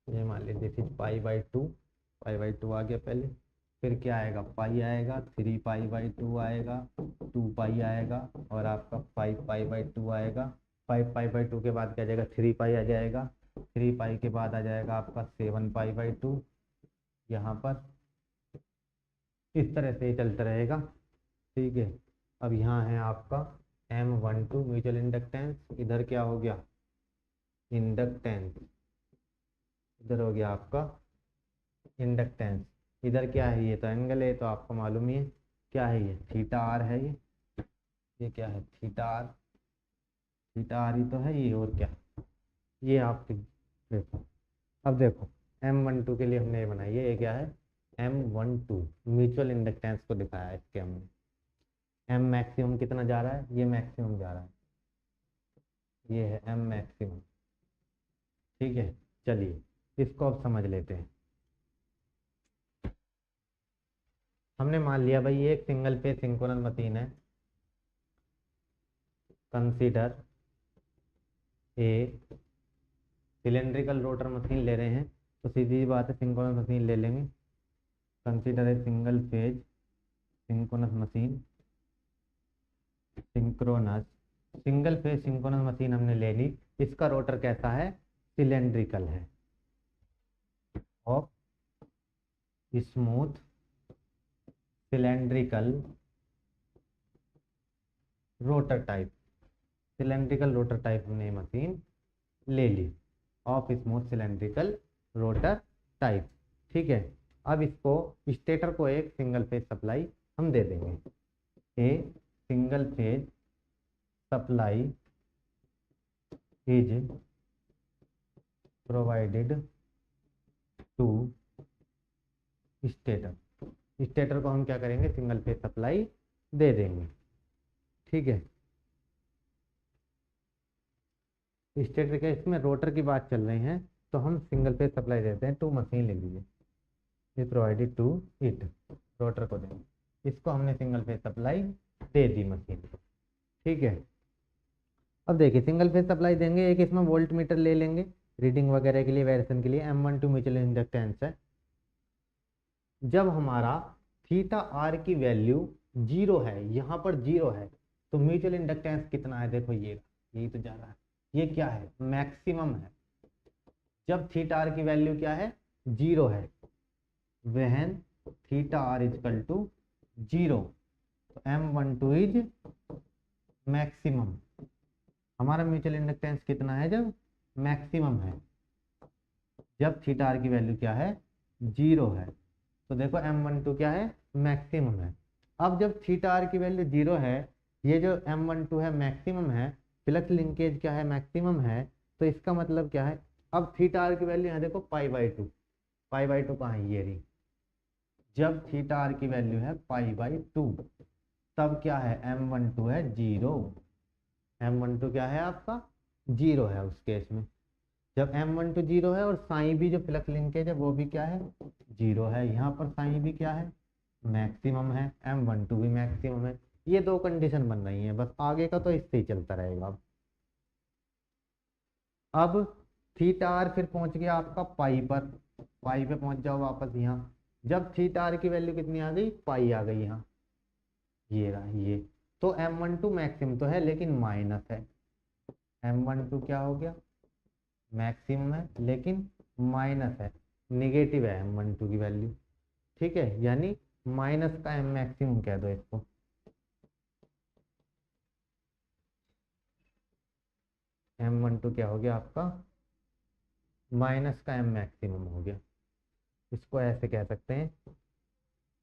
[SPEAKER 1] ये मान लीजिए दिस इज पाई/2। पाई/2 आ गया पहले, फिर क्या आएगा, पाई आएगा, 3 पाई/2 आएगा, 2 पाई आएगा, और आपका 5 पाई/2 आएगा। 5 पाई/2 के बाद क्या आ जाएगा, 3 पाई आ जाएगा। 3 पाई के बाद आ जाएगा आपका 7 पाई/2। यहाँ पर इस तरह से ही चलता रहेगा। ठीक है, अब यहाँ है आपका M12 म्यूचुअल इंडक्टेंस। इधर क्या हो गया, इंडक्टेंस। इधर हो गया आपका इंडक्टेंस। इधर क्या है, ये तो एंगल है, तो आपको मालूम ही है क्या है, ये थीटा आर है। ये क्या है, थीटा आर। थीटा आर ही तो है ये, और क्या। ये आपके देखो, अब देखो M12 के लिए हमने ये बनाई है। ये क्या है, M12 म्यूचुअल इंडक्टेंस को दिखाया है इसके हमने। एम मैक्सिमम कितना जा रहा है, ये मैक्सिमम जा रहा है, ये है एम मैक्सिमम। ठीक है, चलिए इसको अब समझ लेते हैं। हमने मान लिया भाई ये एक सिंगल फेज सिंक्रोनस मशीन है। Consider a cylindrical rotor machine ले रहे हैं, तो सीधी बात है सिंक्रोनस मशीन ले लेंगे। Consider a single phase synchronous machine. Synchronous single phase synchronous machine हमने ले ली। इसका रोटर कैसा है, सिलेंड्रिकल है, और smooth cylindrical rotor type. Cylindrical rotor type हमने मशीन ले ली, of smooth cylindrical rotor type. ठीक है, अब इसको स्टेटर को एक सिंगल फेज सप्लाई हम दे देंगे। A single phase supply is provided to stator. Stator को हम क्या करेंगे, सिंगल फेज सप्लाई दे देंगे। ठीक है, स्टेटर के इसमें रोटर की बात चल रही है, तो हम सिंगल फेज सप्लाई देते हैं टू मशीन ले लीजिए, ये प्रोवाइडेड टू इट। रोटर को देंगे। इसको हमने सिंगल फेज सप्लाई दे दी मशीन को, ठीक है। अब देखिए सिंगल फेज सप्लाई देंगे, एक इसमें वोल्ट मीटर ले लेंगे रीडिंग वगैरह के लिए, वेरिएशन के लिए। M12 म्यूचुअल इंडक्टेंस है। जब हमारा थीटा आर की वैल्यू 0 है, यहाँ पर 0 है, तो म्यूचुअल इंडक्टेंस कितना है, देखो यही तो जा रहा है, ये क्या है, मैक्सिमम है। जब थीटा आर की वैल्यू क्या है, 0 है, when theta R equal to 0, तो M12 इज मैक्सिमम। हमारा म्यूचुअल इंडक्टेंस कितना है जब मैक्सिमम है, जब थीटा आर की वैल्यू क्या है, 0 है, तो देखो M12 क्या है, मैक्सिमम है। अब जब थीटा आर की वैल्यू 0 है, ये जो M12 है मैक्सिमम है, फ्लक्स लिंकेज क्या है, मैक्सिमम है, तो इसका मतलब क्या है, अब थीटा आर की वैल्यू यहाँ देखो π/2, π/2 कहाँ है, ये रही। जब थीटा आर की वैल्यू है π/2, तब क्या है, M12 है 0। M12 क्या है आपका, 0 है उस केस में। जब M12 0 है और साई भी जो फ्लक्स लिंकेज है वो भी क्या है, 0 है। यहाँ पर साई भी क्या है, मैक्सिमम है, M12 भी मैक्सिमम है। ये दो कंडीशन बन रही हैं, बस आगे का तो इससे ही चलता रहेगा। अब थीटा आर फिर पहुंच गया आपका पाई पर, पाई पे पहुंच जाओ वापस यहाँ। जब थीटा आर की वैल्यू कितनी आ गई, पाई आ गई यहाँ, ये रहा ये, तो M12 मैक्सिमम तो है लेकिन माइनस है। M12 क्या हो गया, मैक्सिमम है लेकिन माइनस है, निगेटिव है M12 की वैल्यू, ठीक है, यानी माइनस का M मैक्सिमम कह दो इसको। M12 क्या हो गया आपका, माइनस का M मैक्सिमम हो गया। इसको ऐसे कह सकते हैं,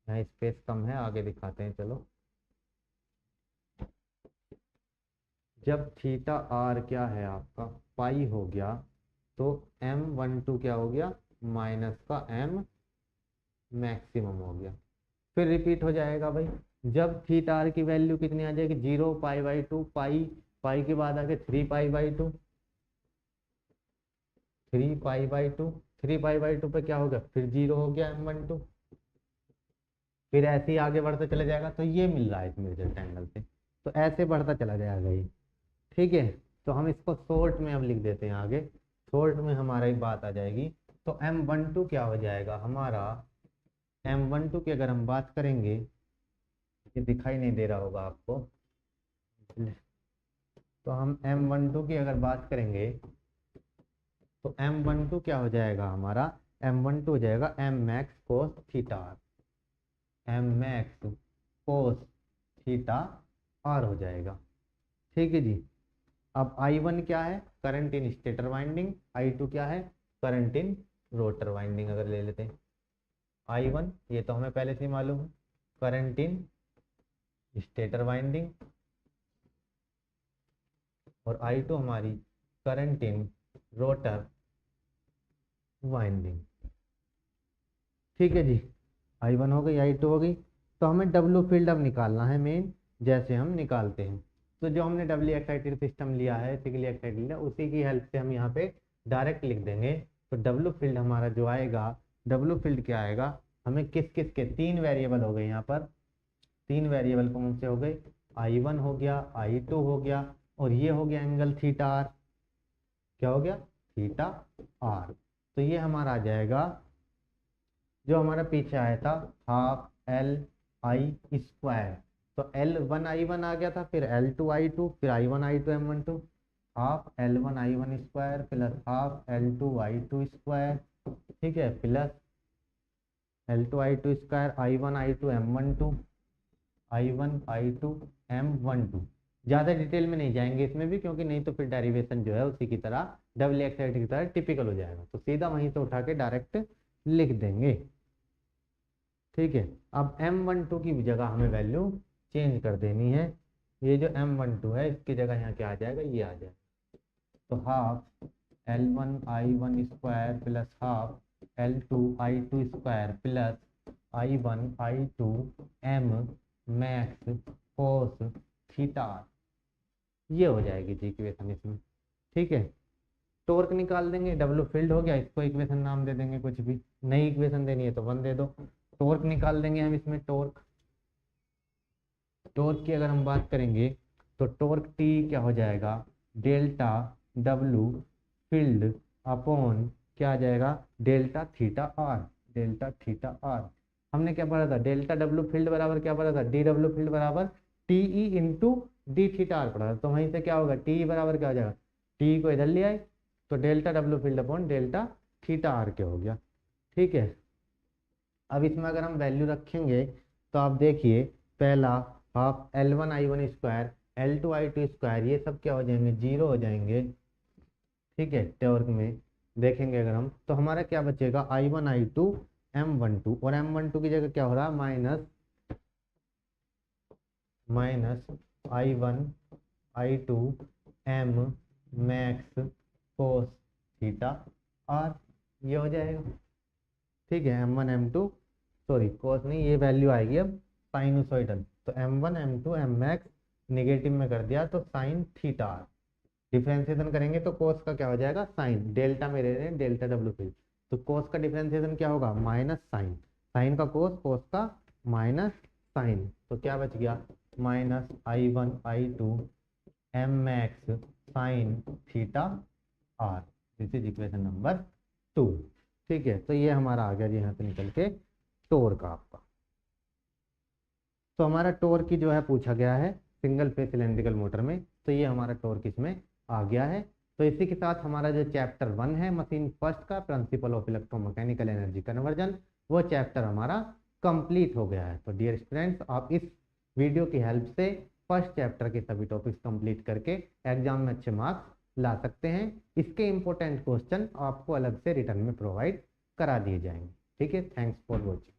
[SPEAKER 1] यहाँ स्पेस कम है, आगे दिखाते हैं चलो। जब थीटा आर क्या है आपका पाई हो गया, तो M12 क्या हो गया, माइनस का M मैक्सिमम हो गया। फिर रिपीट हो जाएगा भाई, जब थीटा आर की वैल्यू कितनी आ जाएगी, 0, π/2, पाई के बाद आगे 3π/2, 3π/2, 3π/2 पे क्या हो गया, फिर 0 हो गया M12, फिर ऐसे ही आगे बढ़ता चला जाएगा। तो ये मिल रहा है इस मेजर ट्रायंगल से, तो ऐसे बढ़ता चला जाएगा ये, ठीक है। तो हम इसको शॉर्ट में अब लिख देते हैं आगे, शॉर्ट में हमारा एक बात आ जाएगी। तो M12 क्या हो जाएगा हमारा, M12 की अगर हम बात करेंगे, ये दिखाई नहीं दे रहा होगा आपको, तो हम M12 की अगर बात करेंगे तो M12 क्या हो जाएगा हमारा, M12 हो जाएगा M max cos theta R, M max cos theta R हो जाएगा, ठीक है जी। अब I1 क्या है, current in stator winding, I2 क्या है, करंट इन रोटर वाइंडिंग। अगर ले लेते हैं I1, ये तो हमें पहले से ही मालूम है, करंट इन स्टेटर वाइंडिंग, और I2 हमारी करंट इन रोटर वाइंडिंग, ठीक है जी। I1 हो गई, I2 हो गई। तो हमें W फील्ड अब निकालना है मेन, जैसे हम निकालते हैं। तो जो हमने डबली एक्साइटेड सिस्टम लिया है, सिंगली एक्साइटेड लिया, उसी की हेल्प से हम यहाँ पे डायरेक्ट लिख देंगे। तो W फील्ड हमारा जो आएगा, W फील्ड क्या आएगा, हमें किस किस के, 3 वेरिएबल हो गए यहाँ पर, 3 वेरिएबल कौन से हो गए, I1 हो गया, I2 हो गया, और ये हो गया एंगल थीटा आर, क्या हो गया, थीटा आर। तो ये हमारा आ जाएगा, जो हमारा पीछे आया था, हाफ LI², तो L1I1 आ गया था, फिर L2I2, फिर I1I2 M12, half L1I1² plus half L2I2², ठीक है, plus L2I2² I1I2 M12, I1I2 M12। ज़्यादा डिटेल में नहीं जाएंगे इसमें भी, क्योंकि नहीं तो फिर डेरिवेशन जो है उसी की तरह डबल एक्साइटेड की तरह टिपिकल हो जाएगा, तो सीधा वहीं से उठा के डायरेक्ट लिख देंगे, ठीक है। अब M12 की जगह हमें वैल्यू चेंज कर देनी है। ये जो M12 है इसकी जगह यहाँ क्या आ जाएगा, ये आ जाएगा, तो half L1I1² plus half L2I2² plus I1I2 M max cos theta, ये हो जाएगी जी इक्वेशन इसमें, ठीक है। टॉर्क निकाल देंगे, W फील्ड हो गया, इसको इक्वेशन नाम दे देंगे कुछ भी, नई इक्वेशन देनी है तो 1 दे दो। टॉर्क निकाल देंगे हम इसमें। टॉर्क की अगर हम बात करेंगे तो टॉर्क टी क्या हो जाएगा, डेल्टा डब्लू फील्ड अपॉन क्या आ जाएगा, delta theta R. Delta theta R हमने क्या पढ़ा था, डेल्टा डब्लू फील्ड बराबर क्या पढ़ा था, डी डब्लू फील्ड बराबर T E into D theta R पढ़ा था। तो वहीं से क्या होगा, टी बराबर क्या हो जाएगा, टी को इधर ले आए तो delta W field upon delta theta R के हो गया। ठीक है, अब इसमें अगर हम वैल्यू रखेंगे तो आप देखिए, पहला half L1 I1 square L2 I2 square ये सब क्या हो जाएंगे, जीरो हो जाएंगे। ठीक है, टॉर्क में देखेंगे अगर हम तो हमारा क्या बचेगा, I1 I2 M12, और M12 की जगह क्या हो रहा है, minus I1 I2 M max cos theta R, ये हो जाएगा। ठीक है, M1 M2 सॉरी कोस नहीं, ये वैल्यू आएगी अब साइनोसॉइडल, तो M1 M2 M max negative में कर दिया तो साइन थीटा आर। डिफरेंशिएशन करेंगे तो कोस का क्या हो जाएगा, साइन, डेल्टा में रह रहे हैं डेल्टा डब्ल्यू फील्ड, तो कोस का डिफरेंशिएशन क्या होगा, माइनस साइन, साइन का कोस, कोस का माइनस साइन, तो क्या बच गया, minus I1 I2 M max sine theta R. This is equation number 2। ठीक है, तो ये हमारा आ गया जी यहाँ से निकल के टॉर्क आपका। तो हमारा टॉर्क की जो है पूछा गया है सिंगल फेज सिलेंड्रिकल मोटर में, तो ये हमारा टॉर्क इसमें आ गया है। तो इसी के साथ हमारा जो चैप्टर 1 है मशीन फर्स्ट का principle of electromechanical energy conversion, वो चैप्टर हमारा कंप्लीट हो गया है। तो डियर स्टूडेंट्स, आप इस वीडियो की हेल्प से फर्स्ट चैप्टर के सभी टॉपिक्स कंप्लीट करके एग्जाम में अच्छे मार्क्स ला सकते हैं। इसके इंपॉर्टेंट क्वेश्चन आपको अलग से रिटर्न में प्रोवाइड करा दिए जाएंगे। ठीक है, थैंक्स फॉर वॉचिंग।